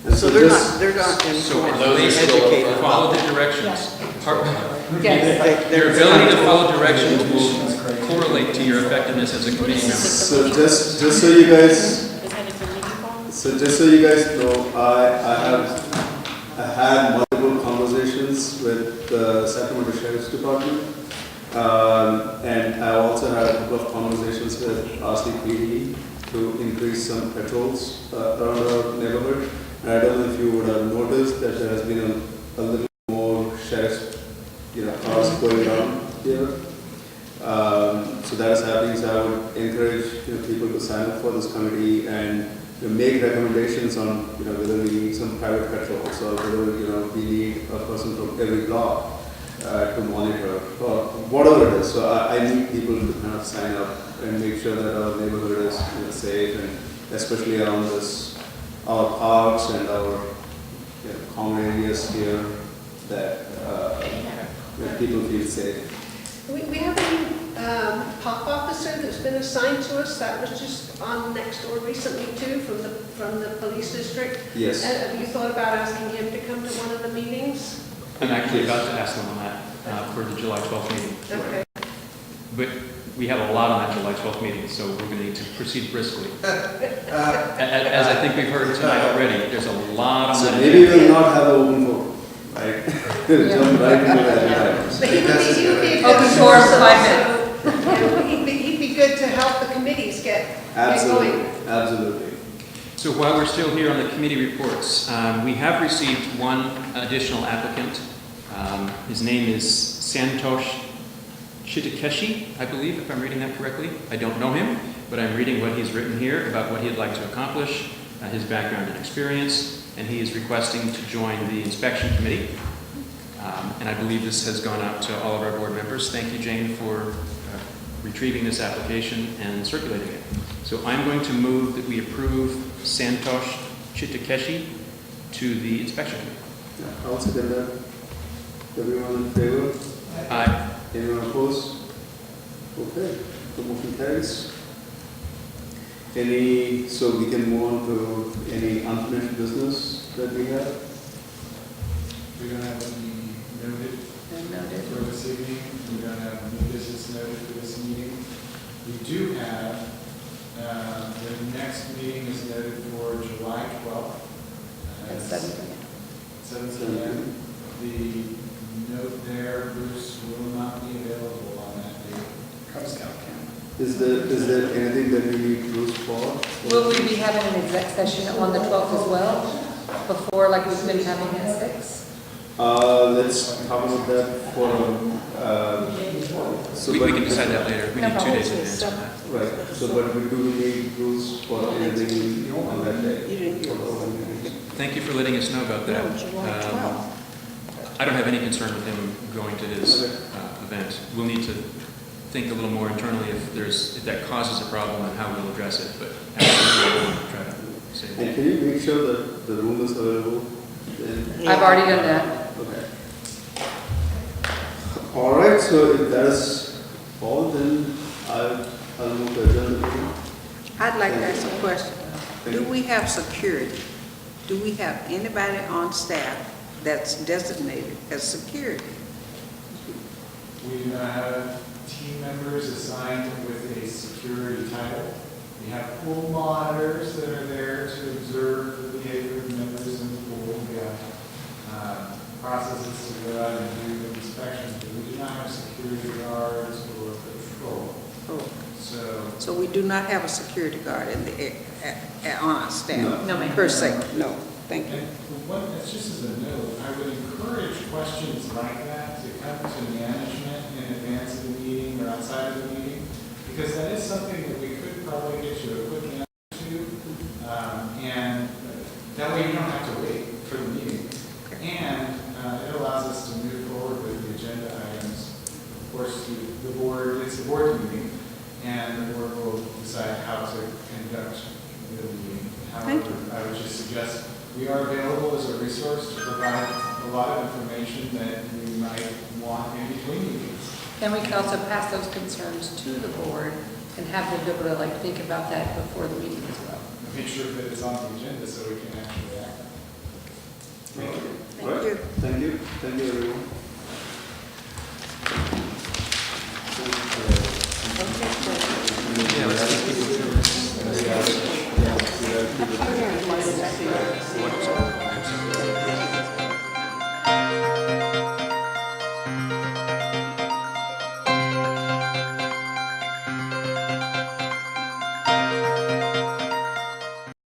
And
So they're not
So
informed.
please
still
educate,
open.
follow the directions.
Yes.
Your ability to follow directions will correlate to your effectiveness as a committee member.
So just so you guys, know, I had multiple conversations with the Sacramento Sheriff's Department. And I also had a couple of conversations with RCPD to increase some patrols around our neighborhood. And I don't know if you would have noticed that there has been a little more sheriff's, cars going around here. So that is happening. So I would encourage people to sign up for this committee and make recommendations on whether we need some private patrols or whether we need a person from every block to monitor or whatever it is. So I need people to kind of sign up and make sure that our neighborhood is safe, and especially around our parks and our common areas here, that people feel safe.
We have a new POP officer that's been assigned to us. That was just on next door recently too, from the police district.
Yes.
Have you thought about asking him to come to one of the meetings?
I'm actually about to ask them on that for the July 12th meeting.
Okay.
But we have a lot on that July 12th meeting, so we're going to need to proceed briskly. As I think we've heard tonight already, there's a lot on
So
that.
maybe we'll not have an open forum, right? Jump right into that.
But he would be a good
Open
source
forum, 5 minutes.
of, he'd be good to help the community committees get
Absolutely,
going.
absolutely.
So while we're still here on the committee reports, we have received one additional applicant. His name is Santosh Chitikeshi, I believe, if I'm reading that correctly. I don't know him, but I'm reading what he's written here about what he'd like to accomplish, his background and experience, and he is requesting to join the inspection committee. And I believe this has gone out to all of our board members. Thank you, Jane, for retrieving this application and circulating it. So I'm going to move that we approve Santosh Chitikeshi to the inspection committee.
Yeah, I'll second that. Everyone in favor?
Aye.
Anyone opposed? Okay, the motion carries. So we can move on to any unfinished business that we have?
We don't have any noted for this evening. We don't have any business noted for this meeting. We do have, the next meeting is noted for July 12th.
At 7 p.m.
7 p.m. The note there, Bruce will not be available on that date. Cub Scout camp.
Is there anything that we need Bruce for?
Will we be having an exec session on the 12th as well? Before, like we've been having at 6?
Let's talk about that for,
We can decide that later. We need 2 days in advance on that.
right, so but we do need Bruce for anything on that day?
Thank you for letting us know about that. I don't have any concern with him going to his event. We'll need to think a little more internally if that causes a problem and how we'll address it, but absolutely we'll try to save
And
it.
can you make sure that the room is available then?
I've already done that.
Okay. All right, so if that is all, then I'll move to adjourn the meeting.
I'd like to ask a question.
Thank
Do
you.
we have security? Do we have anybody on staff that's designated as security?
We do not have team members assigned with a security title. We have pool monitors that are there to observe the behavior of members in the pool. We have processes to go out and do inspections, but we do not have security guards or patrol.
Oh,
So
we do not have a security guard in the, on our staff?
No.
No, ma'am.
Per se, no. Thank you.
And one, it's just as a note, I would encourage questions like that to come to management in advance of the meeting or outside of the meeting, because that is something that we could probably get you a quick answer to, and that way you don't have to wait for the meeting. And it allows us to move forward with the agenda items. Of course, the board, it's a board meeting, and the board will decide how to conduct the meeting.
Thank
However, I would just suggest we are available as a resource to provide a lot of information that you might want in between meetings.
And we can also pass those concerns to the board and have them be able to like think about that before the meeting as well.
Make sure that it's on the agenda so we can actually act on it.
Thank you.
Thank
Right.
you.
Thank you. Thank you, everyone.
Okay,